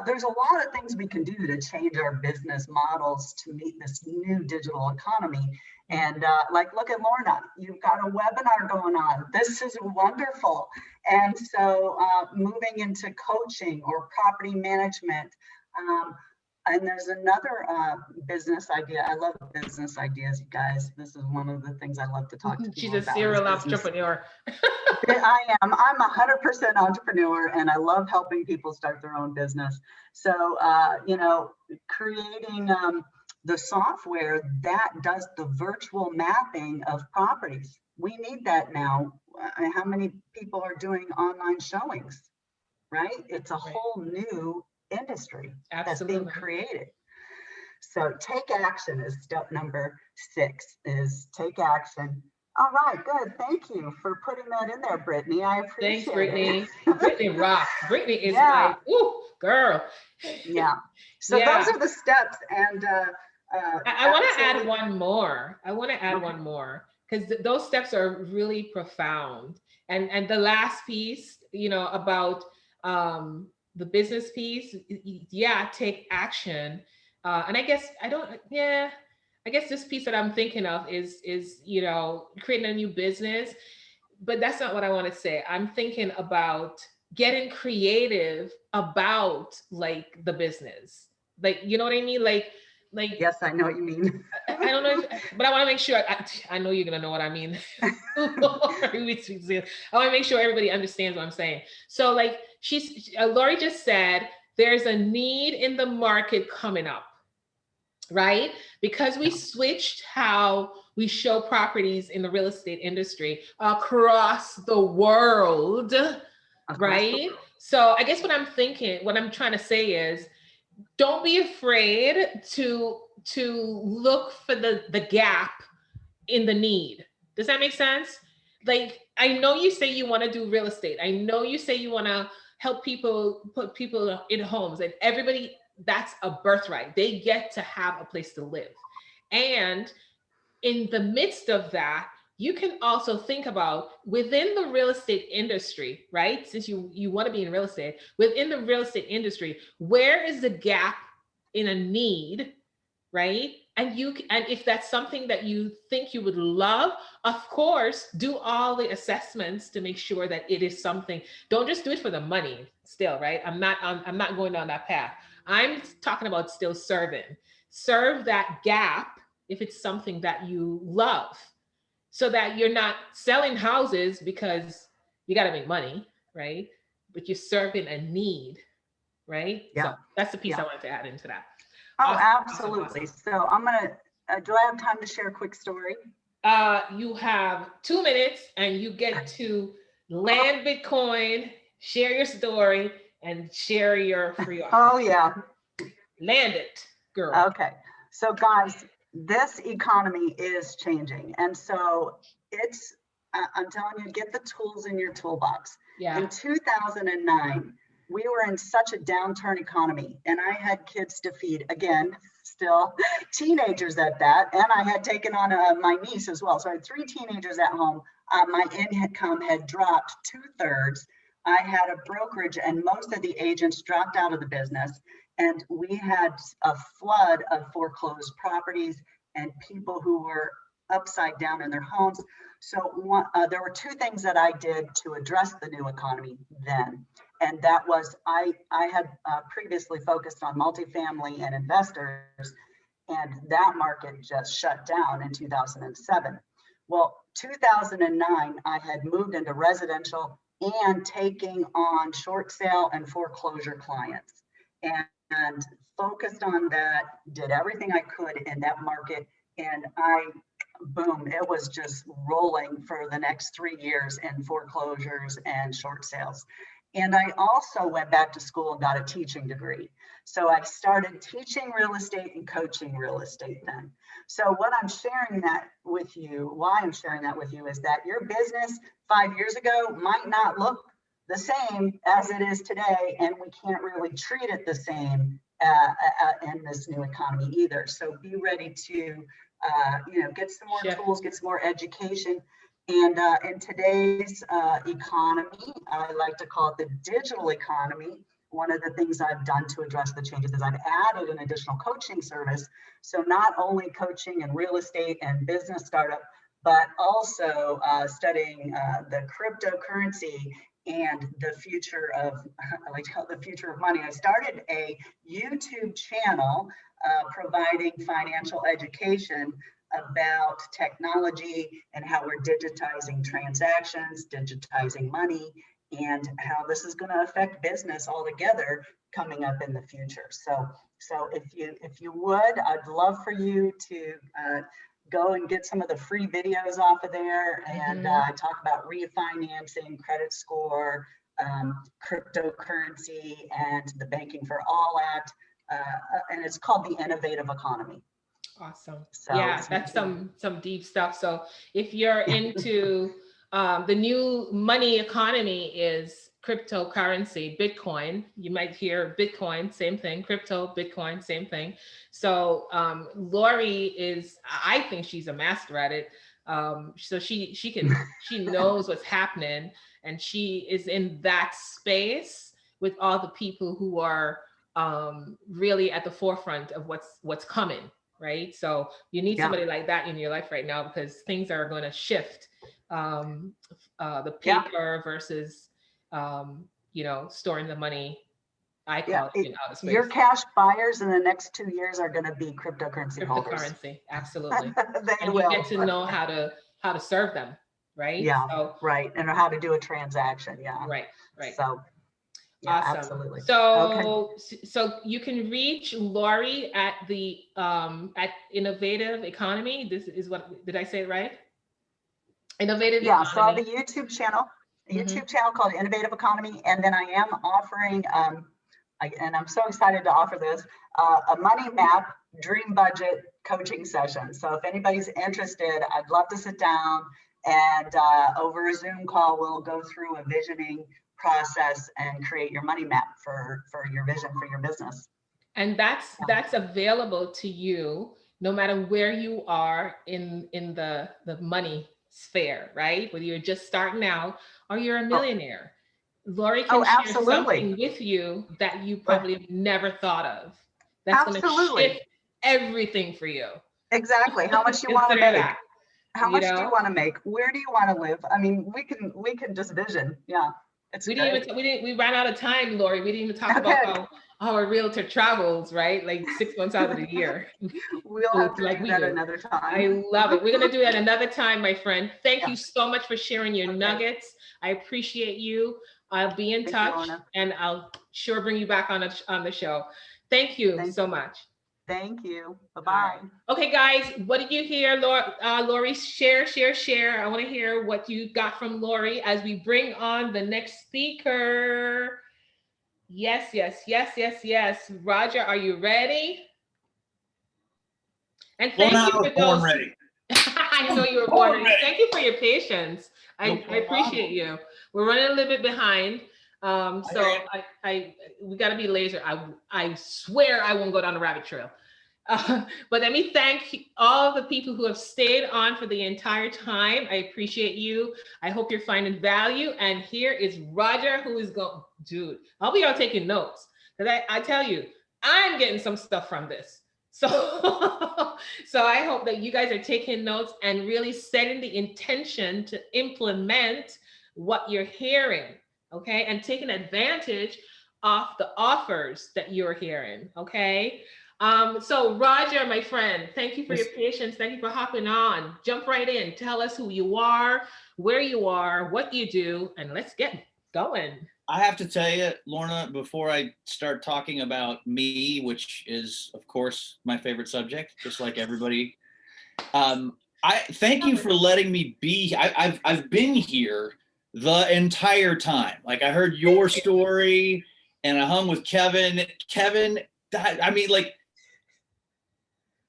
Speaker 4: There's a lot of things we can do to change our business models to meet this new digital economy. And look at Lorna, you've got a webinar going on. This is wonderful. And so moving into coaching or property management. And there's another business idea. I love business ideas, you guys. This is one of the things I love to talk to people
Speaker 1: She's a
Speaker 4: about.
Speaker 1: serial entrepreneur.
Speaker 4: I am. I'm 100% entrepreneur, and I love helping people start their own business. So, creating the software that does the virtual mapping of properties. We need that now. How many people are doing online showings, right? It's a whole new industry that's being created. So take action is step number 6, is take action. All right, good. Thank you for putting that in there, Brittany. I appreciate it.
Speaker 1: Thanks, Brittany. Brittany rocks. Brittany is like, ooh, girl.
Speaker 4: Yeah. So those are the steps. And
Speaker 1: I want to add one more. One more, because those steps are really profound. And the last piece, about the business piece, take action. And I guess this piece that I'm thinking of is creating a new business, but that's not what I want to say. I'm thinking about getting creative about the business, you know what I mean?
Speaker 4: Yes, I know what you mean.
Speaker 1: I don't know, but I want to make sure. I know you're gonna know what I mean. I want to make sure everybody understands what I'm saying. So, Lori just said, there's a need in the market coming up, right? Because we switched how we show properties in the real estate industry across the world, right? So I guess what I'm trying to say is, don't be afraid to look for the gap in the need. Does that make sense? Like, I know you say you want to do real estate. I know you say you want to help people, put people in homes, and everybody, that's a birthright. They get to have a place to live. And in the midst of that, you can also think about within the real estate industry, right? Since you want to be in real estate, within the real estate industry, where is the gap in a need, right? And if that's something that you think you would love, of course, do all the assessments to make sure that it is something. Don't just do it for the money still, right? I'm not going down that path. I'm talking about still serve that gap if it's something that you love, so that you're not selling houses because you got to make money, right? But you're serving a need, right?
Speaker 4: Yeah.
Speaker 1: So that's the piece
Speaker 4: Yeah.
Speaker 1: I wanted to add into that.
Speaker 4: Oh,
Speaker 1: Awesome,
Speaker 4: absolutely.
Speaker 1: awesome.
Speaker 4: So I'm gonna, do I have time to share a quick story?
Speaker 1: You have 2 minutes and you get to land Bitcoin, share your story, and share your free offer.
Speaker 4: Oh yeah.
Speaker 1: Land it, girl.
Speaker 4: Okay. So guys, this economy is changing. And so it's, I'm telling you, get the tools in your toolbox.
Speaker 1: Yeah.
Speaker 4: In 2009, we were in such a downturn economy, and I had kids to feed, again, still teenagers at that. And I had taken on my niece as well. So I had 3 teenagers at home. My income had dropped 2/3. I had a brokerage, and most of the agents dropped out of the business. And we had a flood of foreclosed properties and people who were upside down in their homes. So there were 2 things that I did to address the new economy then. And that was, I had previously focused on multifamily and investors, and that market just shut down in 2007. Well, 2009, I had moved into residential and taking on short sale and foreclosure clients, and focused on that, did everything I could in that market. And boom, it was just rolling for the next 3 years in foreclosures and short sales. And I also went back to school and got a teaching degree. So I started teaching real estate and coaching real estate then. So what I'm sharing that with you, why I'm sharing that with you, is that your business 5 years ago might not look the same as it is today, and we can't really treat it the same in this new economy either. So be ready to get some more tools, get some more education. And in today's economy, I like to call it the digital economy. One of the things I've done to address the changes is I've added an additional coaching service. So not only coaching in real estate and business startup, but also studying the cryptocurrency and the future of, I like to call it the future of money. I started a YouTube channel providing financial education about technology and how we're digitizing transactions, digitizing money, and how this is going to affect business altogether coming up in the future. So if you would, I'd love for you to go and get some of the free videos off of there, and talk about refinancing, credit score, cryptocurrency, and the Banking for All Act. And it's called the Innovative Economy.
Speaker 1: Awesome.
Speaker 4: So,
Speaker 1: yeah, that's some deep stuff. So if you're into the new money economy is cryptocurrency, Bitcoin. You might hear Bitcoin, same thing. Crypto, Bitcoin, same thing. So Lori is, I think she's a master at it. So she knows what's happening, and she is in that space with all the people who are really at the forefront of what's coming. Right. So you need somebody like that in your life right now, because things are going to shift. The paper versus, storing the money. I call it in outer space.
Speaker 4: Your cash buyers in the next 2 years are going to be cryptocurrency holders.
Speaker 1: Cryptocurrency, absolutely.
Speaker 4: And
Speaker 1: you get to know how to serve them, right?
Speaker 4: Yeah,
Speaker 1: so,
Speaker 4: right. And how to do a transaction. Yeah.
Speaker 1: Right.
Speaker 4: So Yeah,
Speaker 1: Awesome.
Speaker 4: absolutely.
Speaker 1: So, so you can reach Lori at the at Innovative Economy. This is what, did I say it right? Innovative
Speaker 4: Yeah, so I have a
Speaker 1: Economy.
Speaker 4: YouTube channel called Innovative Economy, and then I am offering, and I'm so excited to offer this, a money map dream budget coaching session. So if anybody's interested, I'd love to sit down and over a Zoom call, we'll go through a visioning process and create your money map for your vision for your business.
Speaker 1: And that's available to you no matter where you are in the money sphere, right? Whether you're just starting out or you're a millionaire. Lori can share
Speaker 4: absolutely.
Speaker 1: something with you that you
Speaker 4: But-
Speaker 1: probably have never thought of. That's going to
Speaker 4: Absolutely.
Speaker 1: shift everything for you.
Speaker 4: Exactly. How much you want to
Speaker 1: Consider
Speaker 4: make?
Speaker 1: that,
Speaker 4: How
Speaker 1: you
Speaker 4: much do
Speaker 1: know?
Speaker 4: you want to make? Where do you want to live? I mean, we can just vision. Yeah. It's
Speaker 1: We
Speaker 4: great.
Speaker 1: we ran out of time, Lori. We didn't even talk
Speaker 4: Okay.
Speaker 1: about how a realtor travels, right? Like 6 months out of the year.
Speaker 4: We'll have to
Speaker 1: Like
Speaker 4: do
Speaker 1: we
Speaker 4: that
Speaker 1: do.
Speaker 4: another time.
Speaker 1: I love it. We're going to do it another time, my friend. Thank
Speaker 4: Yeah.
Speaker 1: you so much for sharing your nuggets. I appreciate you. I'll be in
Speaker 4: Thank you,
Speaker 1: touch,
Speaker 4: Lorna.
Speaker 1: and I'll sure bring you back on the show. Thank you
Speaker 4: Thank
Speaker 1: so
Speaker 4: you.
Speaker 1: much.
Speaker 4: Thank you. Bye-bye.
Speaker 1: All right. Okay, guys, what did you hear, Lori? Share. I want to hear what you got from Lori as we bring on the next speaker. Yes. Roger, are you ready? And thank
Speaker 5: Lorna,
Speaker 1: you for
Speaker 5: born
Speaker 1: those.
Speaker 5: ready.
Speaker 1: I know you were born ready. Thank you for your patience. I appreciate you. We're running a little bit behind. So we got to be laser. I swear I won't go down the rabbit trail. But let me thank all the people who have stayed on for the entire time. I appreciate you. I hope you're finding value. And here is Roger, who is going, dude, I'll be out taking notes. Because I tell you, I'm getting some stuff from this. So, so I hope that you guys are taking notes and really setting the intention to implement what you're hearing, okay? And taking advantage of the offers that you're hearing, okay? So Roger, my friend, thank you for your patience. Thank you for hopping on. Jump right in. Tell us who you are, where you are, what you do, and let's get going.
Speaker 5: I have to tell you, Lorna, before I start talking about me, which is, of course, my favorite subject, just like everybody, I thank you for letting me be. I've been here the entire time. Like I heard your story, and I hung with Kevin. Kevin, I mean, like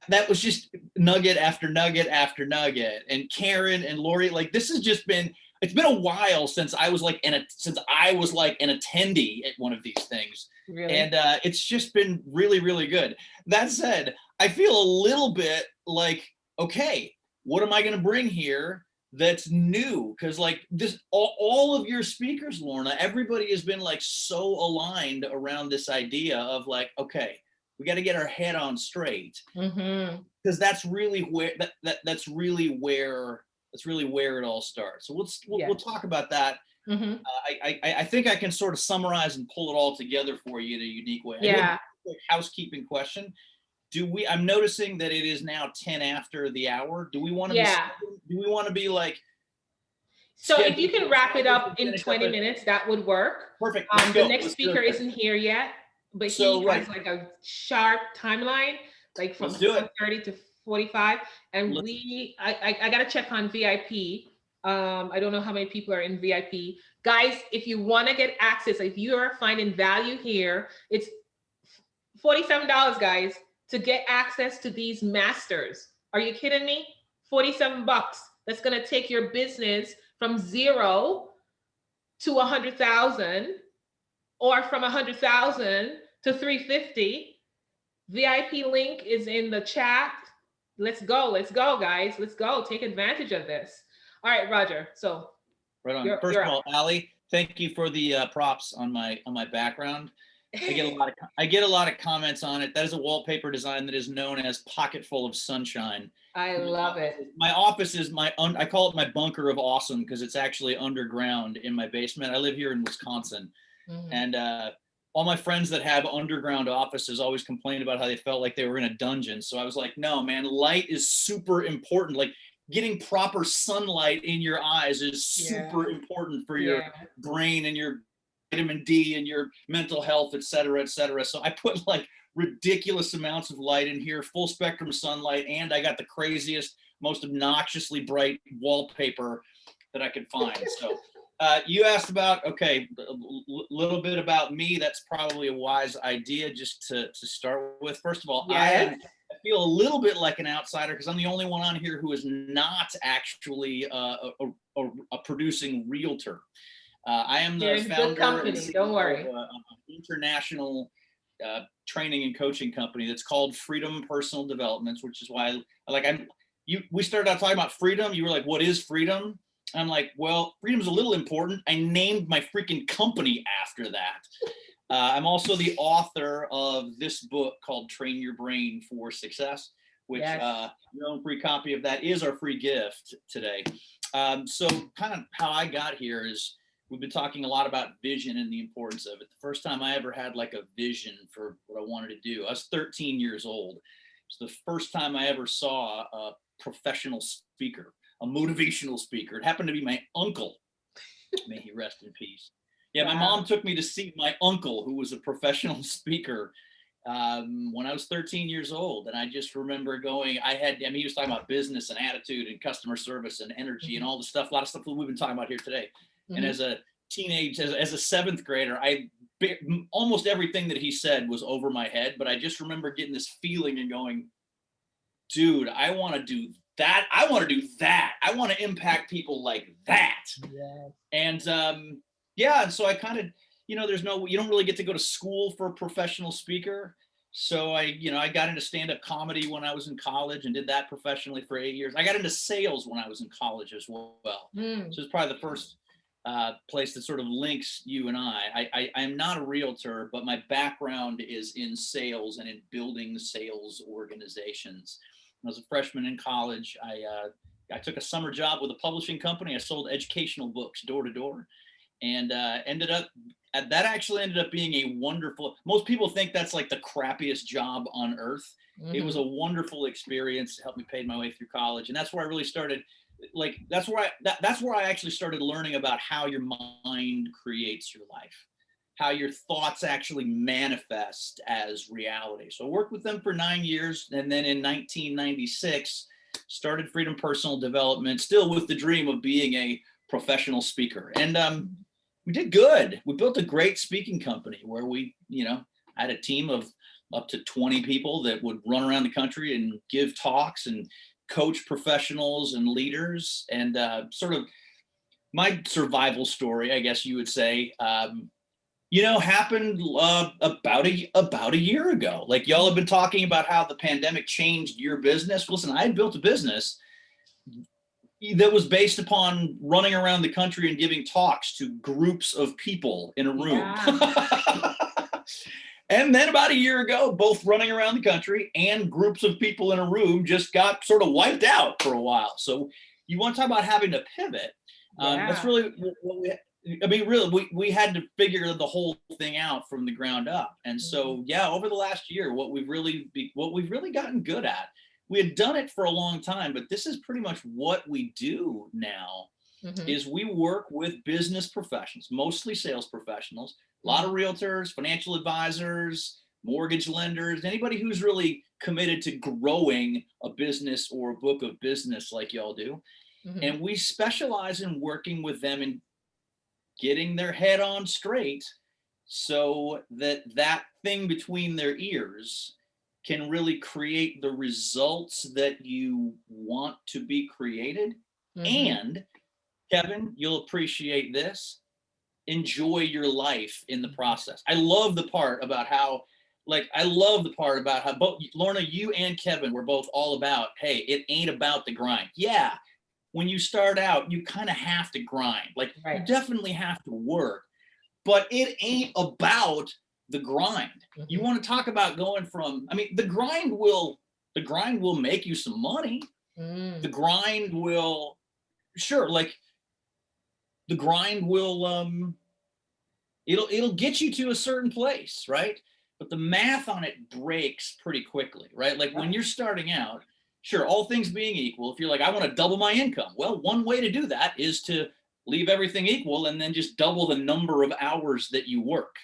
Speaker 5: that was just nugget after nugget after nugget. And Karen and Lori, like this has just been. It's been a while since I was like an attendee at one of these things.
Speaker 1: Really?
Speaker 5: And it's just been really, really good. That said, I feel a little bit like, okay, what am I going to bring here that's new? Because like this, all of your speakers, Lorna, everybody has been like so aligned around this idea of like, okay, we got to get our head on straight. Because that's really where that's really where it all starts. So we'll talk about that. I think I can sort of summarize and pull it all together for you in a unique way.
Speaker 1: Yeah.
Speaker 5: I do have a quick housekeeping question. I'm noticing that it is now 10 after the hour. Do we want to be like,
Speaker 1: so if you can wrap it up in 20 minutes, that would work.
Speaker 5: Perfect.
Speaker 1: The next speaker isn't here yet, but he has like a sharp timeline, like from 30 to 45. And I got to check on VIP. I don't know how many people are in VIP. Guys, if you want to get access, if you are finding value here, it's $47, guys, to get access to these masters. Are you kidding me? $47. That's going to take your business from 0 to 100,000, or from 100,000 to 350. VIP link is in the chat. Let's go, guys. Let's go. Take advantage of this. All right, Roger. So,
Speaker 5: right on. First of all, Allie, thank you for the props on my background. I get a lot of comments on it. That is a wallpaper design that is known as Pocket Full of Sunshine.
Speaker 1: I love it.
Speaker 5: My office is I call it my bunker of awesome because it's actually underground in my basement. I live here in Wisconsin, and all my friends that have underground offices always complain about how they felt like they were in a dungeon. So I was like, no, man, light is super important. Like getting proper sunlight in your eyes is super important for your brain and your vitamin D and your mental health, et cetera, et cetera. So I put like ridiculous amounts of light in here, full spectrum sunlight, and I got the craziest, most obnoxiously bright wallpaper that I could find. So you asked about, okay, a little bit about me. That's probably a wise idea just to start with. First of all,
Speaker 1: Yes.
Speaker 5: I feel a little bit like an outsider because I'm the only one on here who is not actually a producing realtor. I am
Speaker 1: You're
Speaker 5: the
Speaker 1: in good
Speaker 5: founder and
Speaker 1: company,
Speaker 5: CEO
Speaker 1: don't worry.
Speaker 5: of an international training and coaching company that's called Freedom Personal Developments, which is why we started out talking about freedom. You were like, what is freedom? I'm like, well, freedom's a little important. I named my freaking company after that. I'm also the author of this book called Train Your Brain for Success, which
Speaker 1: Yes.
Speaker 5: your own free copy of that is our free gift today. So kind of how I got here is we've been talking a lot about vision and the importance of it. The first time I ever had like a vision for what I wanted to do, I was 13 years old. It's the first time I ever saw a professional speaker, a motivational speaker. It happened to be my uncle. May he rest in peace. Yeah,
Speaker 1: Wow.
Speaker 5: my mom took me to see my uncle, who was a professional speaker, when I was 13 years old. And I just remember going, he was talking about business and attitude and customer service and energy and all the stuff, a lot of stuff that we've been talking about here today. And as a teenage, as a seventh grader, almost everything that he said was over my head, but I just remember getting this feeling and going, dude, I want to do that. I want to do that. I want to impact people like that.
Speaker 1: Yes.
Speaker 5: And yeah, and so I kind of, you don't really get to go to school for a professional speaker. So I got into stand-up comedy when I was in college and did that professionally for 8 years. I got into sales when I was in college as well. So it's probably the first place that sort of links you and I am not a realtor, but my background is in sales and in building sales organizations. When I was a freshman in college, I took a summer job with a publishing company. I sold educational books door to door, and that actually ended up being a wonderful. Most people think that's like the crappiest job on earth. It was a wonderful experience. It helped me pay my way through college, and that's where I really started. Like that's where I actually started learning about how your mind creates your life, how your thoughts actually manifest as reality. So I worked with them for 9 years, and then in 1996 started Freedom Personal Development, still with the dream of being a professional speaker. And we did good. We built a great speaking company where we, had a team of up to 20 people that would run around the country and give talks and coach professionals and leaders. And sort of my survival story, I guess you would say, happened about a year ago. Like y'all have been talking about how the pandemic changed your business. Listen, I had built a business that was based upon running around the country and giving talks to groups of people in a room. Yeah. And then about a year ago, both running around the country and groups of people in a room just got sort of wiped out for a while. So you want to talk about having to pivot. That's really what we had to figure the whole thing out from the ground up. And so, yeah, over the last year, what we've really gotten good at, we had done it for a long time, but this is pretty much what we do now, is we work with business professionals, mostly sales professionals, a lot of realtors, financial advisors, mortgage lenders, anybody who's really committed to growing a business or a book of business like y'all do. And we specialize in working with them in getting their head on straight so that thing between their ears can really create the results that you want to be created. And Kevin, you'll appreciate this, enjoy your life in the process. I love the part about how both Lorna, you and Kevin were both all about, hey, it ain't about the grind. Yeah, when you start out, you kind of have to grind. Like you definitely have to work, but it ain't about the grind. You want to talk about going from, the grind will make you some money. The grind will, it'll get you to a certain place, right? But the math on it breaks pretty quickly, right? Like when you're starting out, sure, all things being equal, if you're like, I want to double my income. Well, one way to do that is to leave everything equal, and then just double the number of hours that you work.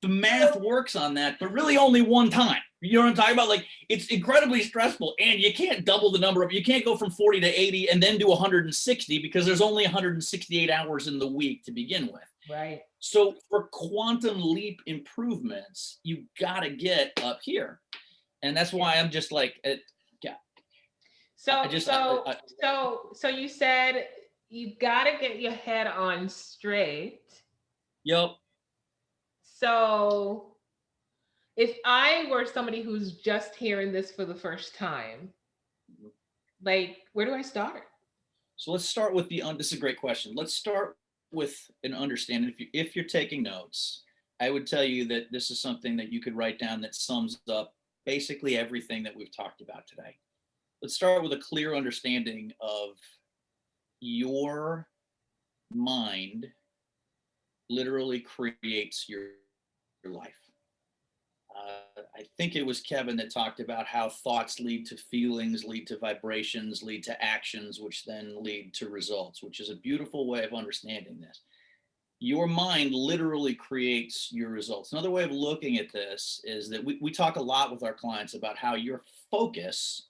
Speaker 5: The math works on that, but really only one time. You know what I'm talking about? Like, it's incredibly stressful, and you can't double the number of, you can't go from 40 to 80 and then do 160 because there's only 168 hours in the week to begin with.
Speaker 1: Right.
Speaker 5: So for quantum leap improvements, you got to get up here. And that's why I'm just like, yeah.
Speaker 1: So you said you got to get your head on straight.
Speaker 5: Yep.
Speaker 1: So if I were somebody who's just hearing this for the first time, like, where do I start?
Speaker 5: So let's start with this is a great question. Let's start with an understanding. If you're taking notes, I would tell you that this is something that you could write down that sums up basically everything that we've talked about today. Let's start with a clear understanding of your mind literally creates your life. I think it was Kevin that talked about how thoughts lead to feelings, lead to vibrations, lead to actions, which then lead to results, which is a beautiful way of understanding this. Your mind literally creates your results. Another way of looking at this is that we talk a lot with our clients about how your focus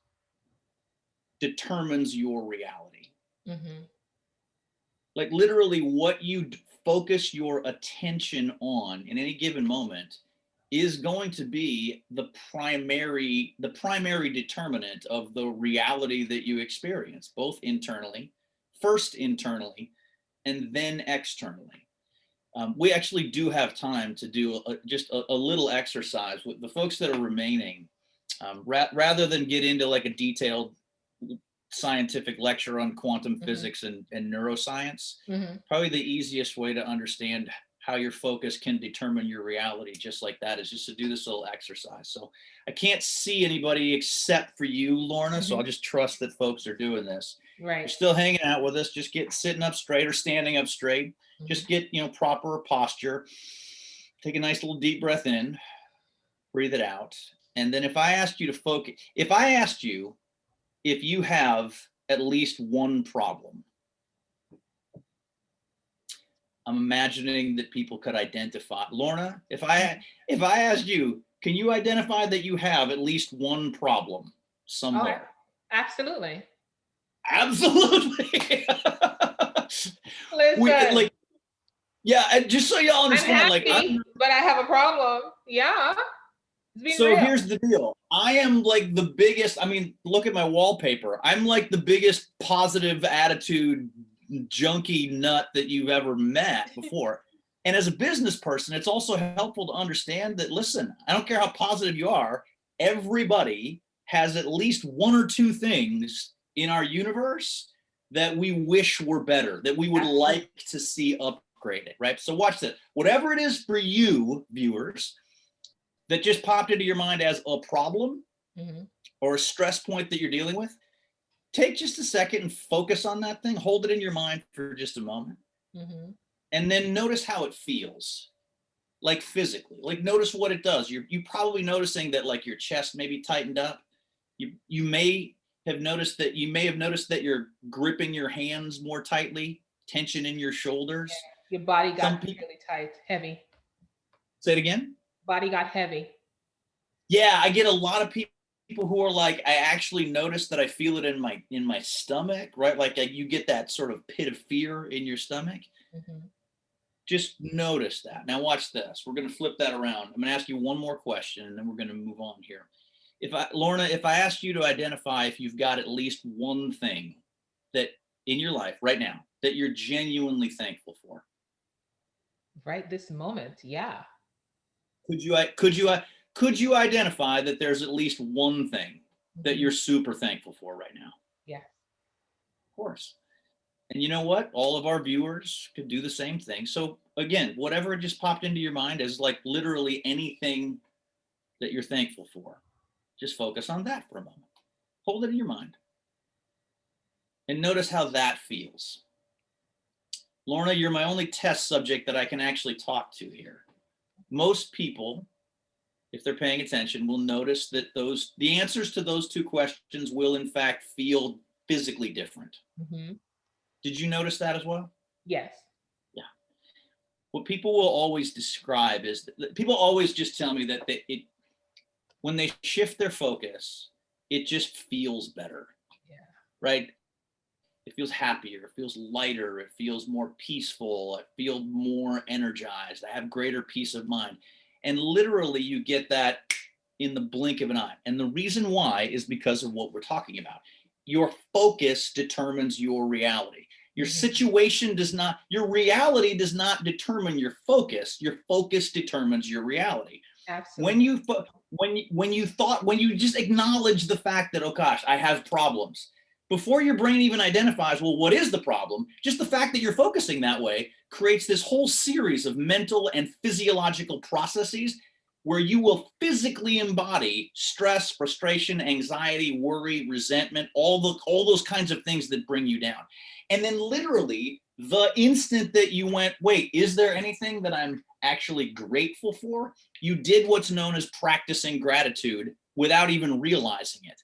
Speaker 5: determines your reality. Mm-hmm. Like literally what you focus your attention on in any given moment is going to be the primary determinant of the reality that you experience, both internally, first internally, and then externally. We actually do have time to do just a little exercise with the folks that are remaining, rather than get into like a detailed scientific lecture on quantum physics and neuroscience. Probably the easiest way to understand how your focus can determine your reality just like that is just to do this little exercise. So I can't see anybody except for you, Lorna, so I'll just trust that folks are doing this.
Speaker 1: Right.
Speaker 5: You're still hanging out with us, just get sitting up straight or standing up straight. Just get, proper posture. Take a nice little deep breath in, breathe it out. And then if I asked you to focus, if I asked you if you have at least one problem, I'm imagining that people could identify. Lorna, if I asked you, can you identify that you have at least one problem somewhere?
Speaker 1: Oh, absolutely.
Speaker 5: Absolutely.
Speaker 1: Listen.
Speaker 5: Yeah, just so y'all understand,
Speaker 1: I'm happy, but I have a problem. Yeah.
Speaker 5: So
Speaker 1: real.
Speaker 5: Here's the deal. I am like the biggest, look at my wallpaper. I'm like the biggest positive attitude junkie nut that you've ever met before. And as a business person, it's also helpful to understand that, listen, I don't care how positive you are, everybody has at least one or two things in our universe that we wish were better, that we would like to see upgraded, right? So watch this. Whatever it is for you, viewers, that just popped into your mind as a problem or a stress point that you're dealing with, take just a second and focus on that thing. Hold it in your mind for just a moment. And then notice how it feels, like physically. Like notice what it does. You're probably noticing that like your chest may be tightened up. You may have noticed that you're gripping your hands more tightly, tension in your shoulders.
Speaker 1: Yeah. Your body got really tight, heavy.
Speaker 5: Say it again.
Speaker 1: Body got heavy.
Speaker 5: Yeah, I get a lot of people who are like, I actually notice that I feel it in my stomach, right? Like you get that sort of pit of fear in your stomach. Just notice that. Now watch this. We're going to flip that around. I'm going to ask you one more question and then we're going to move on here. Lorna, if I asked you to identify if you've got at least one thing that in your life right now that you're genuinely thankful for.
Speaker 1: Right this moment, yeah.
Speaker 5: Could you identify that there's at least one thing that you're super thankful for right now?
Speaker 1: Yeah.
Speaker 5: Of course. And you know what? All of our viewers could do the same thing. So again, whatever just popped into your mind is like literally anything that you're thankful for. Just focus on that for a moment. Hold it in your mind. And notice how that feels. Lorna, you're my only test subject that I can actually talk to here. Most people, if they're paying attention, will notice that the answers to those two questions will in fact feel physically different. Did you notice that as well?
Speaker 1: Yes.
Speaker 5: Yeah. What people will always describe is that people always just tell me that when they shift their focus, it just feels better.
Speaker 1: Yeah.
Speaker 5: Right? It feels happier, it feels lighter, it feels more peaceful, I feel more energized, I have greater peace of mind. And literally you get that in the blink of an eye. And the reason why is because of what we're talking about. Your focus determines your reality. Your situation does not, your reality does not determine your focus determines your reality.
Speaker 1: Absolutely.
Speaker 5: When you just acknowledge the fact that, oh gosh, I have problems, before your brain even identifies, well, what is the problem? Just the fact that you're focusing that way creates this whole series of mental and physiological processes where you will physically embody stress, frustration, anxiety, worry, resentment, all those kinds of things that bring you down. And then literally the instant that you went, wait, is there anything that I'm actually grateful for? You did what's known as practicing gratitude without even realizing it.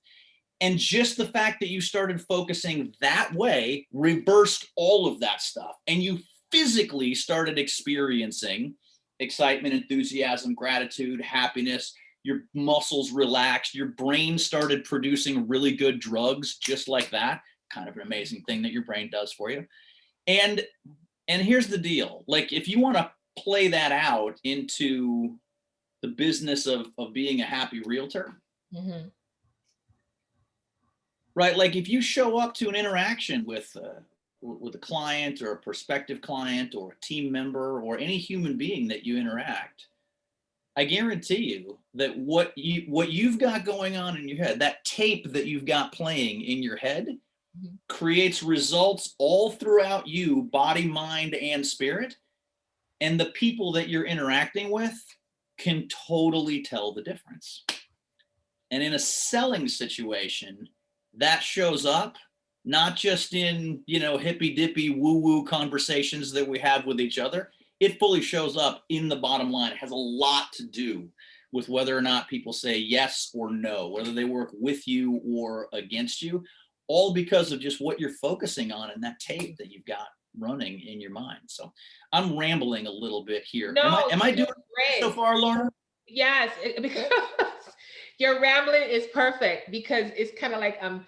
Speaker 5: And just the fact that you started focusing that way reversed all of that stuff. And you physically started experiencing excitement, enthusiasm, gratitude, happiness. Your muscles relaxed. Your brain started producing really good drugs just like that. Kind of an amazing thing that your brain does for you. And here's the deal. Like, if you want to play that out into the business of being a happy realtor, right? Like, if you show up to an interaction with a client or a prospective client or a team member or any human being that you interact, I guarantee you that what you've got going on in your head, that tape that you've got playing in your head, creates results all throughout you, body, mind, and spirit. And the people that you're interacting with can totally tell the difference. And in a selling situation, that shows up not just in, hippy dippy woo woo conversations that we have with each other. It fully shows up in the bottom line. It has a lot to do with whether or not people say yes or no, whether they work with you or against you, all because of just what you're focusing on in that tape that you've got running in your mind. So I'm rambling a little bit here.
Speaker 1: No,
Speaker 5: am I doing
Speaker 1: great
Speaker 5: so far, Laura?
Speaker 1: Yes, because your rambling is perfect, because it's kind of like I'm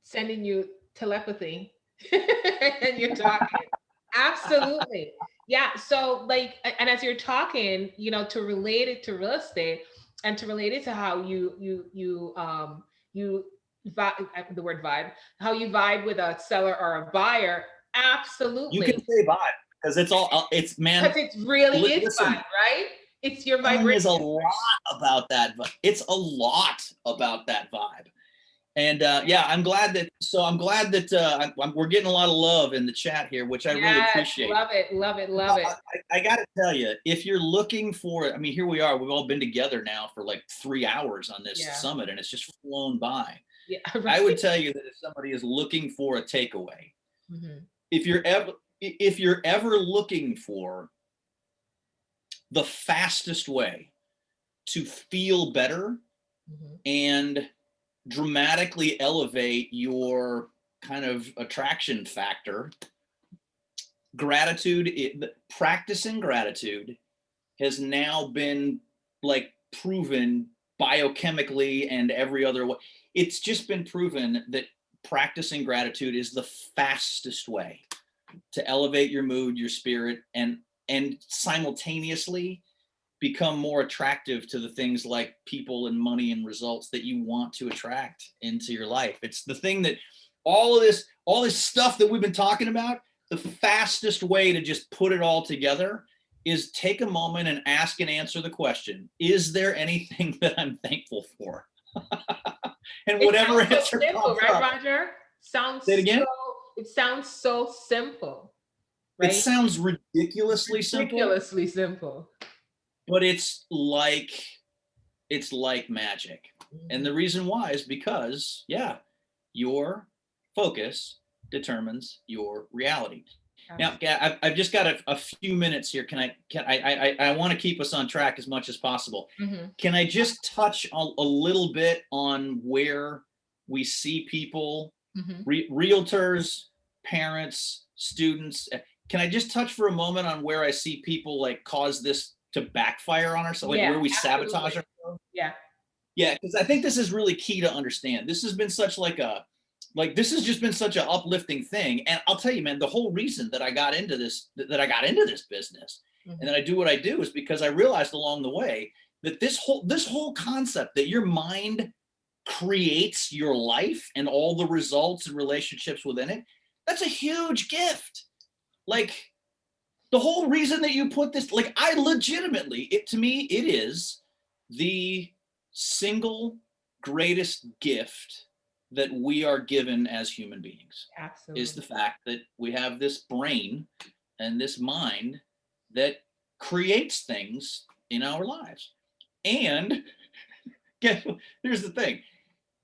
Speaker 1: sending you telepathy and you're talking. Absolutely. Yeah. So like, and as you're talking, to relate it to real estate and to relate it to how you vibe, the word vibe, how you vibe with a seller or a buyer.
Speaker 5: You can
Speaker 1: Absolutely.
Speaker 5: say vibe because it's man.
Speaker 1: Because it really is
Speaker 5: Listen,
Speaker 1: vibe, right? It's your
Speaker 5: selling is a
Speaker 1: vibration.
Speaker 5: lot about that. It's a lot about that vibe. And yeah, I'm glad that we're getting a lot of love in the chat here, which I really appreciate.
Speaker 1: Love it, love it, love it.
Speaker 5: I got to tell you, if you're looking for, I mean, here we are. We've all been together now for like 3 hours on this summit, and it's just flown by.
Speaker 1: Yeah,
Speaker 5: right. I would tell you that if somebody is looking for a takeaway, if you're ever looking for the fastest way to feel better and dramatically elevate your kind of attraction factor, practicing gratitude has now been like proven biochemically and every other way. It's just been proven that practicing gratitude is the fastest way to elevate your mood, your spirit, and simultaneously become more attractive to the things like people and money and results that you want to attract into your life. It's the thing that all this stuff that we've been talking about, the fastest way to just put it all together is take a moment and ask and answer the question, is there anything that I'm thankful for? And whatever answer
Speaker 1: so simple, right,
Speaker 5: up,
Speaker 1: Roger?
Speaker 5: Say it again?
Speaker 1: It sounds so simple, right?
Speaker 5: It sounds ridiculously
Speaker 1: simple.
Speaker 5: But it's like magic. And the reason why is because, your focus determines your reality. Now, I've just got a few minutes here. I want to keep us on track as much as possible. Can I just touch a little bit on where we see people, realtors, parents, students. Can I just touch for a moment on where I see people like cause this to backfire on ourselves, like where we sabotage
Speaker 1: absolutely.
Speaker 5: ourselves?
Speaker 1: Yeah.
Speaker 5: Yeah, because I think this is really key to understand. This has been such this has just been such an uplifting thing. And I'll tell you, man, the whole reason that I got into this, business and that I do what I do is because I realized along the way that this whole concept that your mind creates your life and all the results and relationships within it, that's a huge gift. Like the whole reason that you put this, like I legitimately, to me, it is the single greatest gift that we are given as human beings.
Speaker 1: Absolutely.
Speaker 5: Is the fact that we have this brain and this mind that creates things in our lives. And here's the thing,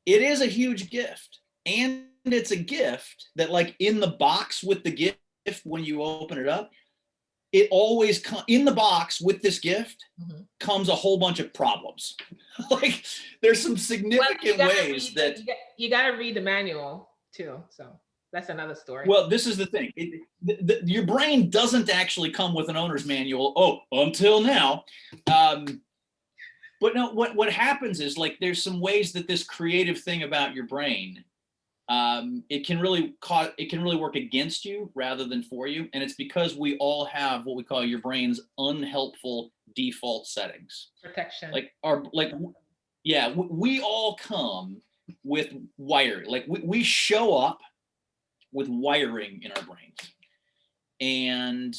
Speaker 5: it is a huge gift. And it's a gift that, like, in the box with the gift, when you open it up, it always in the box with this gift comes a whole bunch of problems. Like there's some significant ways that
Speaker 1: you got to read the manual too. So that's another story.
Speaker 5: Well, this is the thing. Your brain doesn't actually come with an owner's manual. Oh, until now. But no, what happens is, like, there's some ways that this creative thing about your brain, it can really work against you rather than for you. And it's because we all have what we call your brain's unhelpful default settings.
Speaker 1: Protection.
Speaker 5: We all come with wiring. Like we show up with wiring in our brains. And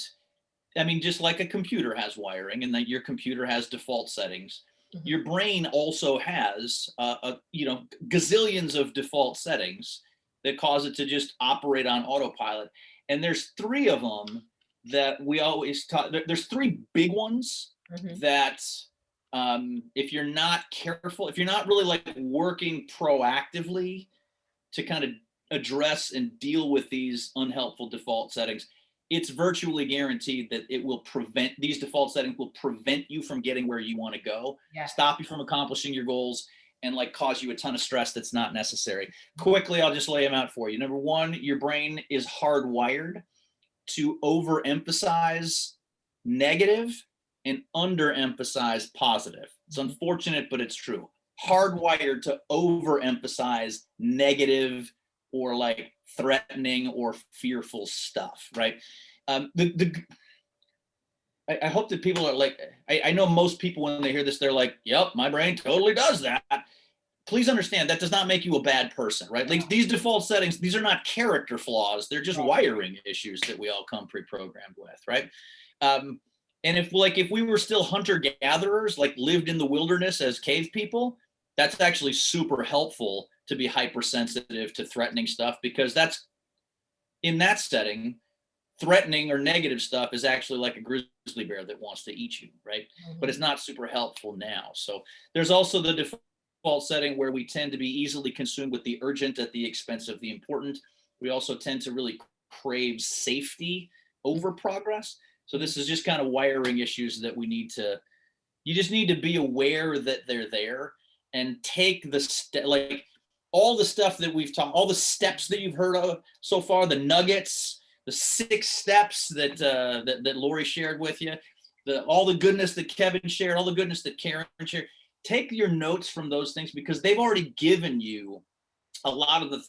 Speaker 5: I mean, just like a computer has wiring and that your computer has default settings, your brain also has, gazillions of default settings that cause it to just operate on autopilot. And there's three of them that we always talk. There's three big ones that, if you're not careful, if you're not really like working proactively to kind of address and deal with these unhelpful default settings, it's virtually guaranteed that these default settings will prevent you from getting where you want to go, stop you from accomplishing your goals, and like cause you a ton of stress that's not necessary. Quickly, I'll just lay them out for you. Number one, your brain is hardwired to overemphasize negative and underemphasize positive. It's unfortunate, but it's true. Hardwired to overemphasize negative or like threatening or fearful stuff, right? I hope that people are like, I know most people when they hear this, they're like, yep, my brain totally does that. Please understand that does not make you a bad person, right? Like these default settings, these are not character flaws. They're just wiring issues that we all come pre-programmed with, right? And if we were still hunter-gatherers, like lived in the wilderness as cave people, that's actually super helpful to be hypersensitive to threatening stuff, because that's, in that setting, threatening or negative stuff is actually like a grizzly bear that wants to eat you, right? But it's not super helpful now. So there's also the default setting where we tend to be easily consumed with the urgent at the expense of the important. We also tend to really crave safety over progress. So this is just kind of wiring issues that you just need to be aware that they're there and take the all the stuff that we've talked, all the steps that you've heard of so far, the nuggets, the 6 steps that Lori shared with you, all the goodness that Kevin shared, all the goodness that Karen shared. Take your notes from those things, because they've already given you a lot of the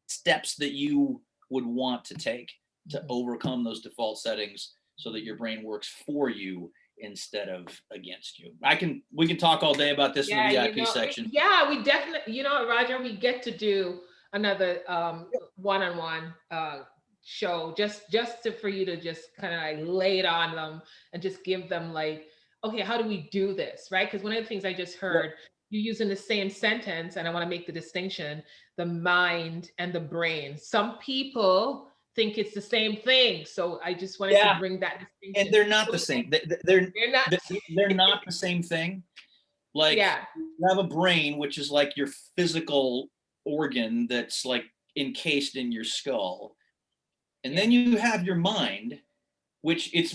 Speaker 5: steps that you would want to take to overcome those default settings so that your brain works for you instead of against you. We can talk all day about this in the VIP section.
Speaker 1: Yeah, we definitely, Roger, we get to do another one-on-one show just for you to just kind of like lay it on them and just give them like, okay, how do we do this, right? Because one of the things I just heard, you using the same sentence, and I want to make the distinction, the mind and the brain. Some people think it's the same thing. So I just wanted to bring that distinction.
Speaker 5: And they're not the same. They're not the same thing. Like you have a brain, which is like your physical organ that's like encased in your skull. And then you have your mind, which it's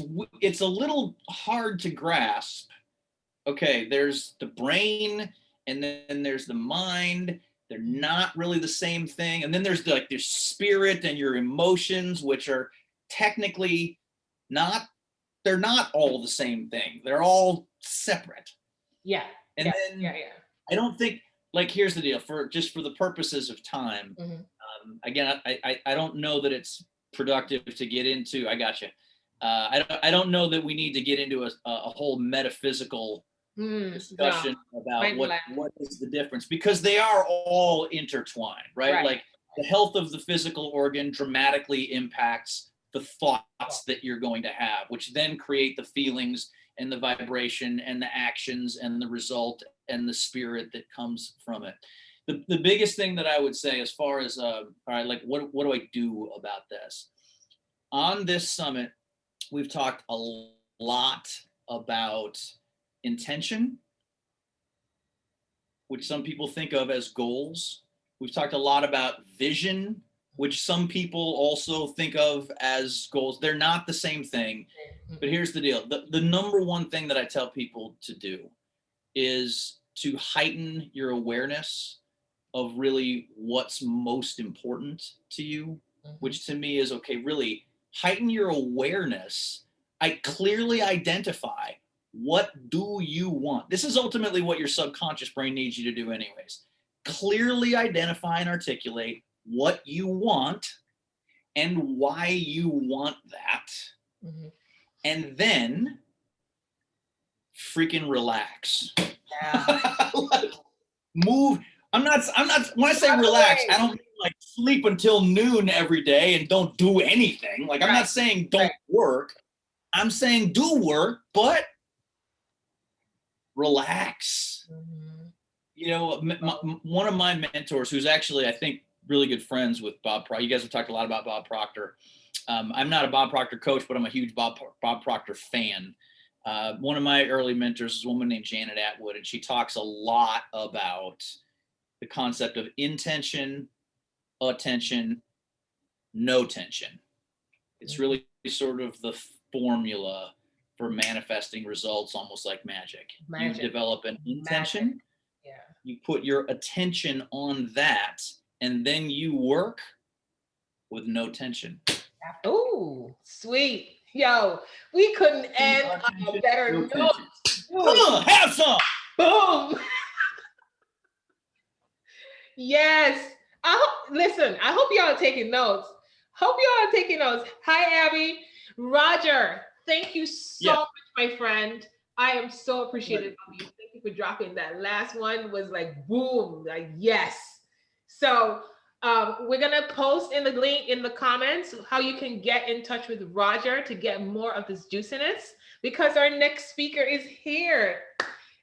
Speaker 5: a little hard to grasp. Okay, there's the brain, and then there's the mind, They're not really the same thing. And then there's like your spirit and your emotions, which are technically not, they're not all the same thing. They're all separate.
Speaker 1: Yeah.
Speaker 5: And then I don't think, like, here's the deal, for the purposes of time. Again, I don't know that it's productive to get into. I got you. I don't know that we need to get into a whole metaphysical discussion about what is the difference, because they are all intertwined, right? Like the health of the physical organ dramatically impacts the thoughts that you're going to have, which then create the feelings and the vibration and the actions and the result and the spirit that comes from it. The biggest thing that I would say, as far as all right, like what do I do about this? On this summit, we've talked a lot about intention, which some people think of as goals. We've talked a lot about vision, which some people also think of as goals. They're not the same thing. But here's the deal. The number one thing that I tell people to do is to heighten your awareness of really what's most important to you, which to me is, okay, really heighten your awareness. I clearly identify, what do you want? This is ultimately what your subconscious brain needs you to do anyways. Clearly identify and articulate what you want and why you want that. And then freaking relax. Like, move. I'm not, when I say relax, I don't mean like sleep until noon every day and don't do anything. Like, I'm not saying don't work. I'm saying do work, but relax. You know, one of my mentors, who's actually, I think, really good friends with Bob Proctor. You guys have talked a lot about Bob Proctor. I'm not a Bob Proctor coach, but I'm a huge Bob Proctor fan. One of my early mentors is a woman named Janet Atwood, and she talks a lot about the concept of intention, attention, no tension. It's really sort of the formula for manifesting results, almost like magic. You develop an intention, you put your attention on that, and then you work with no tension.
Speaker 1: Oh, sweet. Yo, we couldn't end on a better note.
Speaker 5: Come on, have some.
Speaker 1: Boom. Yes. Listen, I hope y'all are taking notes. Hi, Abby. Roger, thank you so much, my friend. I am so appreciative of you. Thank you for dropping that. Last one was like, boom, like, yes. So we're going to post in the link in the comments how you can get in touch with Roger to get more of this juiciness, because our next speaker is here.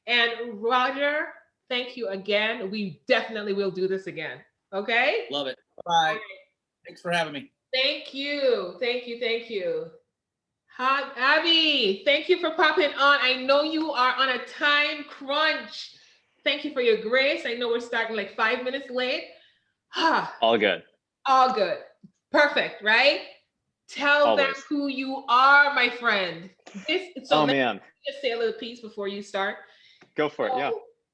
Speaker 1: And Roger, thank you again. We definitely will do this again. Okay?
Speaker 5: Love it. Bye. Right. Thanks for having me.
Speaker 1: Thank you. Hi, Abby. Thank you for popping on. I know you are on a time crunch. Thank you for your grace. I know we're starting like 5 minutes late.
Speaker 2: All good.
Speaker 1: Perfect, right? Tell them who you are, my friend. Man. Just say a little piece before you start.
Speaker 2: Go for it. Yeah.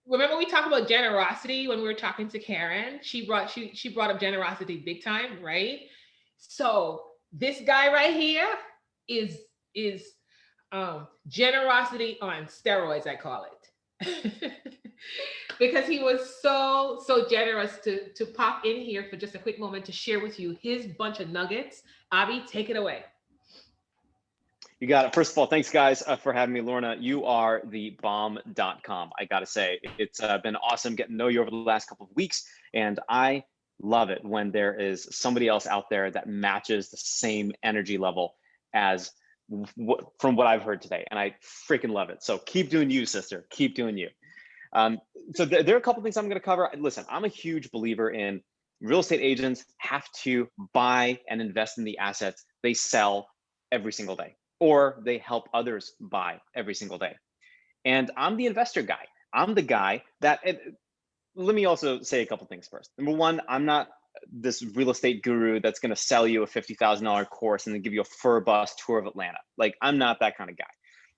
Speaker 1: Remember we talked about generosity when we were talking to Karen? She brought up generosity big time, right? So this guy right here is generosity on steroids, I call it. Because he was so generous to pop in here for just a quick moment to share with you his bunch of nuggets. Abby, take it away.
Speaker 6: You got it. First of all, thanks guys for having me. Lorna, you are the bomb.com. I got to say, it's been awesome getting to know you over the last couple of weeks. And I love it when there is somebody else out there that matches the same energy level as from what I've heard today. And I freaking love it. So keep doing you, sister. Keep doing you. So there are a couple things I'm going to cover. Listen, I'm a huge believer in real estate agents have to buy and invest in the assets they sell every single day, or they help others buy every single day. And I'm the investor guy. I'm the guy that, let me also say a couple things first. Number one, I'm not this real estate guru that's going to sell you a $50,000 course and then give you a fur bus tour of Atlanta. Like, I'm not that kind of guy.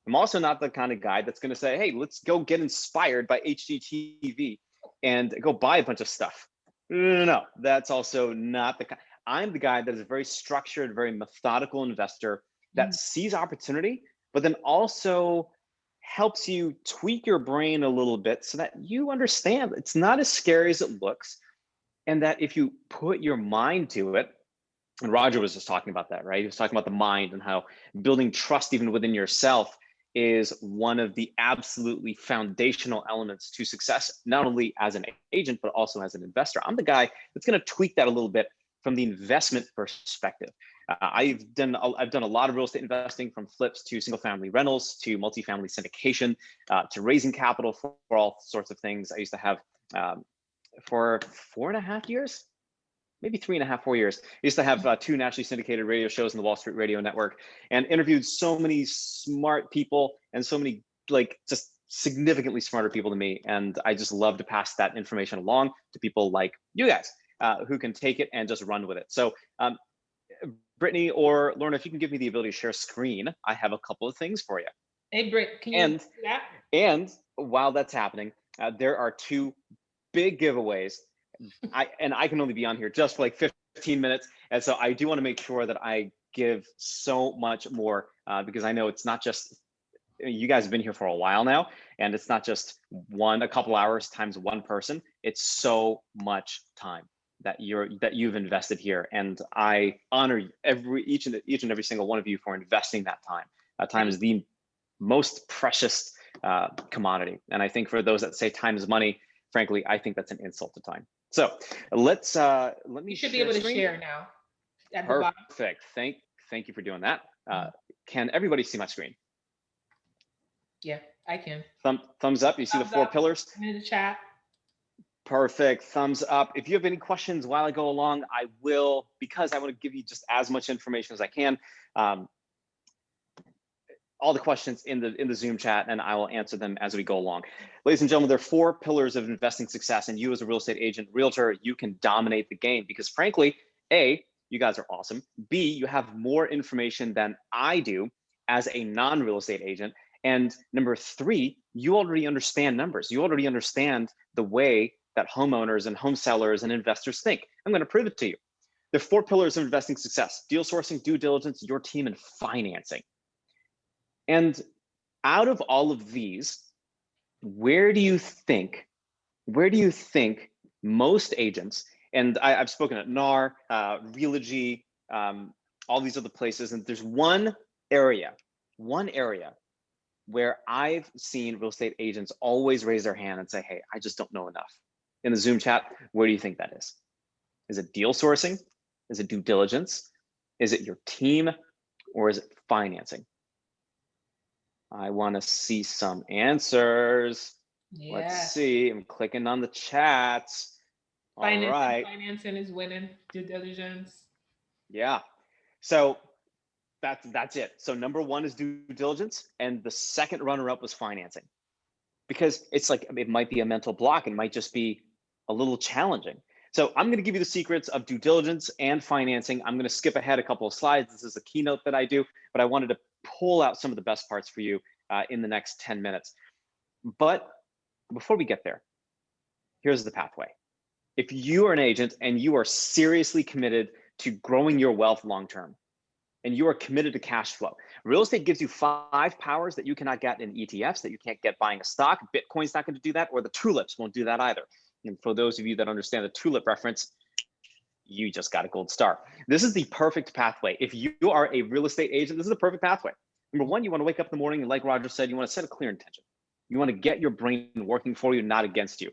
Speaker 6: I'm also not the kind of guy that's going to say, hey, let's go get inspired by HGTV and go buy a bunch of stuff. No, that's also not the. I'm the guy that is a very structured, very methodical investor that sees opportunity, but then also helps you tweak your brain a little bit so that you understand it's not as scary as it looks, and that if you put your mind to it, and Roger was just talking about that, right? He was talking about the mind and how building trust even within yourself is one of the absolutely foundational elements to success, not only as an agent, but also as an investor. I'm the guy that's going to tweak that a little bit from the investment perspective. I've done a lot of real estate investing, from flips to single family rentals to multifamily syndication to raising capital for all sorts of things. I used to have for 4.5 years, maybe 3.5, 4 years. I used to have 2 nationally syndicated radio shows in the Wall Street Radio Network, and interviewed so many smart people and so many just significantly smarter people than me. And I just love to pass that information along to people like you guys who can take it and just run with it. So Brittany or Lorna, if you can give me the ability to share screen, I have a couple of things for you.
Speaker 1: Hey, Britt, can you do that?
Speaker 6: And while that's happening, there are 2 big giveaways. I can only be on here just for like 15 minutes. And so I do want to make sure that I give so much more because I know it's not just, you guys have been here for a while now, and it's not just a couple hours times one person. It's so much time that you've invested here. And I honor each and every single one of you for investing that time. Time is the most precious commodity. And I think for those that say time is money, frankly, I think that's an insult to time. So let me.
Speaker 1: You should be able to share now. At the bottom.
Speaker 6: Perfect. Thank you for doing that. Can everybody see my screen?
Speaker 1: Yeah, I can.
Speaker 6: Thumbs up. You see the 4 pillars
Speaker 1: in the chat.
Speaker 6: Perfect. Thumbs up. If you have any questions while I go along, I will, because I want to give you just as much information as I can. All the questions in the Zoom chat, and I will answer them as we go along. Ladies and gentlemen, there are 4 pillars of investing success, and you as a real estate agent, realtor, you can dominate the game because frankly, A, you guys are awesome. B, you have more information than I do as a non-real estate agent. And number 3, you already understand numbers. You already understand the way that homeowners and home sellers and investors think. I'm going to prove it to you. There are 4 pillars of investing success: deal sourcing, due diligence, your team, and financing. And out of all of these, where do you think most agents, and I've spoken at NAR, Realogy, all these other places, and there's one area where I've seen real estate agents always raise their hand and say, hey, I just don't know enough. In the Zoom chat, where do you think that is? Is it deal sourcing? Is it due diligence? Is it your team? Or is it financing? I want to see some answers. Yes. Let's see. I'm clicking on the chats. All right.
Speaker 1: Financing is winning. Due diligence.
Speaker 6: Yeah. So that's it. So number 1 is due diligence, and the second runner-up was financing, because it's like it might be a mental block. It might just be a little challenging. So I'm going to give you the secrets of due diligence and financing. I'm going to skip ahead a couple of slides. This is a keynote that I do, but I wanted to pull out some of the best parts for you in the next 10 minutes. But before we get there, here's the pathway. If you are an agent and you are seriously committed to growing your wealth long-term, and you are committed to cash flow, real estate gives you 5 powers that you cannot get in ETFs, that you can't get buying a stock. Bitcoin's not going to do that, or the tulips won't do that either. And for those of you that understand the tulip reference, you just got a gold star. This is the perfect pathway. If you are a real estate agent, this is the perfect pathway. Number 1, you want to wake up in the morning, and like Roger said, you want to set a clear intention. You want to get your brain working for you, not against you.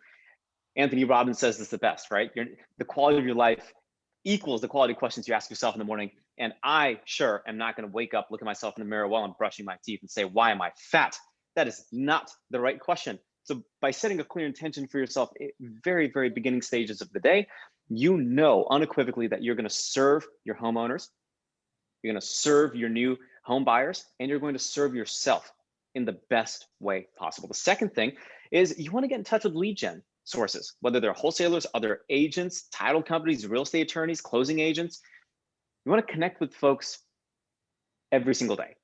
Speaker 6: Anthony Robbins says this the best, right? The quality of your life equals the quality of questions you ask yourself in the morning. And I sure am not going to wake up, look at myself in the mirror while I'm brushing my teeth and say, why am I fat? That is not the right question. So by setting a clear intention for yourself at very, very beginning stages of the day, you know unequivocally that you're going to serve your homeowners, you're going to serve your new home buyers, and you're going to serve yourself in the best way possible. The second thing is you want to get in touch with lead gen sources, whether they're wholesalers, other agents, title companies, real estate attorneys, closing agents. You want to connect with folks every single day.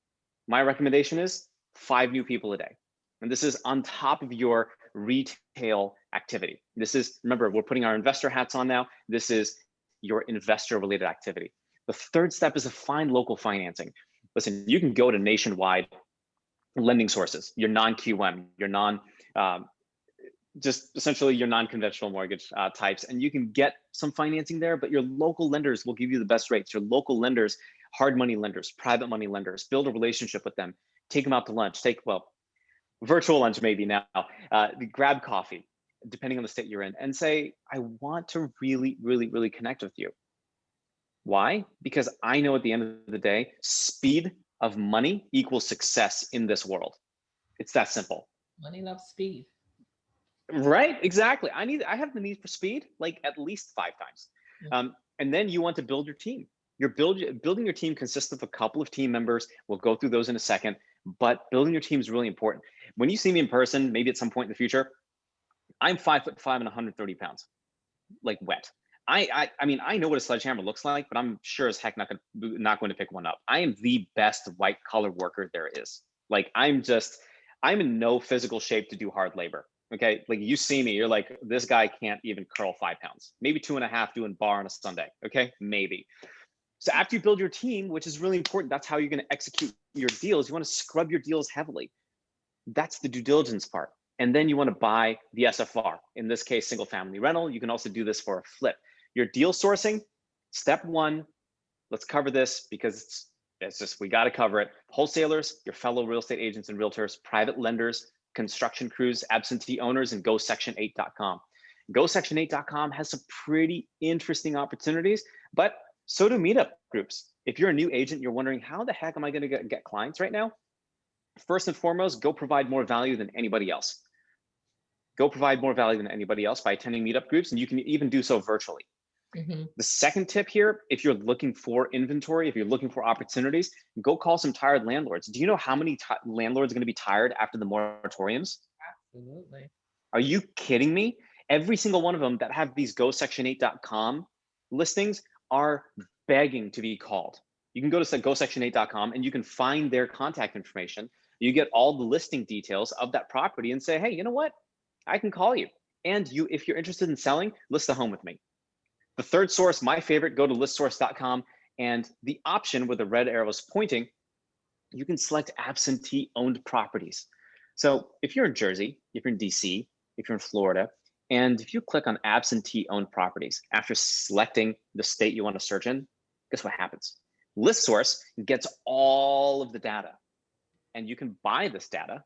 Speaker 6: My recommendation is 5 new people a day. And this is on top of your retail activity. This is, remember, we're putting our investor hats on now. This is your investor related activity. The third step is to find local financing. Listen, you can go to nationwide lending sources, your non-QM, your just essentially your non-conventional mortgage types, and you can get some financing there, but your local lenders will give you the best rates. Your local lenders, hard money lenders, private money lenders, build a relationship with them, take them out to lunch, virtual lunch maybe now, grab coffee, depending on the state you're in, and say, I want to really, really, really connect with you. Why? Because I know at the end of the day, speed of money equals success in this world. It's that simple.
Speaker 1: Money loves speed.
Speaker 6: Right, exactly. I have the need for speed, like at least 5 times. And then you want to build your team. Building your team consists of a couple of team members. We'll go through those in a second, but building your team is really important. When you see me in person, maybe at some point in the future, I'm 5'5" and 130 pounds, like wet. I mean, I know what a sledgehammer looks like, but I'm sure as heck not going to pick one up. I am the best white collar worker there is. Like I'm in no physical shape to do hard labor. Okay, like you see me, you're like, this guy can't even curl 5 pounds, maybe 2.5 doing bar on a Sunday. Okay, maybe. So after you build your team, which is really important, that's how you're going to execute your deals. You want to scrub your deals heavily. That's the due diligence part. And then you want to buy the SFR, in this case, single family rental. You can also do this for a flip. Your deal sourcing, step 1, let's cover this because it's just, we got to cover it. Wholesalers, your fellow real estate agents and realtors, private lenders, construction crews, absentee owners, and GoSection8.com. GoSection8.com has some pretty interesting opportunities, but so do meetup groups. If you're a new agent, you're wondering, how the heck am I going to get clients right now? First and foremost, go provide more value than anybody else. Go provide more value than anybody else by attending meetup groups, and you can even do so virtually. The second tip here, if you're looking for inventory, if you're looking for opportunities, go call some tired landlords. Do you know how many landlords are going to be tired after the moratoriums?
Speaker 1: Absolutely.
Speaker 6: Are you kidding me? Every single one of them that have these GoSection8.com listings are begging to be called. You can go to GoSection8.com and you can find their contact information. You get all the listing details of that property and say, hey, you know what? I can call you. And if you're interested in selling, list the home with me. The third source, my favorite, go to listsource.com, and the option where the red arrow is pointing, you can select absentee owned properties. So if you're in Jersey, if you're in DC, if you're in Florida, and if you click on absentee owned properties, after selecting the state you want to search in, guess what happens? ListSource gets all of the data, and you can buy this data,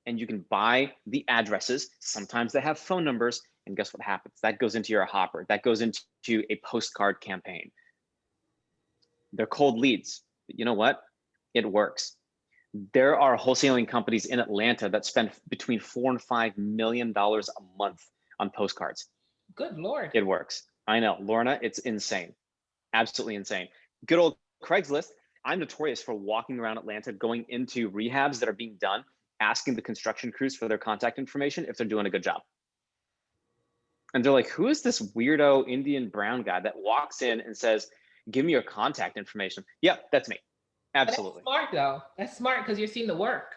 Speaker 6: and you can buy the addresses. Sometimes they have phone numbers, and guess what happens? That goes into your hopper. That goes into a postcard campaign. They're cold leads. But you know what? It works. There are wholesaling companies in Atlanta that spend between $4 and $5 million a month on postcards.
Speaker 1: Good Lord.
Speaker 6: It works. I know, Lorna, it's insane. Absolutely insane. Good old Craigslist. I'm notorious for walking around Atlanta, going into rehabs that are being done, asking the construction crews for their contact information if they're doing a good job. And they're like, who is this weirdo Indian brown guy that walks in and says, give me your contact information? Yep, that's me. Absolutely.
Speaker 1: But that's smart though. That's smart because you're seeing the work.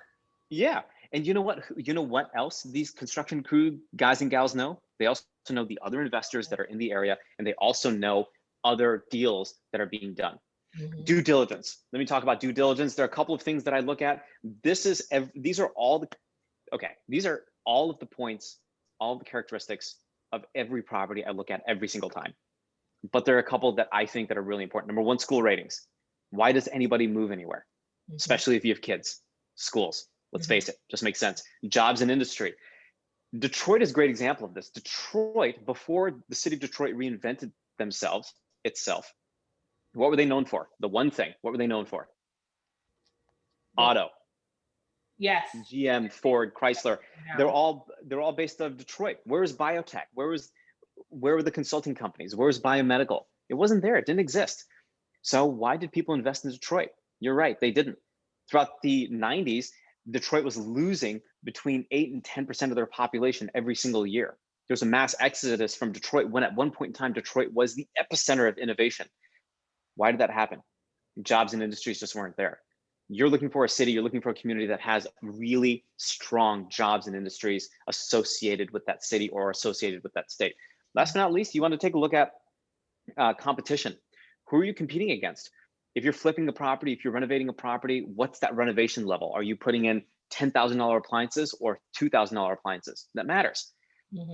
Speaker 6: Yeah. And you know what? You know what else these construction crew guys and gals know? They also know the other investors that are in the area, and they also know other deals that are being done. Due diligence. Let me talk about due diligence. There are a couple of things that I look at. These are all of the points, all of the characteristics of every property I look at every single time. But there are a couple that I think that are really important. Number 1, school ratings. Why does anybody move anywhere? Especially if you have kids. Schools, let's face it, just makes sense. Jobs and industry. Detroit is a great example of this. Detroit, before the city of Detroit reinvented itself, what were they known for? The one thing, what were they known for? Auto.
Speaker 1: Yes.
Speaker 6: GM, Ford, Chrysler.
Speaker 1: Yeah.
Speaker 6: They're all based out of Detroit. Where was biotech? Where were the consulting companies? Where was biomedical? It wasn't there. It didn't exist. So why did people invest in Detroit? You're right, they didn't. Throughout the 90s, Detroit was losing between 8 and 10% of their population every single year. There was a mass exodus from Detroit when at one point in time, Detroit was the epicenter of innovation. Why did that happen? Jobs and industries just weren't there. You're looking for a city, you're looking for a community that has really strong jobs and industries associated with that city or associated with that state. Last but not least, you want to take a look at competition. Who are you competing against? If you're flipping a property, if you're renovating a property, what's that renovation level? Are you putting in $10,000 appliances or $2,000 appliances? That matters.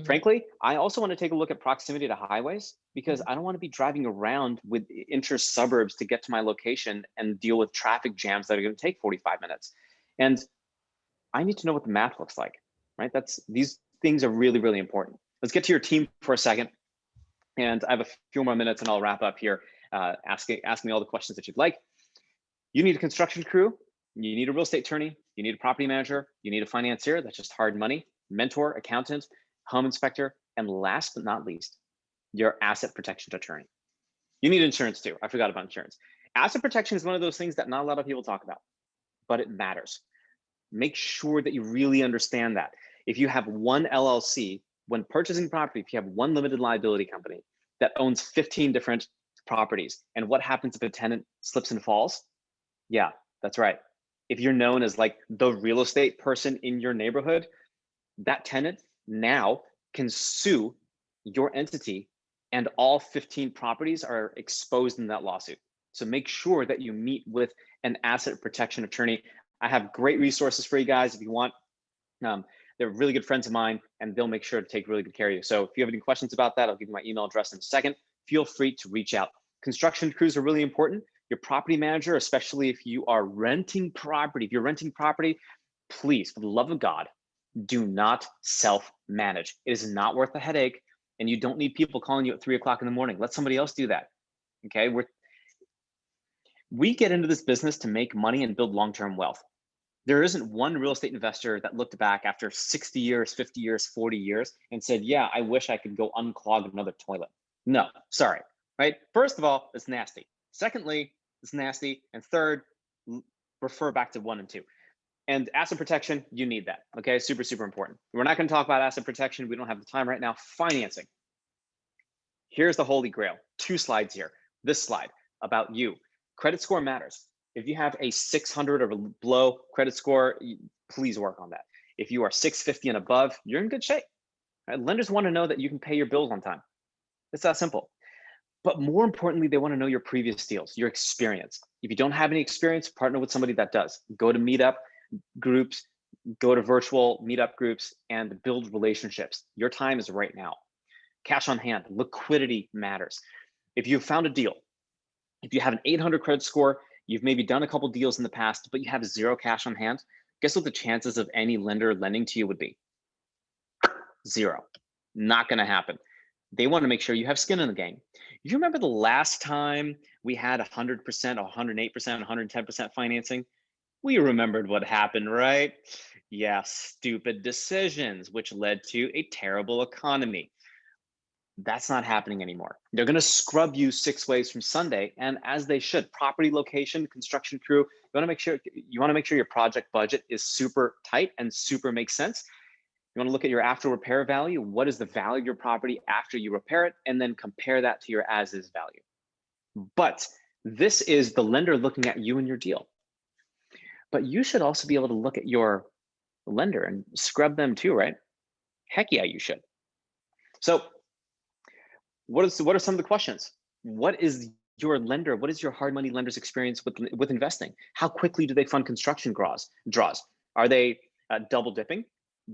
Speaker 6: Frankly, I also want to take a look at proximity to highways, because I don't want to be driving around with inter suburbs to get to my location and deal with traffic jams that are going to take 45 minutes. And I need to know what the math looks like, right? These things are really, really important. Let's get to your team for a second. And I have a few more minutes and I'll wrap up here. Ask me all the questions that you'd like. You need a construction crew. You need a real estate attorney. You need a property manager. You need a financier. That's just hard money. Mentor, accountant, home inspector, and last but not least, your asset protection attorney. You need insurance too. I forgot about insurance. Asset protection is one of those things that not a lot of people talk about, but it matters. Make sure that you really understand that. If you have one LLC, when purchasing property, if you have one limited liability company that owns 15 different properties, and what happens if a tenant slips and falls? Yeah, that's right. If you're known as like the real estate person in your neighborhood, that tenant now can sue your entity, and all 15 properties are exposed in that lawsuit. So make sure that you meet with an asset protection attorney. I have great resources for you guys if you want. They're really good friends of mine, and they'll make sure to take really good care of you. So if you have any questions about that, I'll give you my email address in a second. Feel free to reach out. Construction crews are really important. Your property manager, especially if you are renting property, if you're renting property, please, for the love of God, do not self-manage. It is not worth the headache, and you don't need people calling you at 3 o'clock in the morning. Let somebody else do that. Okay, we get into this business to make money and build long-term wealth. There isn't one real estate investor that looked back after 60 years, 50 years, 40 years and said, yeah, I wish I could go unclog another toilet. No, sorry, right? First of all, it's nasty. Secondly, it's nasty. And third, refer back to 1 and 2. And asset protection, you need that, okay? Super, super important. We're not gonna talk about asset protection. We don't have the time right now. Financing. Here's the holy grail. 2 slides here. This slide about you. Credit score matters. If you have a 600 or below credit score, please work on that. If you are 650 and above, you're in good shape. Right? Lenders want to know that you can pay your bills on time. It's that simple. But more importantly, they want to know your previous deals, your experience. If you don't have any experience, partner with somebody that does. Go to meetup groups, go to virtual meetup groups, and build relationships. Your time is right now. Cash on hand, liquidity matters. If you found a deal, if you have an 800 credit score, you've maybe done a couple deals in the past, but you have 0 cash on hand, guess what the chances of any lender lending to you would be? 0. Not gonna happen. They want to make sure you have skin in the game. You remember the last time we had 100%, 108%, 110% financing? We remembered what happened, right? Yeah, stupid decisions, which led to a terrible economy. That's not happening anymore. They're going to scrub you 6 ways from Sunday, and as they should. Property, location, construction crew. You want to make sure your project budget is super tight and super makes sense. You want to look at your after repair value. What is the value of your property after you repair it, and then compare that to your as is value. But this is the lender looking at you and your deal. But you should also be able to look at your lender and scrub them too, right? Heck yeah, you should. So what are some of the questions? What is your lender? What is your hard money lender's experience with investing? How quickly do they fund construction draws? Are they double dipping?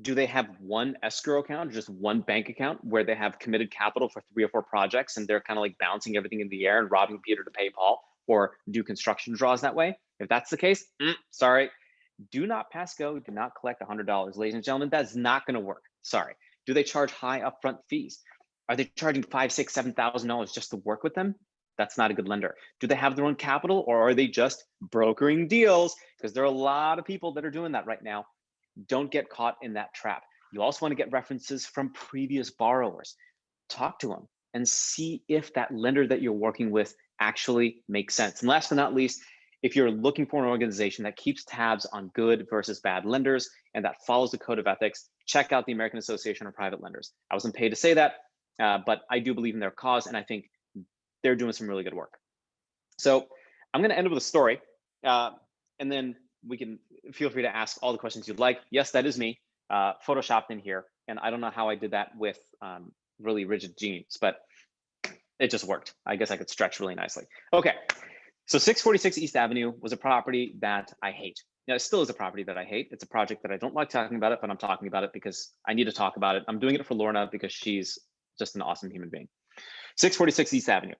Speaker 6: Do they have one escrow account, just one bank account where they have committed capital for 3 or 4 projects and they're kind of like bouncing everything in the air and robbing Peter to pay Paul, or do construction draws that way? If that's the case, sorry, do not pass go, do not collect $100. Ladies and gentlemen, that's not gonna work, sorry. Do they charge high upfront fees? Are they charging $5,000, $6,000, $7,000 just to work with them? That's not a good lender. Do they have their own capital, or are they just brokering deals? Because there are a lot of people that are doing that right now. Don't get caught in that trap. You also want to get references from previous borrowers. Talk to them and see if that lender that you're working with actually makes sense. And last but not least, if you're looking for an organization that keeps tabs on good versus bad lenders and that follows the code of ethics, check out the American Association of Private Lenders. I wasn't paid to say that, but I do believe in their cause, and I think they're doing some really good work. So I'm going to end with a story. and then we can feel free to ask all the questions you'd like. Yes, that is me, photoshopped in here. And I don't know how I did that with really rigid jeans, but it just worked. I guess I could stretch really nicely. Okay, so 646 East Avenue was a property that I hate. Now, it still is a property that I hate. It's a project that I don't like talking about it, but I'm talking about it because I need to talk about it. I'm doing it for Lorna because she's just an awesome human being. 646 East Avenue.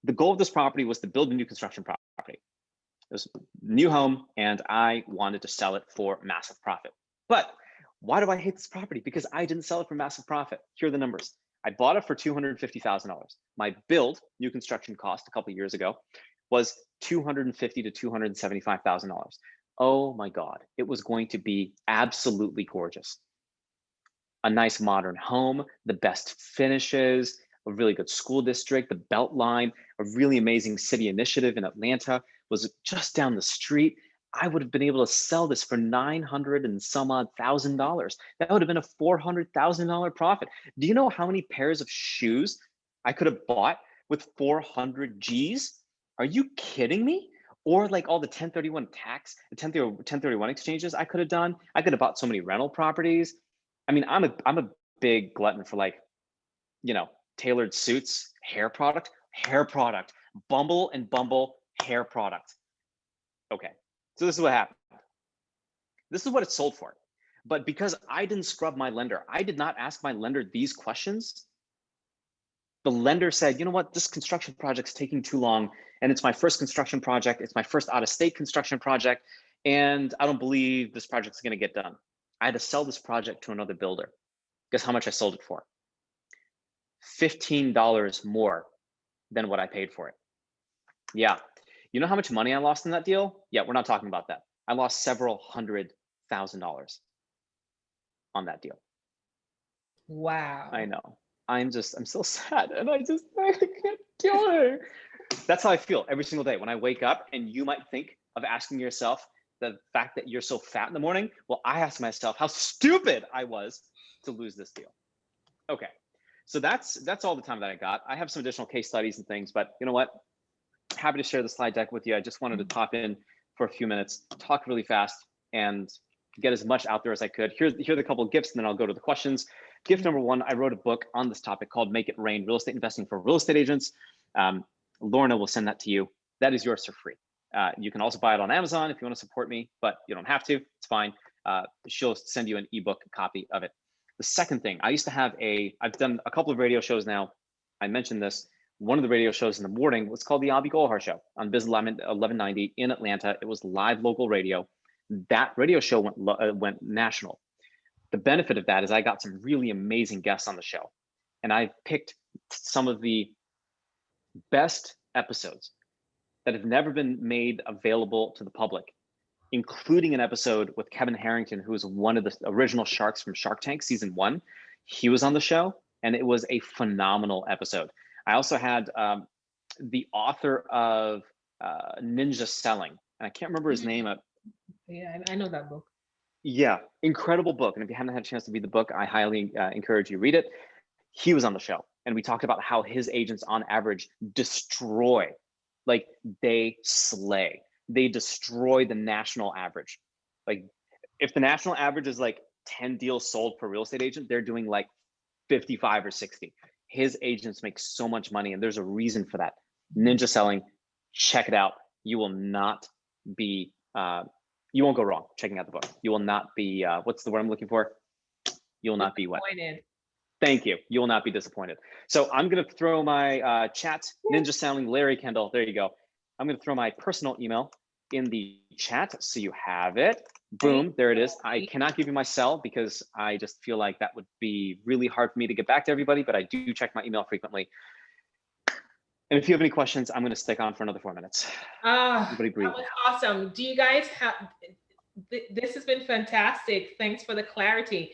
Speaker 6: The goal of this property was to build a new construction property. It was a new home, and I wanted to sell it for massive profit. But why do I hate this property? Because I didn't sell it for massive profit. Here are the numbers. I bought it for $250,000. My build, new construction cost a couple of years ago, was $250,000 to $275,000. Oh my God, it was going to be absolutely gorgeous. A nice modern home, the best finishes, a really good school district, the Beltline, a really amazing city initiative in Atlanta was just down the street. I would have been able to sell this for $900 and some odd thousand. That would have been a $400,000 profit. Do you know how many pairs of shoes I could have bought with 400 G's? Are you kidding me? Or like all the 1031 tax, the 1031 exchanges I could have done. I could have bought so many rental properties. I mean, I'm a big glutton for, like, you know, tailored suits, hair product, Bumble and Bumble hair product. Okay, so this is what happened. This is what it sold for. But because I didn't scrub my lender, I did not ask my lender these questions. The lender said, you know what, this construction project's taking too long, and it's my first construction project. It's my first out-of-state construction project, and I don't believe this project's gonna get done. I had to sell this project to another builder. Guess how much I sold it for? $15 more than what I paid for it. Yeah. You know how much money I lost in that deal? Yeah, we're not talking about that. I lost several $100,000 on that deal.
Speaker 1: Wow.
Speaker 6: I know. I'm so sad, and I can't do it. That's how I feel every single day when I wake up. And you might think of asking yourself the fact that you're so fat in the morning. Well, I ask myself how stupid I was to lose this deal. Okay, so that's all the time that I got. I have some additional case studies and things, but you know what? Happy to share the slide deck with you. I just wanted to pop in for a few minutes, talk really fast, and get as much out there as I could. Here are the couple of gifts, and then I'll go to the questions. Gift number one, I wrote a book on this topic called Make It Rain, Real Estate Investing for Real Estate Agents. Lorna will send that to you. That is yours for free. You can also buy it on Amazon if you want to support me, but you don't have to, it's fine. She'll send you an ebook copy of it. The second thing, I've done a couple of radio shows now. I mentioned this. One of the radio shows in the morning was called the Avi Golhar Show on Biz 1190 in Atlanta. It was live local radio. That radio show went national. The benefit of that is I got some really amazing guests on the show, and I picked some of the best episodes that have never been made available to the public, including an episode with Kevin Harrington, who was one of the original sharks from Shark Tank season 1. He was on the show, and it was a phenomenal episode. I also had the author of Ninja Selling, and I can't remember his name.
Speaker 1: Yeah, I know that book.
Speaker 6: Yeah, incredible book. And if you haven't had a chance to read the book, I highly encourage you read it. He was on the show, and we talked about how his agents on average destroy, like they slay. They destroy the national average. Like if the national average is like 10 deals sold per real estate agent, they're doing like 55 or 60. His agents make so much money, and there's a reason for that. Ninja Selling, check it out. You will not be, you won't go wrong checking out the book. You will not be, what's the word I'm looking for? You will not be what? Thank you. You will not be disappointed. So I'm going to throw my chat, Ninja Selling, Larry Kendall. There you go. I'm going to throw my personal email in the chat so you have it. Boom, there it is. I cannot give you my cell because I just feel like that would be really hard for me to get back to everybody, but I do check my email frequently. And if you have any questions, I'm going to stick on for another 4 minutes. Everybody breathe.
Speaker 1: That was awesome. Do you guys have, this has been fantastic. Thanks for the clarity.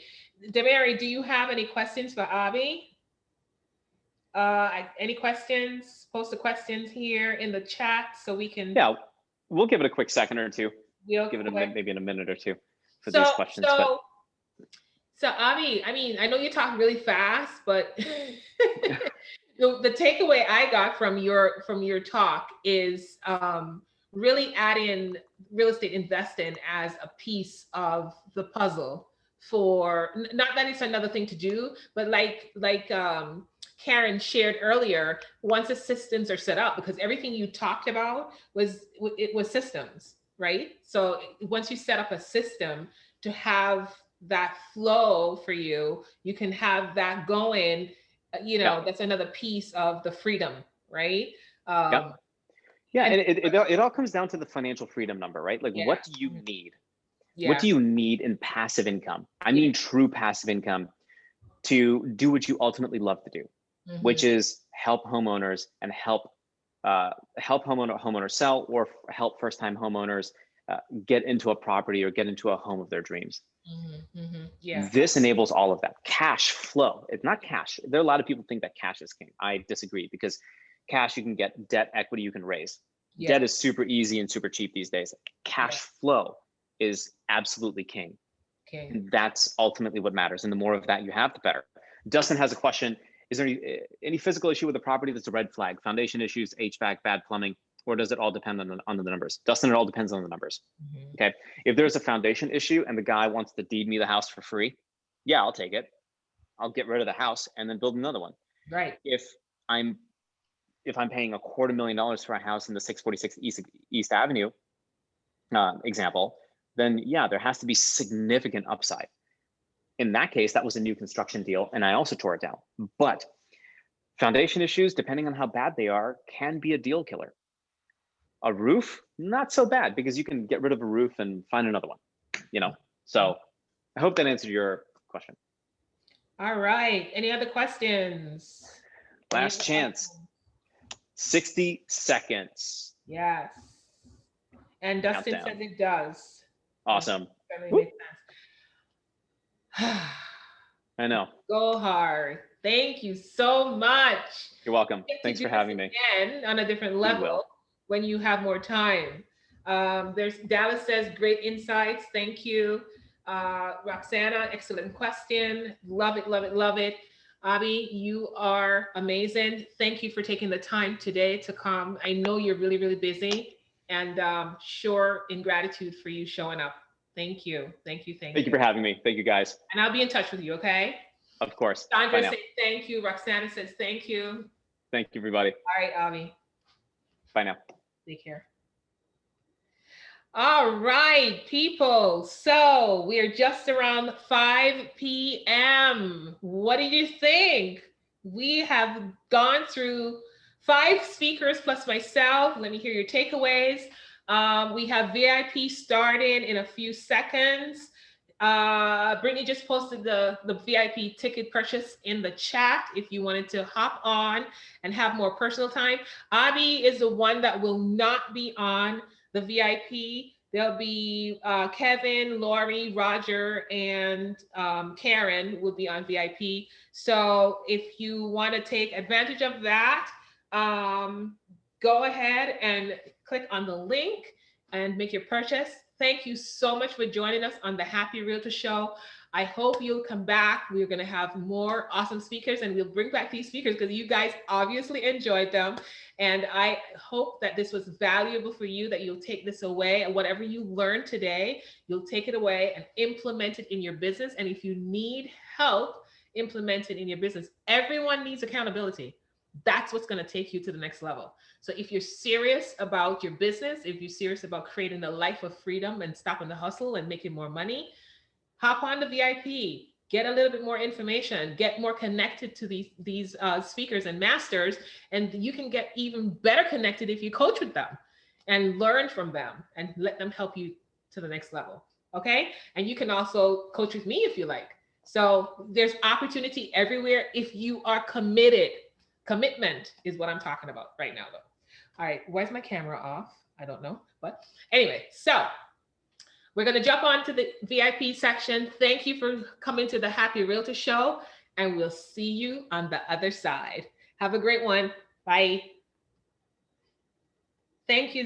Speaker 1: Demary, do you have any questions for Avi? Any questions? Post the questions here in the chat so we can.
Speaker 6: Yeah, we'll give it a quick second or two.
Speaker 1: We'll
Speaker 6: give it maybe in a minute or two for these questions.
Speaker 1: So Avi, I mean, I know you talk really fast, but the takeaway I got from your talk is really add in real estate investing as a piece of the puzzle for not that it's another thing to do, but Karen shared earlier, once the systems are set up, because everything you talked about it was systems, right? So once you set up a system to have that flow for you, you can have that going, that's another piece of the freedom, right?
Speaker 6: Yep. Yeah,
Speaker 1: and
Speaker 6: it all comes down to the financial freedom number, right? Like,
Speaker 1: Yeah.
Speaker 6: what do you need?
Speaker 1: Yeah.
Speaker 6: What do you need in passive income? I mean, true passive income to do what you ultimately love to do, which is help homeowners and help homeowners sell, or help first-time homeowners get into a property or get into a home of their dreams.
Speaker 1: Yeah.
Speaker 6: This enables all of that. Cash flow. It's not cash. There are a lot of people think that cash is king. I disagree, because cash, you can get debt, equity you can raise.
Speaker 1: Yeah.
Speaker 6: Debt is super easy and super cheap these days. Cash flow is absolutely king.
Speaker 1: Okay.
Speaker 6: And that's ultimately what matters. And the more of that you have, the better. Dustin has a question. Is there any physical issue with the property that's a red flag? Foundation issues, HVAC, bad plumbing, or does it all depend on the numbers? Dustin, it all depends on the numbers. Okay. If there's a foundation issue and the guy wants to deed me the house for free, yeah, I'll take it. I'll get rid of the house and then build another one.
Speaker 1: Right.
Speaker 6: If I'm paying $250,000 for a house in the 646 East Avenue example, then yeah, there has to be significant upside. In that case, that was a new construction deal, and I also tore it down. But foundation issues, depending on how bad they are, can be a deal killer. A roof, not so bad, because you can get rid of a roof and find another one, So I hope that answered your question.
Speaker 1: All right. Any other questions?
Speaker 6: Last chance. 60 seconds.
Speaker 1: Yes. And Dustin
Speaker 6: Countdown.
Speaker 1: says it does.
Speaker 6: Awesome.
Speaker 1: Makes sense.
Speaker 6: I know.
Speaker 1: Go hard. Thank you so much.
Speaker 6: You're welcome. Thanks for having me.
Speaker 1: Again, on a different level when you have more time. There's Dallas says, great insights. Thank you. Roxana, excellent question. Love it, love it, love it. Abby, you are amazing. Thank you for taking the time today to come. I know you're really, really busy, and sure in gratitude for you showing up. Thank you. Thank you.
Speaker 6: Thank you for having me. Thank you, guys.
Speaker 1: And I'll be in touch with you, okay?
Speaker 6: Of course.
Speaker 1: Sandra says thank you. Roxana says thank you.
Speaker 6: Thank you, everybody.
Speaker 1: All right, Abby.
Speaker 6: Bye now.
Speaker 1: Take care. All right, people. So we're just around 5 p.m. What do you think? We have gone through 5 speakers plus myself. Let me hear your takeaways. We have VIP starting in a few seconds. Brittany just posted the VIP ticket purchase in the chat if you wanted to hop on and have more personal time. Abby is the one that will not be on the VIP. There'll be Kevin, Lori, Roger, and Karen will be on VIP. So if you want to take advantage of that, go ahead and click on the link and make your purchase. Thank you so much for joining us on the Happy Realtor Show. I hope you'll come back. We're going to have more awesome speakers, and we'll bring back these speakers because you guys obviously enjoyed them. And I hope that this was valuable for you, that you'll take this away, and whatever you learned today, you'll take it away and implement it in your business. And if you need help implement it in your business, everyone needs accountability. That's what's going to take you to the next level. So if you're serious about your business, if you're serious about creating a life of freedom and stopping the hustle and making more money, hop on the VIP, get a little bit more information, get more connected to these speakers and masters, and you can get even better connected if you coach with them and learn from them and let them help you to the next level. Okay. And you can also coach with me if you like. So there's opportunity everywhere if you are committed. Commitment is what I'm talking about right now, though. All right, why is my camera off? I don't know, but anyway, so we're going to jump on to the VIP section. Thank you for coming to the Happy Realtor Show, and we'll see you on the other side. Have a great one. Bye. Thank you.